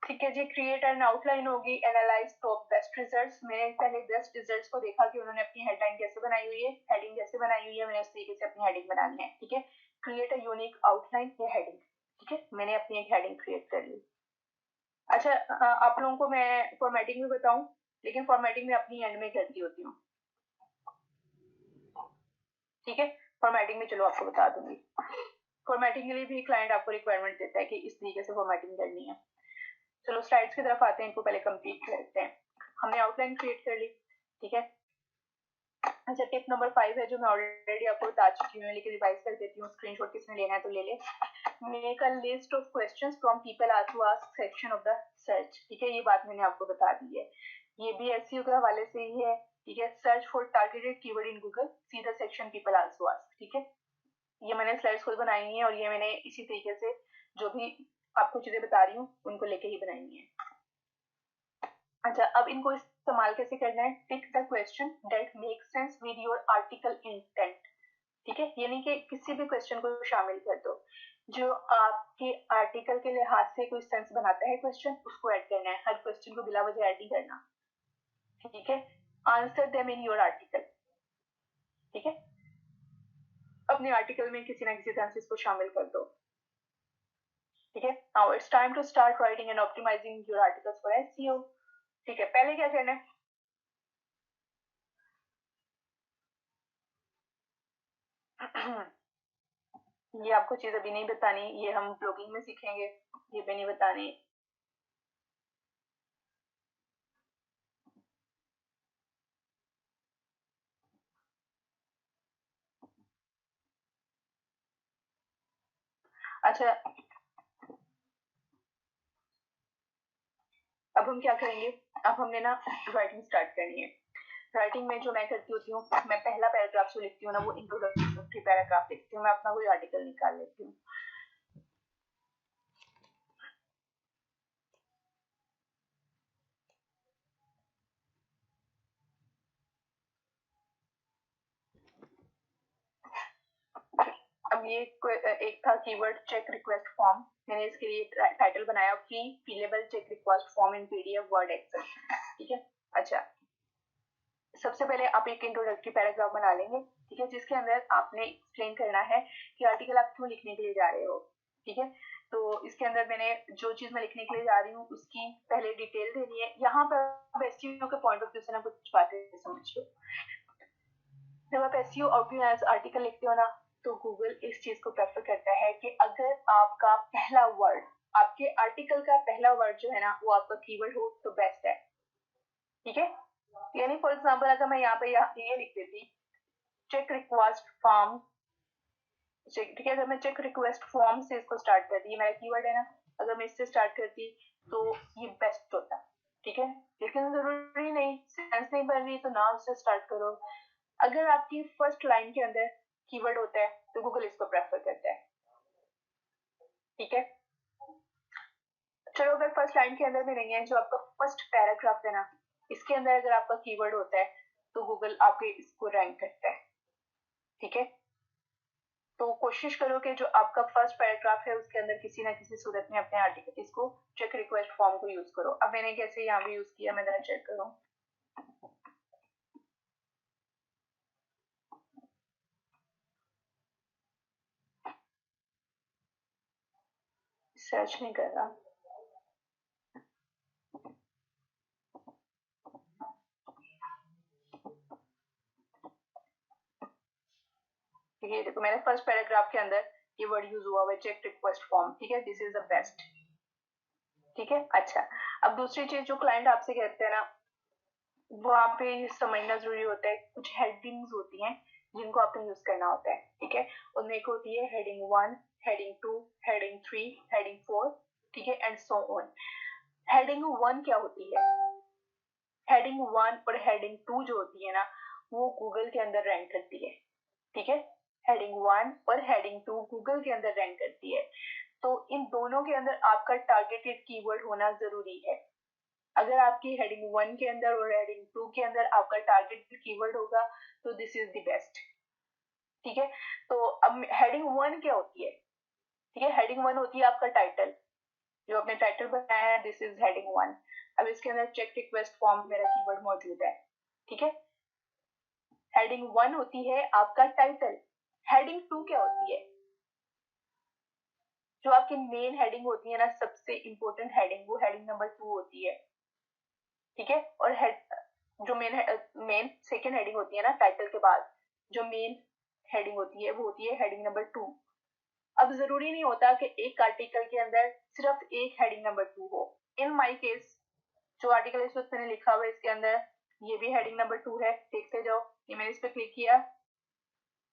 ठीक है जी, क्रिएट एन आउटलाइन होगी, एनालाइज टॉप बेस्ट रिजल्ट्स। मैंने पहले बेस्ट रिजल्ट्स को देखा कि उन्होंने अपनी हेडलाइन कैसे बनाई हुई है, हेडिंग कैसे बनाई हुई है, मैंने उस तरीके से अपनी हेडिंग बनानी है। ठीक है, क्रिएट अ यूनिक आउटलाइन या हेडिंग। ठीक है, मैंने अपनी एक हेडिंग क्रिएट कर ली। अच्छा, आप लोगों को मैं फॉर्मेटिंग भी बताऊं, लेकिन फॉर्मेटिंग में अपनी एंड में करती होती हूँ। ठीक है, फॉर्मेटिंग में चलो आपको बता दूंगी। फॉर्मेटिंग के लिए भी क्लाइंट आपको रिक्वायरमेंट देता है कि इस तरीके से फॉर्मेटिंग करनी है। चलो स्लाइड्स की तरफ आते हैं, इनको पहले कंप्लीट करते हैं। हमने आउटलाइन क्रिएट कर ली। ठीक है, अच्छा, टिप नंबर 5 है जो मैं ऑलरेडी आपको बता चुकी हूँ, लेकिन रिवाइज कर देती हूँ। स्क्रीनशॉट किसने लेना है तो ले ले। Make a list of questions from people asked to ask section of the search. ठीक है, ये बात मैंने आपको बता दी है, ये भी एसईओ के हवाले से ही है। ठीक है, search for targeted keyword in Google, see the section people also ask. ठीक है, ये मैंने स्लाइड्स खुद बनाई है और ये मैंने इसी तरीके से जो भी आपको चीजें बता रही हूँ उनको लेके ही बनाई है। अच्छा, अब इनको इस्तेमाल कैसे करना है। Tick the question that make sense with your article intent. ठीक है, यानी कि किसी भी क्वेश्चन को शामिल कर दो जो आपके आर्टिकल के लिहाज से कोई सेंस बनाता है, क्वेश्चन उसको ऐड करना है, हर क्वेश्चन को बिला वजह ऐड नहीं करना। ठीक है, answer them in your article. ठीक है, अपने आर्टिकल में किसी ना किसी तरह से इसको शामिल कर दो। ठीक है, now it's time to start writing and optimizing your articles for SEO. ठीक है, पहले क्या करना है। ये आपको चीज अभी नहीं बतानी, ये हम ब्लॉगिंग में सीखेंगे, ये भी नहीं बतानी। अच्छा, अब हम क्या करेंगे, अब हमने ना राइटिंग स्टार्ट करनी है। राइटिंग में जो मैं करती होती हूँ, मैं पहला पैराग्राफ जो लिखती हूँ ना वो इंट्रोडक्टरी पैराग्राफ लिखती हूँ, मैं अपना कोई आर्टिकल निकाल लेती हूँ। अब ये एक था कीवर्ड चेक रिक्वेस्ट फॉर्म, मैंने इसके लिए टाइटल बनाया free fillable check request form in PDF word excel. ठीक है, अच्छा, सबसे पहले आप एक इंट्रोडक्टरी पैराग्राफ बना लेंगे। ठीक है, जिसके अंदर आपने एक्सप्लेन करना है कि आर्टिकल आप क्यों लिखने के लिए जा रहे हो। ठीक है, तो इसके अंदर मैंने जो चीज मैं लिखने के लिए जा रही हूँ उसकी पहले डिटेल देनी है। यहाँ पर एसईओ के पॉइंट ऑफ व्यू से ना कुछ बातें समझ लो। जब आप एसईओ आउटलाइन आर्टिकल लिखते हो ना, तो गूगल इस चीज को प्रेफर करता है कि अगर आपका पहला वर्ड, आपके आर्टिकल का पहला वर्ड जो है ना वो आपका कीवर्ड हो तो बेस्ट है। ठीक है, यानी फॉर एग्जांपल अगर मैं यहाँ पे ये लिख देती चेक रिक्वेस्ट फॉर्म, ठीक है, अगर मैं चेक रिक्वेस्ट फॉर्म से इसको स्टार्ट करती, ये मेरा कीवर्ड है ना, अगर मैं इससे स्टार्ट करती तो ये बेस्ट होता। ठीक है, लेकिन जरूरी नहीं, सेंस नहीं बन रही तो ना उससे स्टार्ट करो। अगर आपकी फर्स्ट लाइन के अंदर कीवर्ड होता है तो गूगल इसको प्रेफर करता है। ठीक है, चलो अगर फर्स्ट लाइन के अंदर भी नहीं है, जो आपका फर्स्ट पैराग्राफ है ना, इसके अंदर अगर आपका कीवर्ड होता है तो गूगल आपके इसको रैंक करता है। ठीक है, तो कोशिश करो कि जो आपका फर्स्ट पैराग्राफ है उसके अंदर किसी ना किसी सूरत में अपने आर्टिकल इसको चेक रिक्वेस्ट फॉर्म को यूज करो। अब मैंने कैसे यहाँ पे यूज किया, मैं जरा चेक करूँ। सर्च नहीं कर रहा, ये देखो मैंने फर्स्ट पैराग्राफ के अंदर ये वर्ड यूज हुआ हुआ है, चेक रिक्वेस्ट फॉर्म, ठीक है, दिस इज द बेस्ट, ठीक है। अच्छा, अब दूसरी चीज जो क्लाइंट आपसे कहते हैं ना, वहाँ पे समझना जरूरी होता है, कुछ हेडिंग्स होती हैं जिनको आपने यूज करना होता है, ठीक है। उनमें एक होती है हेडिंग 1, हेडिंग 2, हेडिंग 3, हेडिंग 4, ठीक है, एंड सो ऑन। हेडिंग 1 क्या होती है? हेडिंग 1 और हेडिंग 2 जो होती है ना, वो गूगल के अंदर रैंक करती है, ठीक है। हेडिंग 1 और हेडिंग 2 गूगल के अंदर रैंक करती है। तो इन दोनों के अंदर आपका टारगेटेड कीवर्ड होना जरूरी है। अगर आपकी हेडिंग 1 के अंदर और हेडिंग 2 के अंदर आपका टारगेटेड कीवर्ड होगा तो दिस इज द बेस्ट, ठीक है। तो अब हेडिंग 1 क्या होती है? ठीक है, हेडिंग 1 होती है आपका टाइटल, जो आपने टाइटल बनाया है, दिस इज हेडिंग 1। अब इसके अंदर चेक रिक्वेस्ट फॉर्म मेरा कीवर्ड मौजूद है, ठीक है। हेडिंग 1 होती है आपका टाइटल। हेडिंग 2 क्या होती है? जो आपकी मेन हेडिंग होती है ना, सबसे इंपॉर्टेंट हेडिंग, वो हेडिंग नंबर 2 होती है, ठीक है। और जो मेन सेकेंड हेडिंग होती है ना टाइटल के बाद, जो मेन हेडिंग होती है वो होती है हेडिंग नंबर 2। अब जरूरी नहीं होता कि एक आर्टिकल के अंदर सिर्फ एक हेडिंग नंबर 2 हो। इन माय केस जो आर्टिकल इस वक्त मैंने लिखा हुआ है इसके अंदर ये भी हेडिंग नंबर 2 है, देखते जाओ। ये मैंने इस पर क्लिक किया,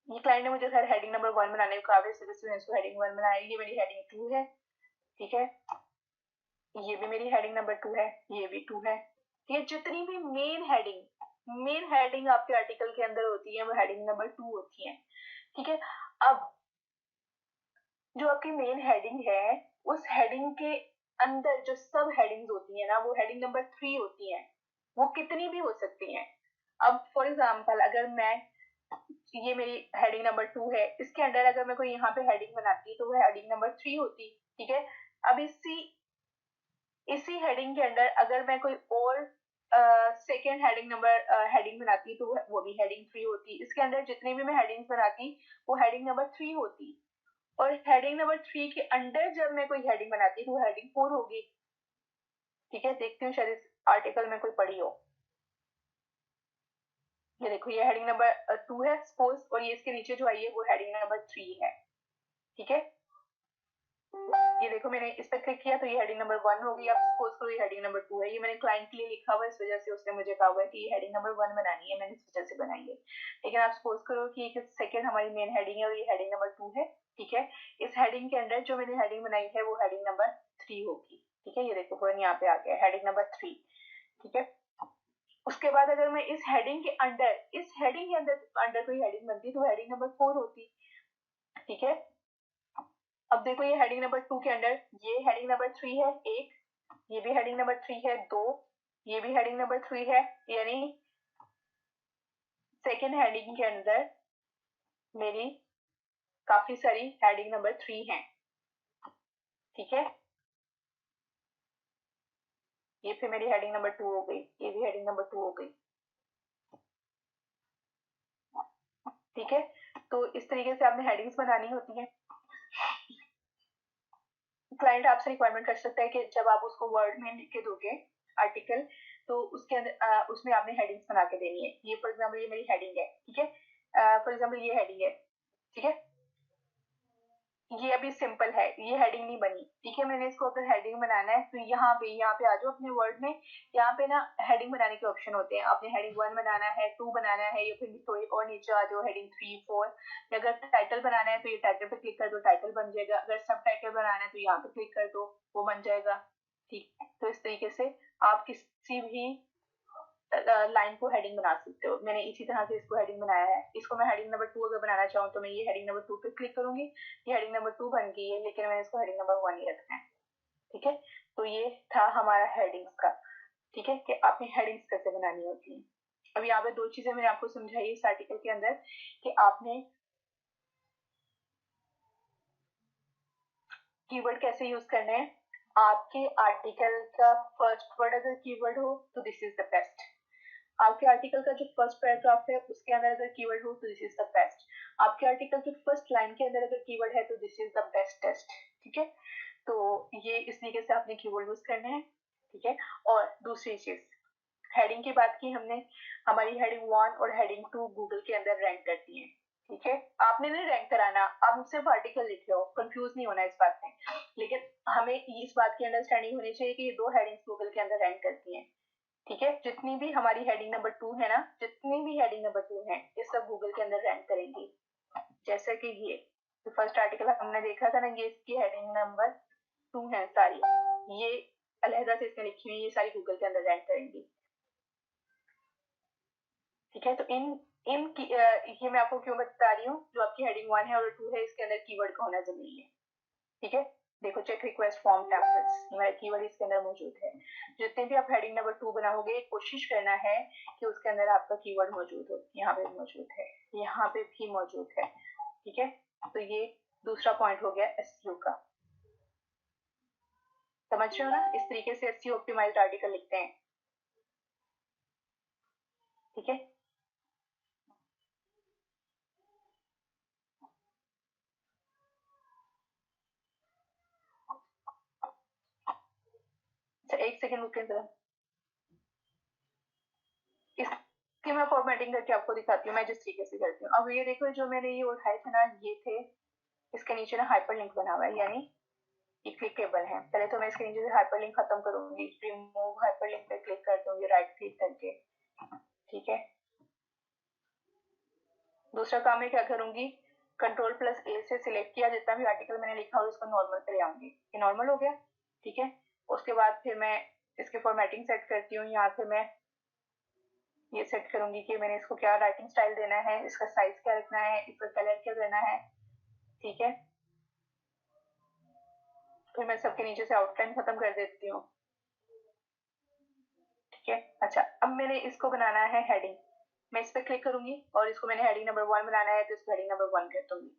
ये क्लाइंट ने मुझे खैर हेडिंग नंबर 1 बनाने को कहा है, मैंने इसको हेडिंग 1 बनाया। ये मेरी हेडिंग 2 है, ठीक है। ये भी मेरी हेडिंग नंबर 2 है, ये भी 2 है। ये जितनी भी मेन हेडिंग आपके आर्टिकल के अंदर होती है वो हेडिंग नंबर 2 होती है, ठीक है। अब जो आपकी मेन हेडिंग है, उस हेडिंग के अंदर जो सब हेडिंग्स होती है ना, वो हेडिंग नंबर 3 होती है। वो कितनी भी हो सकती हैं। अब फॉर एग्जाम्पल अगर मैं, ये मेरी हेडिंग नंबर 2 है, इसके अंदर अगर मैं कोई यहाँ पे हेडिंग बनाती तो वो हेडिंग नंबर 3 होती, ठीक है। अब इसी हेडिंग के अंदर अगर मैं कोई और सेकेंड हेडिंग नंबर हेडिंग बनाती तो वो भी हेडिंग 3 होती। इसके अंदर जितनी भी मैं हेडिंग्स बनाती वो हेडिंग नंबर 3 होती। और हेडिंग नंबर 3 के अंदर जब मैं कोई हेडिंग बनाती तो वो हेडिंग 4 होगी, ठीक है। देखती हूँ शायद इस आर्टिकल में कोई पढ़ी हो। ये देखो ये हेडिंग नंबर 2 है सपोज, और ये इसके नीचे जो आई है वो हेडिंग नंबर 3 है, ठीक है। ये देखो मैंने इस पर क्लिक किया तो ये हेडिंग नंबर 1 होगी। अब सपोज करो ये हेडिंग नंबर 2 है, ये मैंने क्लाइंट के लिए लिखा हुआ है, इस वजह से उसने मुझे कहा हुआ है कि ये हेडिंग नंबर 1 बनानी है, मैंने इस वजह से बनाई है। लेकिन आप सपोज करो कि एक सेकंड हमारी मेन हेडिंग है और ये हेडिंग नंबर 2 है, ठीक है। इस हेडिंग के अंदर जो मैंने हेडिंग बनाई है वो हेडिंग नंबर 3 होगी, ठीक है। ये देखो फोन यहाँ पे आ गया हेडिंग नंबर 3, ठीक है। उसके बाद अगर मैं इस हेडिंग के अंदर कोई हेडिंग बनती तो हेडिंग नंबर 4 होती, ठीक है। अब देखो ये हेडिंग नंबर 2 के अंदर ये हेडिंग नंबर 3 है एक, ये भी हेडिंग नंबर 3 है 2, ये भी हेडिंग नंबर 3 है, यानी सेकेंड हेडिंग के अंदर मेरी काफी सारी हेडिंग नंबर 3 है, ठीक है। ये फिर मेरी हेडिंग नंबर 2 हो गई, ये भी हेडिंग नंबर 2 हो गई, ठीक है। तो इस तरीके से आपने हेडिंग्स बनानी होती है। क्लाइंट आपसे रिक्वायरमेंट कर सकता है कि जब आप उसको वर्ड में लिख के दोगे आर्टिकल, तो उसके अंदर उसमें आपने हेडिंग्स बना के देनी है। ये फॉर एग्जाम्पल ये मेरी हेडिंग है, ठीक है। फॉर एग्जाम्पल ये हेडिंग है, ठीक है। ये अभी सिंपल है, ये हेडिंग नहीं बनी, ठीक है। मैंने इसको अगर हेडिंग बनाना है तो यहाँ पे आ जाओ अपने वर्ड में। यहाँ पे ना हेडिंग बनाने के ऑप्शन होते हैं, आपने हेडिंग 1 बनाना है, 2 बनाना है, या फिर थोड़ी और नीचे आ जाओ हेडिंग 3, 4। अगर टाइटल बनाना है तो ये टाइटल पे क्लिक कर दो, टाइटल बन जाएगा। अगर सब टाइटल बनाना है तो यहाँ पे क्लिक कर दो, वो बन जाएगा, ठीक। तो इस तरीके से आप किसी भी लाइन को हेडिंग बना सकते हो। मैंने इसी तरह से इसको हेडिंग बनाया है। इसको मैं हेडिंग नंबर 2 अगर बनाना चाहूँ तो मैं ये हेडिंग नंबर 2 पे क्लिक करूंगी, ये हेडिंग नंबर 2 बन गई है, लेकिन मैंने इसको हेडिंग नंबर 1 ही रखना है, ठीक है। तो ये था हमारा हेडिंग्स का, ठीक है, कि आपने हेडिंग्स कैसे बनानी होती है। अब यहाँ पे दो चीजें मैंने आपको समझाई इस आर्टिकल के अंदर कि आपने कीवर्ड कैसे यूज करने हैं। आपके आर्टिकल का फर्स्ट वर्ड अगर कीवर्ड हो तो दिस इज द बेस्ट। आपके आर्टिकल का जो फर्स्ट पैराग्राफ है उसके अंदर अगर कीवर्ड हो तो दिस इज द बेस्ट। आपके आर्टिकल के फर्स्ट लाइन के अंदर अगर कीवर्ड है तो this is the best test, ठीक है। तो ये इस तरीके से आपने कीवर्ड यूज करने हैं, ठीक है। और दूसरी चीज, हेडिंग की बात की हमने, हमारी हेडिंग 1 और हेडिंग 2 गूगल के अंदर रैंक करती है, ठीक है, आपने नहीं रैंक कराना, आप सिर्फ आर्टिकल लिख रहे हो, कंफ्यूज नहीं होना इस बात में। लेकिन हमें इस बात की अंडरस्टैंडिंग होनी चाहिए कि ये 2 हेडिंग्स गूगल के अंदर रैंक करती हैं। ठीक है, जितनी भी हमारी हेडिंग नंबर 2 है ना, जितनी भी हेडिंग नंबर 2 है, ये सब गूगल के अंदर रैंक करेंगी। जैसे कि ये तो फर्स्ट आर्टिकल हमने देखा था ना, ये इसकी हेडिंग नंबर 2 है सारी, ये अलहदा से इसमें लिखी हुई, ये सारी गूगल के अंदर रैंक करेंगी। ठीक है, तो ये मैं आपको क्यों बता रही हूँ, जो आपकी हेडिंग 1 है और 2 है, इसके अंदर कीवर्ड का होना जरूरी है। ठीक है, देखो चेक रिक्वेस्ट फॉर्म टेम्पलेट्स, हमारा कीवर्ड इसके अंदर मौजूद है। जितने भी आप हेडिंग नंबर 2 बनाओगे, कोशिश करना है कि उसके अंदर आपका कीवर्ड मौजूद हो। यहाँ पे मौजूद है, यहाँ पे भी मौजूद है। ठीक है, तो ये दूसरा पॉइंट हो गया एसईओ का। समझ रहे हो ना, इस तरीके से एसईओ ऑप्टिमाइज्ड आर्टिकल लिखते हैं। ठीक है, अच्छा एक सेकेंड रुकिए जरा, इसकी मैं फॉर्मेटिंग करके आपको दिखाती हूँ मैं जिस तरीके से करती हूँ। अब ये देखो, जो मैंने ये उठाए थे ना, ये थे, इसके नीचे ना हाइपर लिंक बना हुआ है, यानी ये क्लिकेबल है। पहले तो मैं इसके नीचे से हाइपर लिंक खत्म करूंगी, रिमूव हाइपर लिंक पे क्लिक कर दूंगी राइट क्लिक करके। ठीक है, दूसरा काम मैं क्या करूंगी, Ctrl+A से सिलेक्ट किया, जितना भी आर्टिकल मैंने लिखा हो उसको नॉर्मल पे ले आऊंगी। ये नॉर्मल हो गया। ठीक है, उसके बाद फिर मैं इसकी फॉर्मेटिंग सेट करती हूँ। यहाँ से मैं ये सेट करूंगी कि मैंने इसको क्या राइटिंग स्टाइल देना है, इसका साइज क्या रखना है, इसका कलर क्या करना है। ठीक है, फिर मैं सबके नीचे से आउटलाइन खत्म कर देती हूँ। ठीक है, अच्छा अब मैंने इसको बनाना है हेडिंग, मैं इस पर क्लिक करूंगी और इसको मैंने हेडिंग नंबर 1 बनाना है, तो इसको हेडिंग नंबर 1 कर दूंगी।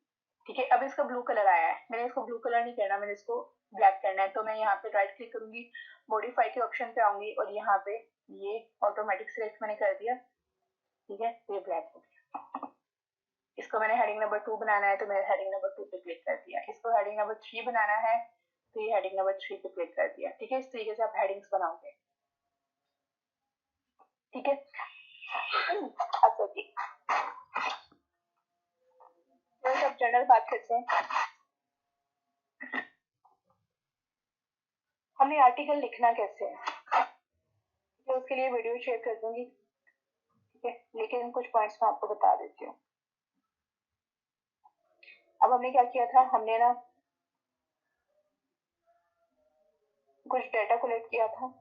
ठीक है, अब इसका ब्लू कलर आया है, मैंने इसको ब्लू कलर नहीं करना, मैंने इसको ब्लैक करना है। तो मैं यहाँ पे राइट क्लिक करूंगी, मॉडिफाई के ऑप्शन पे आऊंगी और यहाँ पे ये ऑटोमेटिक सिलेक्ट मैंने कर दिया। ठीक है, ये ब्लैक हो गया। इसको मैंने हेडिंग नंबर 2 बनाना है, तो मैंने हेडिंग नंबर 2 पे क्लिक कर दिया। इसको हेडिंग नंबर 3 बनाना है, तो ये हेडिंग नंबर 3 पे क्लिक कर दिया। ठीक है, इस तरीके से आप हेडिंग्स बनाओगे। ठीक है, अच्छा जी, तो सब जनरल बात करते हैं। हमें आर्टिकल लिखना कैसे है, तो उसके लिए वीडियो शेयर कर दूंगी। ठीक है, लेकिन कुछ पॉइंट्स मैं आपको बता देती हूँ। अब हमने क्या किया था, हमने ना कुछ डेटा कलेक्ट किया था।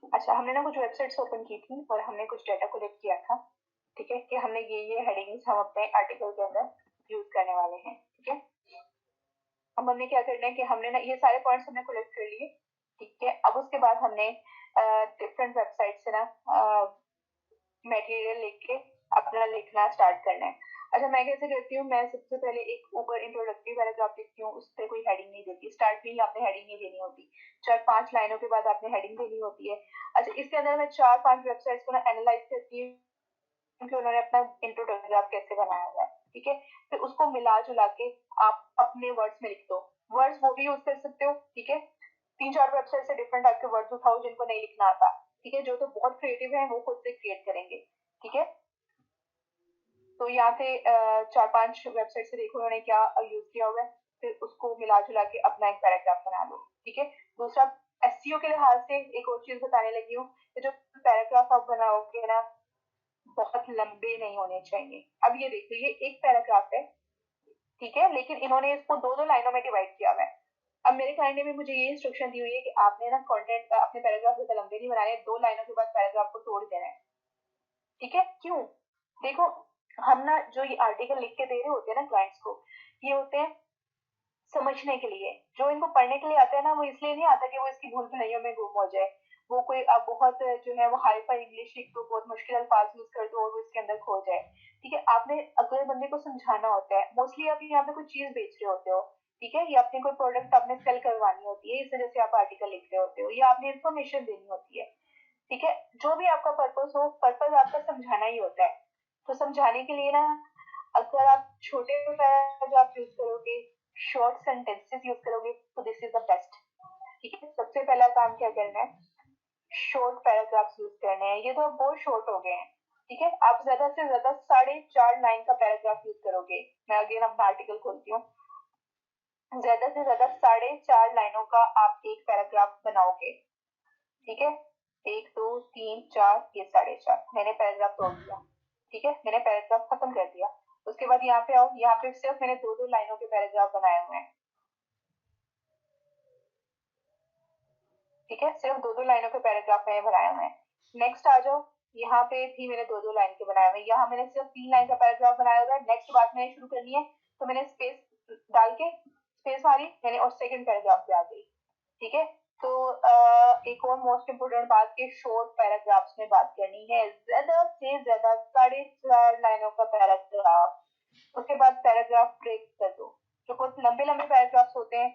अच्छा, हमने ना कुछ वेबसाइट्स ओपन की थी और हमने कुछ डेटा कलेक्ट किया था। ठीक है, कि हमने ये हेडिंग्स हम अपने आर्टिकल के अंदर यूज करने वाले हैं। ठीक है, अब हमने क्या करना है कि हमने ना ये सारे पॉइंट्स हमने कलेक्ट कर लिए। ठीक है, अब उसके बाद हमने डिफरेंट वेबसाइट से ना मटेरियल लेके अपना लिखना स्टार्ट करना है। अच्छा, मैं कैसे करती हूँ, मैं सबसे पहले एक ऊपर इंट्रोडक्टरी पैराग्राफ लिखती हूँ, उस पर कोई हेडिंग नहीं देती, स्टार्ट में ही आपने हेडिंग नहीं देनी होती, 4-5 लाइनों के बाद आपने हेडिंग देनी होती है। अच्छा, इसके अंदर मैं 4-5 वेबसाइट्स को ना एनालाइज करती हूँ कि उन्होंने अपना इंट्रोडक्टरी कैसे बनाया हुआ है। ठीक है, फिर उसको मिला जुला के आप अपने वर्ड्स में लिख दो। वर्ड्स वो भी यूज कर सकते हो। ठीक है, 3-4 वेबसाइट से डिफरेंट टाइप के वर्ड्स उठाओ जिनको नहीं लिखना आता। ठीक है, जो तो बहुत क्रिएटिव है वो खुद से क्रिएट करेंगे। ठीक है, तो यहाँ से 4-5 वेबसाइट से देखो उन्होंने क्या यूज किया हुआ है, फिर उसको मिला जुला के अपना एक पैराग्राफ बना लो। ठीक है, दूसरा एसईओ के लिहाज से एक और चीज बताने लगी हूँ कि जो पैराग्राफ आप बनाओगे ना, बहुत लंबे नहीं होने चाहिए। अब ये देखो, ये एक पैराग्राफ है। ठीक है, लेकिन इन्होंने इसको 2-2 लाइनों में डिवाइड किया हुआ है। अब मेरे क्लाइंट ने भी मुझे ये इंस्ट्रक्शन दी हुई है कि आपने ना कंटेंट अपने पैराग्राफ ज्यादा लंबे नहीं बनाने, 2 लाइनों के बाद पैराग्राफ को तोड़ देना है। ठीक है, क्यों, देखो हम ना जो ये आर्टिकल लिख के दे रहे होते हैं ना क्लाइंट्स को, ये होते हैं समझने के लिए। जो इनको पढ़ने के लिए आता है ना, वो इसलिए नहीं आता कि वो इसकी भूल भुलैयों में गुम हो जाए, वो कोई अब बहुत जो है वो हाई फाई इंग्लिश लिख दो, बहुत मुश्किल अल्फाज यूज कर दो और वो इसके अंदर खो जाए। ठीक है, आपने अगले बंदे को समझाना होता है। मोस्टली आप यहाँ पे कोई चीज बेच रहे होते हो। ठीक है, या आपने कोई प्रोडक्ट आपने सेल करवानी होती है, इस वजह से आप आर्टिकल लिख रहे होते हो, या आपने इन्फॉर्मेशन देनी होती है। ठीक है, जो भी आपका पर्पस हो, पर्पस आपका समझाना ही होता है। तो समझाने के लिए ना अगर आप छोटे पैराग्राफ यूज करोगे, शॉर्ट सेंटेंसेस यूज करोगे, तो दिस इज द बेस्ट। ठीक है, सबसे पहला काम क्या करना है, शॉर्ट पैराग्राफ्स यूज करने हैं। ये तो बहुत शॉर्ट हो गए हैं। ठीक है, आप ज्यादा से ज्यादा 4.5 लाइन का पैराग्राफ यूज करोगे। मैं अगेन अपना आर्टिकल खोलती हूँ। ज्यादा से ज्यादा 4.5 लाइनों का आप एक पैराग्राफ बनाओगे। ठीक है, 1 2 3 4, ये 4.5 मैंने पैराग्राफ तोड़ दिया। ठीक है, मैंने पैराग्राफ खत्म कर दिया। उसके बाद यहाँ पे आओ, यहाँ पे सिर्फ मैंने 2 लाइनों के पैराग्राफ बनाए हुए हैं। ठीक है, सिर्फ 2 लाइनों के पैराग्राफ मैंने बनाए हुए हैं। नेक्स्ट आ जाओ, यहाँ पे भी मैंने 2 लाइन के बनाए हुए हैं। यहाँ मैंने सिर्फ 3 लाइन का पैराग्राफ बनाया हुआ है। नेक्स्ट बात मैंने शुरू करनी है, तो मैंने स्पेस डाल के स्पेस मारी मैंने और सेकंड पैराग्राफ पे आ गई। ठीक है, तो एक और मोस्ट इम्पोर्टेंट बात के शॉर्ट पैराग्राफ्स में बात करनी है। ज्यादा से ज्यादा 4.5 लाइनों का पैराग्राफ, उसके बाद पैराग्राफ ब्रेक कर दो। जो बहुत लंबे लंबे पैराग्राफ्स होते हैं,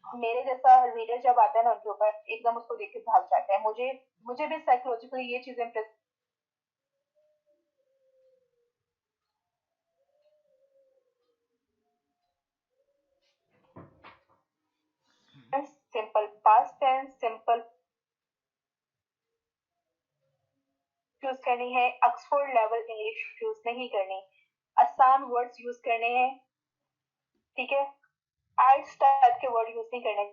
मेरे जैसा रीडर जब आता है ना उनके ऊपर, एकदम उसको देख के भाग जाता है। मुझे मुझे भी साइकोलॉजिकली ये चीजें simple past tense, simple use करनी है, ऑक्सफोर्ड लेवल इंग्लिश यूज नहीं करनी, आसान वर्ड्स यूज करने हैं। ठीक है, आर्ट्स टाइप के वर्ड यूज नहीं करने,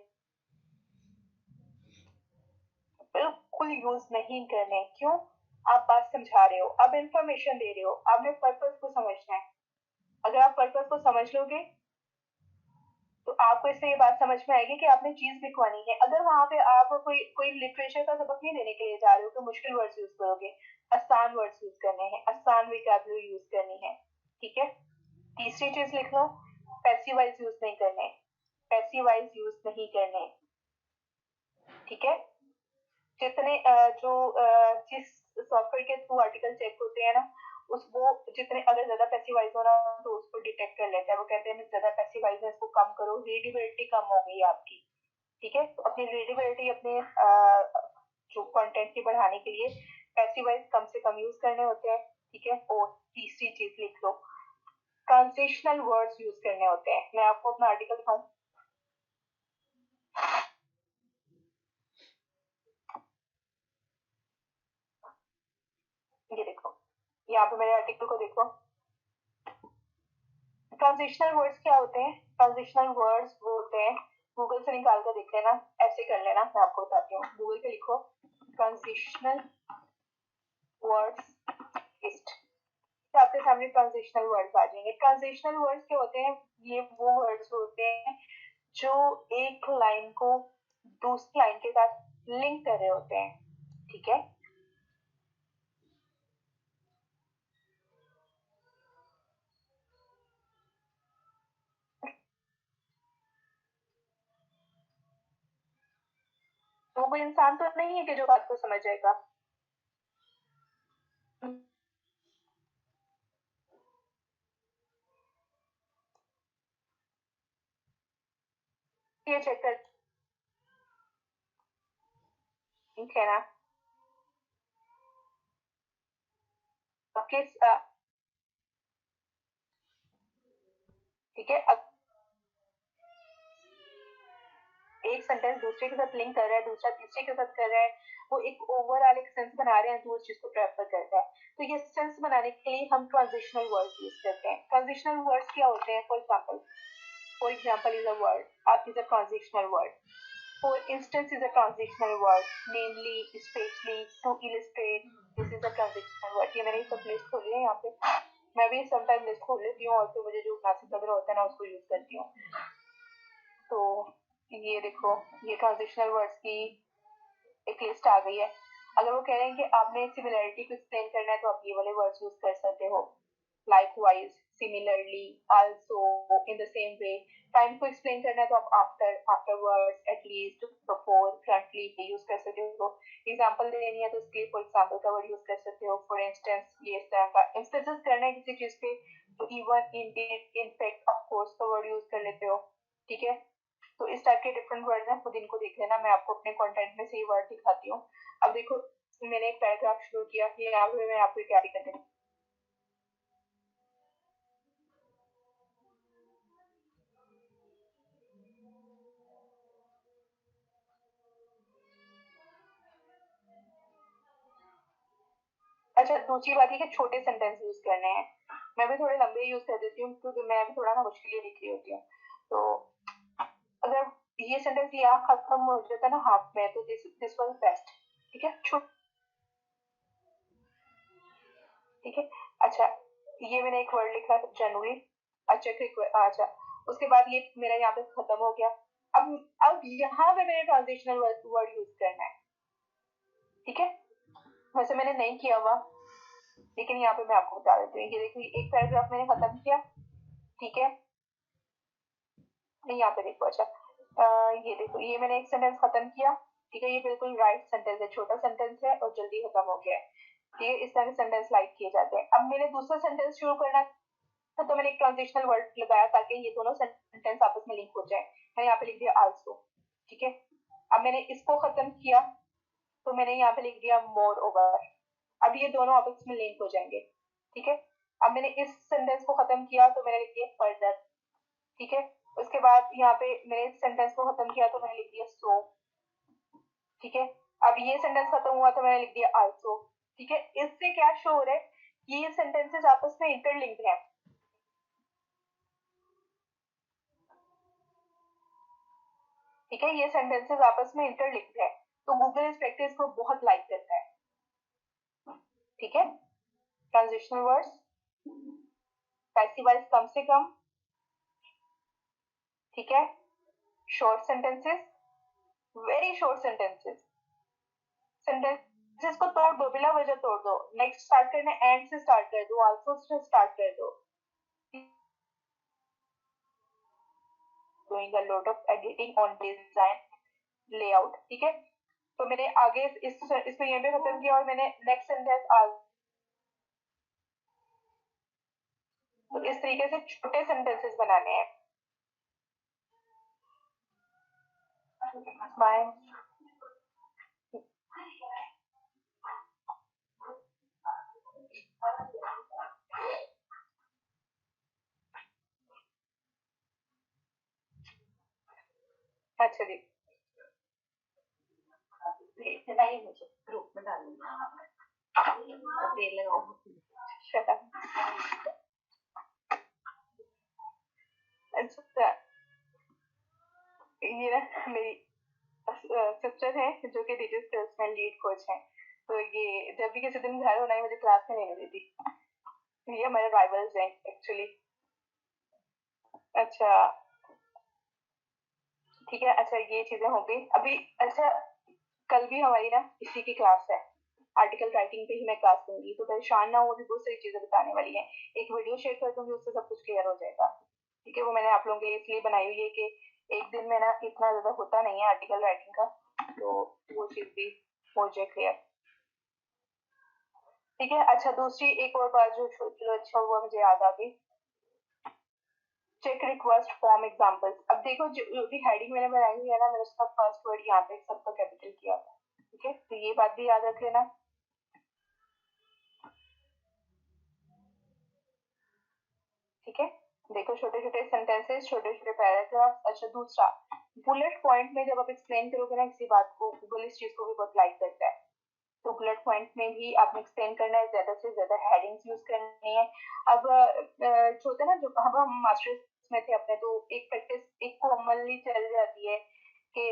बिल्कुल यूज नहीं करने। क्यों? आप बात समझा रहे हो, आप इंफॉर्मेशन दे रहे हो, आपने पर्पस को समझना है। अगर आप पर्पस को समझ लोगे तो आपको इससे ये बात समझ में आएगी कि आपने चीज लिखवानी है। अगर वहां पे आप कोई कोई लिटरेचर का सबक नहीं देने के लिए जा रहे हो, तो मुश्किल वर्ड्स यूज करोगे, आसान वर्ड्स यूज करने हैं, आसान वोकैबुलरी यूज करनी है। ठीक है, तीसरी चीज लिख लो, पैसिवाइज यूज नहीं करने, पैसिवाइज यूज नहीं करने। ठीक है, जितने जो जिस सॉफ्टवेयर के थ्रू आर्टिकल चेक होते हैं ना, उस वो जितने अगर ज्यादा पैसिवाइज हो ना, तो उसको डिटेक्ट कर लेता है। वो कहते हैं ज्यादा पैसिवाइज है, इसको कम करो, रीडेबिलिटी कम हो गई आपकी। ठीक है, तो अपनी रीडेबिलिटी अपने जो कंटेंट की बढ़ाने के लिए पैसिवाइज कम से कम यूज करने होते हैं। ठीक है, और तीसरी चीज लिख लो, ट्रांजिशनल वर्ड्स यूज करने होते हैं। मैं आपको अपना आर्टिकल दिखाऊं, ये देखो, यहाँ पे मेरे आर्टिकल को देखो। ट्रांजिशनल वर्ड्स क्या होते हैं? ट्रांजिशनल वर्ड्स वो होते हैं, गूगल से निकाल कर देख लेना, ऐसे कर लेना, मैं आपको बताती हूँ। गूगल पे लिखो ट्रांजिशनल वर्ड्स लिस्ट, आपके सामने ट्रांजिशनल वर्ड्स आ जाएंगे। ट्रांजिशनल वर्ड्स क्या होते हैं? ये वो वर्ड्स होते हैं जो एक लाइन को दूसरी लाइन के साथ लिंक कर रहे होते हैं। ठीक है, तो कोई इंसान तो नहीं है कि जो बात को समझ जाएगा। ये चेक कर, ठीक है ना? आपके ठीक है, अब एक सेंटेंस दूसरे के साथ लिंक कर रहा है, दूसरा तीसरे के साथ कर रहा है, वो एक ओवरऑल एक सेंस बना रहे हैं, तो उस चीज को प्रेफर करता है। तो ये सेंस बनाने के लिए हम ट्रांजिशनल वर्ड्स यूज करते हैं। ट्रांजिशनल वर्ड्स क्या होते हैं? For example is a word, आप is a transitional word. For instance is a transitional word, namely, specially, to illustrate, this is a transitional word. ये मैंने सब लिस्ट खोली है यहाँ पे, मैं भी समटाइम लिस्ट खोल लेती हूँ, और फिर मुझे जो क्लासिक लग रहा होता है ना, उसको यूज करती हूँ। तो ये देखो, ये ट्रांजिशनल वर्ड्स की एक लिस्ट आ गई है। अगर वो कह रहे हैं कि आपने सिमिलरिटी को एक्सप्लेन करना है, तो आप ये वाले वर्ड्स यूज कर सकते हो, likewise, similarly, also, in the same way. Time को एक्सप्लेन करना है, तो आप after, afterwards, at least, before, frontly use कर सकते हो। एग्जांपल देनी है तो उसके फॉर एग्जांपल का वर्ड यूज कर सकते हो। फॉर इंस्टेंस, ये इस तरह का इंस्टेंसेस करना है किसी चीज पे, तो even, Indeed, in fact, of course का वर्ड यूज कर लेते हो। ठीक है, तो इस टाइप के डिफरेंट वर्ड हैं, खुद इनको देख लेना। मैं आपको अपने कंटेंट में से ही वर्ड दिखाती हूँ। अब देखो, मैंने एक पैराग्राफ शुरू किया, ये यहाँ पे मैं आपको क्या दिक्कत है, अच्छा, दूसरी बात है कि छोटे सेंटेंस यूज करने हैं। मैं भी थोड़े लंबे यूज कर देती हूँ क्योंकि मैं भी थोड़ा ना मुश्किल लिख रही होती हूँ। तो अगर ये सेंटेंस यहाँ खत्म हो जाता ना हाफ में, तो दिस वाज बेस्ट। ठीक है, ठीक है। अच्छा, ये मैंने एक वर्ड लिखा जनरली। अच्छा, उसके बाद ये मेरा यहाँ पे खत्म हो गया। अब यहाँ पे मैंने ट्रांजिशनल वर्ड यूज करना है। ठीक है, वैसे मैंने नहीं किया हुआ, लेकिन यहाँ पे मैं आपको बता देती हूँ। ये देखिए, एक पैराग्राफ मैंने खत्म किया। ठीक है, यहाँ पे देखो। अच्छा, ये देखो, ये मैंने एक सेंटेंस खत्म किया। ठीक है, ये बिल्कुल राइट सेंटेंस है, छोटा सेंटेंस है और जल्दी खत्म हो गया है। ठीक है, इस तरह के सेंटेंस लाइक किए जाते हैं। अब मैंने दूसरा सेंटेंस शुरू करना था, तो मैंने एक ट्रांजिशनल वर्ड लगाया ताकि ये दोनों सेंटेंस आपस में लिंक हो जाए। मैंने यहाँ पे लिख दिया आल्सो। ठीक है, अब मैंने इसको खत्म किया, तो मैंने यहाँ पे लिख दिया मोर ओवर। अब ये दोनों आपस में लिंक हो जाएंगे। ठीक है, अब मैंने इस सेंटेंस को खत्म किया, तो मैंने लिख दिया फर्दर। ठीक है, उसके बाद यहाँ पे मैंने इस सेंटेंस को खत्म किया, तो मैंने लिख दिया सो। ठीक है, अब ये सेंटेंस खत्म हुआ, तो मैंने लिख दिया आल्सो। ठीक है, इससे क्या शो हो रहा है कि ये सेंटेंसेस आपस में इंटरलिंक्ड हैं। ठीक है, ये सेंटेंसेस आपस में इंटरलिंक्ड है, तो गूगल इस प्रैक्टिस को बहुत लाइक करता है। ठीक है, ट्रांजिशनल वर्ड्स, पैसिव वॉइस कम से कम। ठीक है, short sentences, very short sentences. Sentences को तोड़ दो, बिना वजह तोड़ दो। नेक्स्ट स्टार्ट करने एंड से स्टार्ट कर दो, आल्सो से स्टार्ट कर दो। Doing a lot of editing on design layout. ठीक है, तो मैंने आगे इसको यहाँ पे खत्म किया और मैंने नेक्स्ट सेंटेंस तो इस तरीके से छोटे सेंटेंसेस बनाने हैं। बाय। अच्छा जी, चलाइए, मुझे ग्रुप में डालूंगा। अच्छा, ये ना मेरी सिस्टर है जो कि डिजिटल स्किल्स में लीड कोच है। तो ये जब भी किसी दिन घर होना है, मुझे क्लास में लेने देती। ये हमारे राइवल्स हैं एक्चुअली। अच्छा, ठीक है। अच्छा, ये चीजें हो गई अभी। अच्छा, कल भी हमारी ना इसी की क्लास है, आर्टिकल राइटिंग पे ही मैं क्लास दूंगी, तो परेशान ना हो, भी बहुत सारी चीजें बताने वाली है। एक वीडियो शेयर कर दूंगी, उससे सब कुछ क्लियर हो जाएगा। ठीक है, वो मैंने आप लोगों के लिए इसलिए बनाई हुई है कि एक दिन में ना इतना ज्यादा होता नहीं है आर्टिकल राइटिंग का, तो वो चीज भी हो जाए क्लियर। ठीक है, अच्छा, दूसरी एक और बात जो अच्छा हुआ मुझे याद आ गई, चेक रिक्वेस्ट फॉर्म एग्जांपल्स। अब देखो, जो भी हेडिंग मैंने बनाई हुई है ना, मैंने उसका फर्स्ट वर्ड यहाँ पे सबका कैपिटल किया था। ठीक है, तो ये बात भी याद रख लेना। ठीक है, देखो, छोटे छोटे सेंटेंसेस, छोटे छोटे पैराग्राफ। अच्छा, दूसरा, बुलेट पॉइंट में जब आप एक्सप्लेन करोगे ना किसी बात को, गूगल इस चीज को भी बहुत लाइक करता है। तो बुलेट पॉइंट में भी आपने एक्सप्लेन करना है, ज्यादा से ज्यादा हेडिंग्स यूज करनी है। अब होता है ना, जो हम मास्टर्स में थे अपने, तो एक प्रैक्टिस एक कॉमनली चल जाती है कि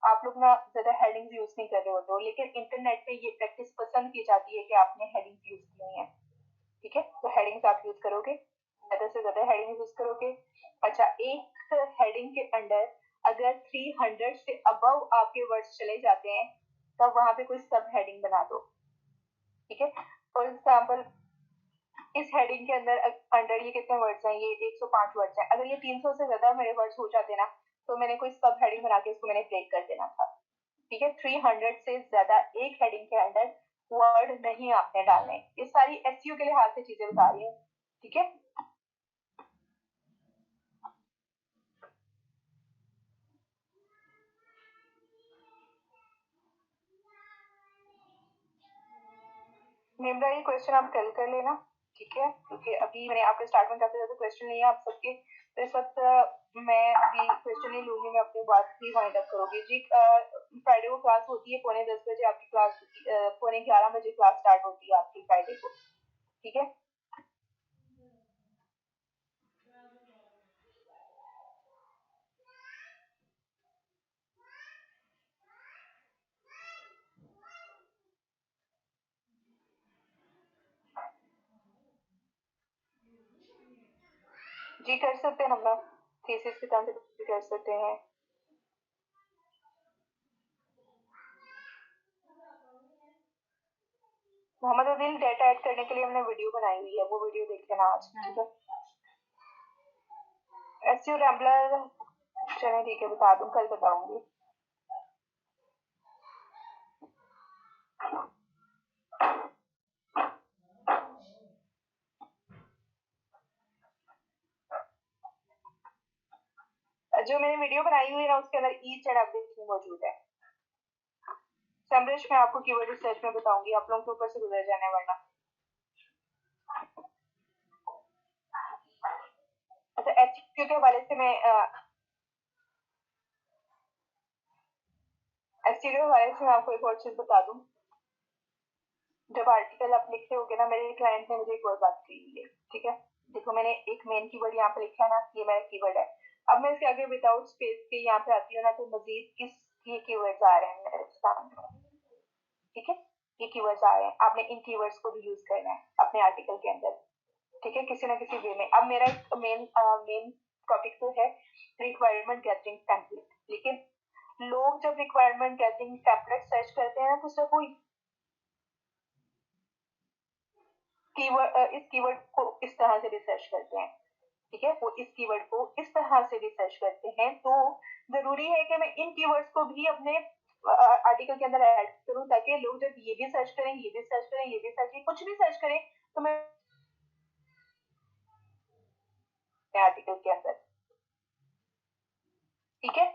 आप लोग ना ज्यादा हेडिंग्स यूज नहीं कर रहे होते हो, लेकिन इंटरनेट पे ये प्रैक्टिस पसंद की जाती है कि आपने हेडिंग्स यूज की है। ठीक है, तो हेडिंग्स आप यूज करोगे, ज्यादा से ज्यादा हेडिंग यूज करोगे। अच्छा, एक हेडिंग के अंडर अगर 300 से अबव आपके वर्ड्स चले जाते हैं, तब वहां पे कोई सब हेडिंग बना दो। ठीक है, फॉर एग्जाम्पल, इस हेडिंग के अंदर अंडर ये कितने वर्ड्स हैं, ये 105 वर्ड्स हैं। अगर ये 300 से ज्यादा मेरे वर्ड्स हो जाते ना, तो मैंने कोई सब हेडिंग बना के इसको मैंने ब्रेक कर देना था। ठीक है, 300 से ज्यादा एक हेडिंग के अंडर वर्ड नहीं आपने डालने। ये सारी एसईओ के लिहाज से चीजें बता रही हूँ। ठीक है, मेरा ये क्वेश्चन आप कल कर लेना। ठीक है, क्योंकि अभी मैंने आपके स्टार्ट में काफी ज्यादा क्वेश्चन नहीं है आप सबके, तो इस वक्त मैं अभी क्वेश्चन नहीं लूंगी, मैं अपनी बात ही वाइंड अप करूंगी जी। फ्राइडे को क्लास होती है 9:45 बजे, आपकी क्लास 11:15 क्लास स्टार्ट होती है आपकी फ्राइडे को, ठीक है। जी कर सकते हैं हम लोग, थीसिस के काम से भी कर सकते हैं। मोहम्मद अदील, डेटा ऐड करने के लिए हमने वीडियो बनाई हुई है, वो वीडियो देख लेना आज, ठीक है। एसईओ रैम्बलर, चलिए ठीक है, बता दूं, कल बताऊंगी। जो मैंने वीडियो बनाई हुई है ना, उसके अंदर ईच एंड एवरीथिंग मौजूद है। समरेश, मैं आपको कीवर्ड रिसर्च में बताऊंगी, आप लोगों के ऊपर से गुजर जाने वरना। अच्छा, एचक्यू के हवाले से मैं एचक्यू के हवाले से मैं आपको एक और चीज बता दूं। जब आर्टिकल आप लिखते होगे ना, मेरे क्लाइंट ने मुझे एक और बात कही है, ठीक है। देखो, मैंने एक मेन कीवर्ड यहाँ पे लिखा है ना, ये मेरा कीवर्ड है। अब मैं इसके आगे विदाउट स्पेस के यहाँ पे आती हूँ ना, तो मजीद किस ये कीवर्ड्स आ रहे हैं मेरे सामने, ठीक है। ये कीवर्ड्स आ रहे हैं, आपने इन कीवर्ड्स को भी यूज करना है अपने आर्टिकल के अंदर, ठीक है, किसी ना किसी वे में। अब मेरा एक मेन टॉपिक तो है रिक्वायरमेंट गैदरिंग टेम्पलेट, लेकिन लोग जब रिक्वायरमेंट गैदरिंग टेम्पलेट सर्च करते हैं ना, तो सिर्फ वो कीवर्ड, इस कीवर्ड को इस तरह से रिसर्च करते हैं, ठीक है। वो इस कीवर्ड को इस तरह से रिसर्च करते हैं, तो जरूरी है कि मैं इन कीवर्ड्स को भी अपने आर्टिकल के अंदर ऐड करूं, ताकि लोग जब ये भी सर्च करें, ये भी सर्च करें, ये भी सर्च करें, कुछ भी सर्च करें, तो मैं आर्टिकल के अंदर, ठीक है।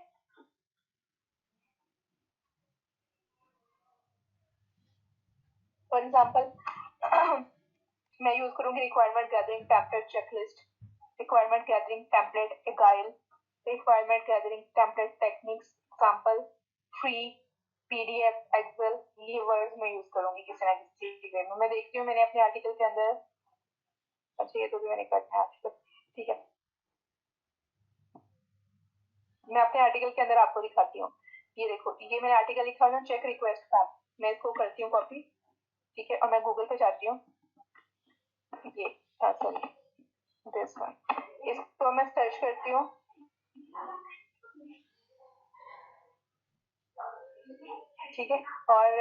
फॉर एग्जाम्पल मैं यूज करूंगी requirement gathering template checklist, requirement gathering template agile, requirement gathering template techniques, example, free, PDF, Excel, ये वर्ड्स मैं यूज करूंगी किसी ना किसी वे में। मैं देखती हूँ मैंने अपने आर्टिकल के अंदर, अच्छा ये तो भी मैंने करना है आर्टिकल, ठीक है। मैं अपने आर्टिकल के अंदर आपको दिखाती हूँ, ये देखो, ये मैंने आर्टिकल लिखा है ना, चेक रिक्वेस्ट फॉर्म, मैं इसको करती हूँ कॉपी, ठीक है, और मैं गूगल पे जाती हूँ, ये सॉरी दिस वन, इसको मैं सर्च करती हूँ, ठीक है। और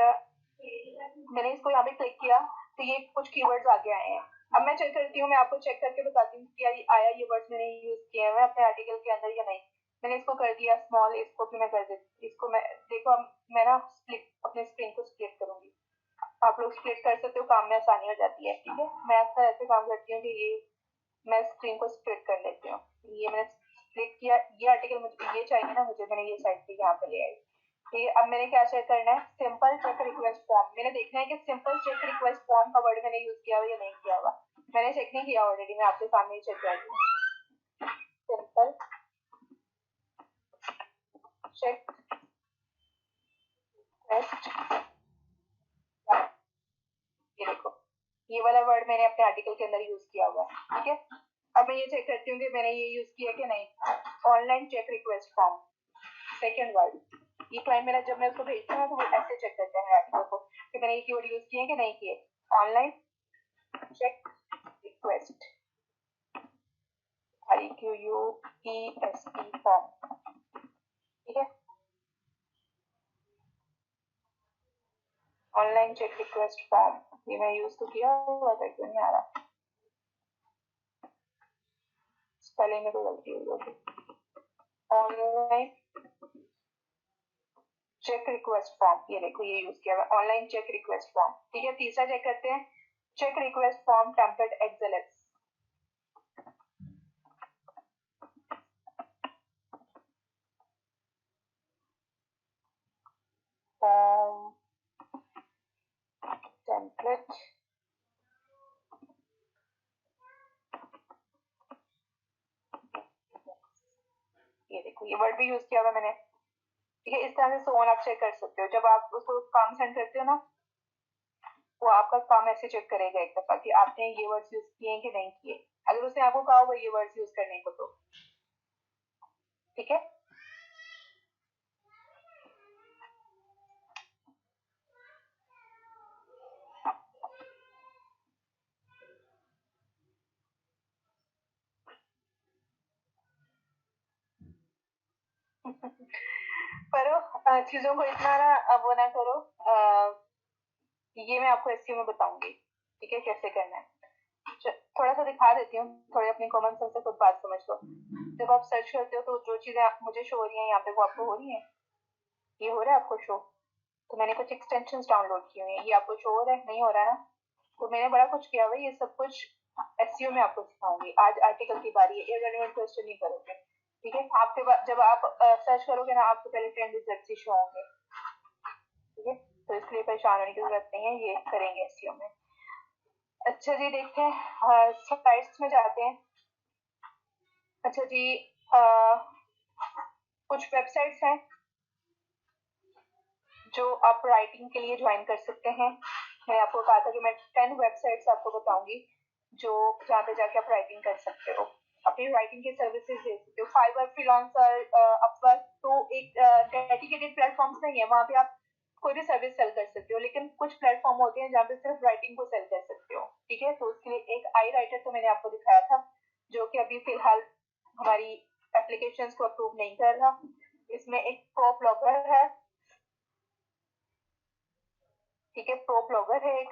मैंने इसको यहाँ पे क्लिक किया, तो ये कुछ कीवर्ड्स आगे आए हैं। अब मैं चेक करती हूँ, मैं आपको चेक करके बताती हूँ कि आया ये वर्ड्स मैंने यूज किए हैं अपने आर्टिकल के अंदर या नहीं। मैंने इसको कर दिया स्मॉल, इसको भी मैं कर देती, इसको मैं देखो, मैं ना स्प्लिट, अपने स्क्रीन को स्प्लिट करूंगी, आप लोग स्प्लिट कर सकते हो, काम में आसानी हो जाती है, ठीक है। मैं अक्सर ऐसे काम करती हूँ कि ये मैं स्क्रीन को स्प्लिट कर लेती हूँ, ये मैंने स्प्लिट किया, ये आर्टिकल मुझे ये चाहिए ना, मुझे मैंने ये साइड पे यहाँ पे ले आई, ठीक है। अब मैंने क्या चेक करना है, सिंपल चेक रिक्वेस्ट फॉर्म, मैंने देखना है कि सिंपल चेक रिक्वेस्ट फॉर्म का वर्ड मैंने यूज किया हुआ या नहीं किया हुआ। मैंने चेक नहीं किया ऑलरेडी, मैं आपके सामने ही चेक कर रही हूँ। सिंपल चेक रिक्वेस्ट, ये देखो, ये वाला वर्ड मैंने अपने आर्टिकल के अंदर यूज किया हुआ है, ठीक है। अब मैं ये चेक करती हूँ कि मैंने ये यूज किया कि नहीं। Online check request form, second word, ये क्लाइंट मेरा जब मैं उसको भेजती हूँ तो वो ऐसे चेक करते हैं आर्टिकल को कि मैंने ये कीवर्ड यूज किए कि नहीं किए। Online check request, REQUEST form, ठीक है। ऑनलाइन चेक रिक्वेस्ट फॉर्म, ये मैं यूज तो किया हुआ था, क्यों नहीं आ रहा, स्पेलिंग में तो गलती हो गई। ऑनलाइन चेक रिक्वेस्ट फॉर्म, ये देखो, ये यूज किया हुआ ऑनलाइन चेक रिक्वेस्ट फॉर्म, ठीक है। तीसरा चेक करते हैं, check request form template XLS, form template, ये देखो, ये वर्ड भी यूज किया हुआ मैंने, ठीक है, इस तरह से सोन आप चेक कर सकते हो। जब आप उसको काम सेंड करते हो ना, वो आपका काम ऐसे चेक करेगा एक दफा कि आपने ये वर्ड्स यूज किए कि नहीं किए, अगर उसने आपको कहा होगा ये वर्ड्स यूज करने को तो। ठीक है, पर चीजों को इतना ना वो ना करो। ये मैं आपको एसईओ में बताऊंगी, ठीक है, कैसे करना है। थोड़ा सा दिखा देती हूँ, थोड़ी अपनी कॉमन सेंस से खुद बात समझ लो। जब आप सर्च करते हो तो जो चीजें मुझे शो हो रही है यहाँ पे वो आपको हो रही है, ये हो रहा है आपको शो। तो मैंने कुछ एक्सटेंशंस डाउनलोड किए हुए हैं, ये आपको शो हो रहा है, नहीं हो रहा ना। तो मैंने बड़ा कुछ किया हुआ है, ये सब कुछ एसईओ में आपको सिखाऊंगी। आज आर्टिकल की बारी है, इररिलेवेंट क्वेश्चन नहीं करोगे। ठीक है, आपके बाद जब आप सर्च करोगे ना, आपको पहले ट्रेंड रिजल्ट ही शो होंगे। ठीक है, तो इसलिए परेशान होने की जरूरत नहीं है, ये करेंगे एसईओ में। अच्छा जी, देखते हैं स्लाइड्स में जाते हैं। अच्छा जी, कुछ वेबसाइट्स हैं जो आप राइटिंग के लिए ज्वाइन कर सकते हैं। मैंने आपको कहा था कि मैं 10 वेबसाइट्स आपको बताऊंगी जो जहाँ पे जाके आप राइटिंग कर सकते हो, अपनी राइटिंग की सर्विसेज दे सकते हो। फाइवर, फ्रीलांसर, अपवर्क तो एक डेडिकेटेड प्लेटफॉर्म्स नहीं है, वहाँ पे आप कोई भी सर्विस सेल कर सकते हो, लेकिन कुछ प्लेटफॉर्म होते हैं जहाँ पे सिर्फ राइटिंग को सेल कर सकते हो। ठीक है, तो उसके लिए एक आई राइटर तो मैंने आपको दिखाया था, जो कि अभी फिलहाल हमारी एप्लीकेशंस को अप्रूव नहीं कर रहा। इसमें एक प्रो ब्लॉगर है, ठीक है, प्रो ब्लॉगर है एक।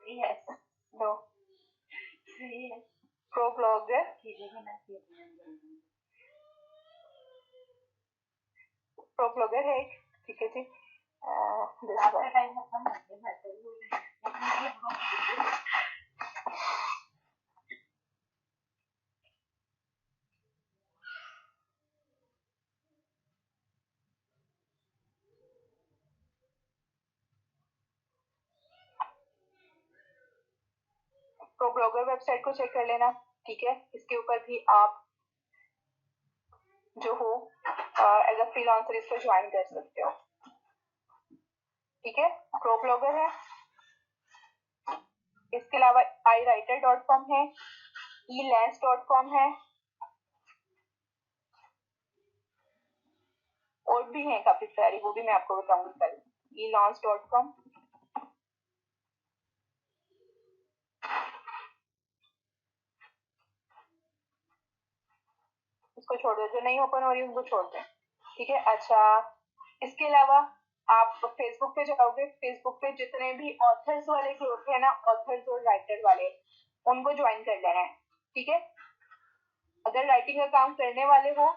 Yes, no, pro blogger, pro blogger है एक, ठीक है जी। प्रो ब्लॉगर वेबसाइट को चेक कर लेना। ठीक है, इसके ऊपर भी आप जो हो एज अ फ्रीलांसर इसको ज्वाइन कर सकते हो। ठीक है, प्रो ब्लॉगर है। इसके अलावा iwriter.com है, elance.com है, और भी है काफी सारी, वो भी मैं आपको बताऊंगी कल। elance.com, उसको छोड़ दो, जो नहीं ओपन हो रही उनको छोड़ दें। ठीक है, अच्छा, इसके अलावा आप फेसबुक पे जाओगे, फेसबुक पे जितने भी ऑथर्स वाले ग्रुप है ना, ऑथर्स और राइटर वाले, उनको ज्वाइन कर लेना है। ठीक है, अगर राइटिंग का काम करने वाले हो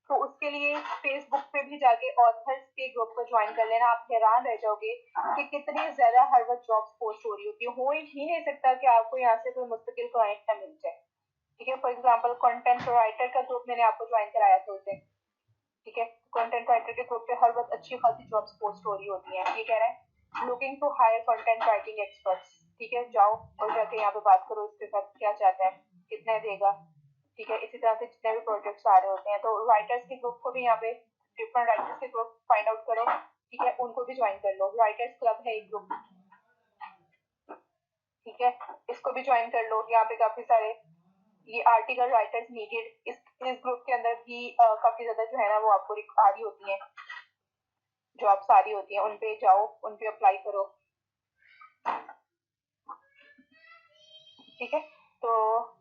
तो उसके लिए फेसबुक पे भी जाके ऑथर्स के ग्रुप को ज्वाइन कर लेना। आप हैरान रह जाओगे कि कितनी ज्यादा हर वक्त जॉब्स पोस्ट हो रही होती है। हो ही नहीं सकता कि आपको यहाँ से कोई मुस्तकिल क्लाइंट ना मिल जाए। ठीक है, फॉर एग्जाम्पल कंटेंट राइटर का ग्रुप मैंने आपको ज्वाइन कराया था उसे। ठीक है, कंटेंट राइटर के ग्रुप पे हर वक्त अच्छी खासी जॉब्स पोस्ट हो रही होती हैं। ये कह रहा है looking to hire content writing experts. ठीक है, जाओ और जाके यहाँ पे बात करो इसके साथ, क्या चाहता है, कितना देगा। ठीक है, इसी तरह से जितने भी प्रोजेक्ट्स आ रहे होते हैं, तो राइटर्स के ग्रुप को भी यहाँ पे, डिफरेंट राइटर्स के ग्रुप फाइंड आउट करो। ठीक है, उनको भी ज्वाइन कर लो। राइटर्स क्लब है एक ग्रुप, ठीक है, इसको भी ज्वाइन कर लो। यहाँ पे काफी सारे ये आर्टिकल राइटर्स नीडेड, इस ग्रुप के अंदर भी काफी ज्यादा जो है ना वो आपको आ रही होती है, जॉब्स आ रही होती हैं, उन पे जाओ, उन पे अप्लाई करो। ठीक है, तो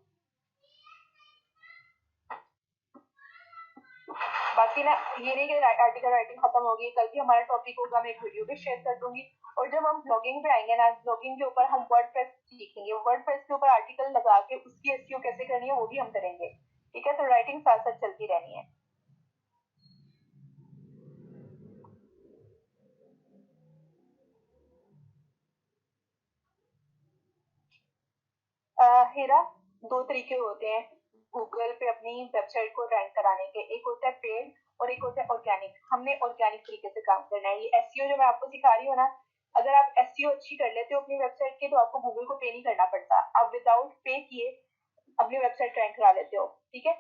बाकी ना ये नहीं कि आर्टिकल राइटिंग खत्म होगी, कल भी हमारा टॉपिक होगा, मैं एक वीडियो भी शेयर कर दूंगी। और जब हम ब्लॉगिंग पे आएंगे ना, ब्लॉगिंग के ऊपर हम वर्डप्रेस सीखेंगे, वर्डप्रेस के ऊपर आर्टिकल लगा के उसकी एसईओ कैसे करनी है वो भी हम करेंगे। ठीक है, तो राइटिंग साथ साथ चलती रहनी है। हेरा, दो तरीके होते हैं गूगल पे अपनी वेबसाइट को रैंक कराने के, एक होता है पेड और एक होता है ऑर्गेनिक। हमने ऑर्गेनिक तरीके से काम करना है। ये एसईओ जो मैं आपको सिखा रही हूँ ना, अगर आप एसईओ अच्छी कर लेते हो अपनी वेबसाइट की, तो आपको गूगल को पे नहीं करना पड़ता, आप विदाउट पे किए अपनी वेबसाइट रैंक करा लेते हो। ठीक है,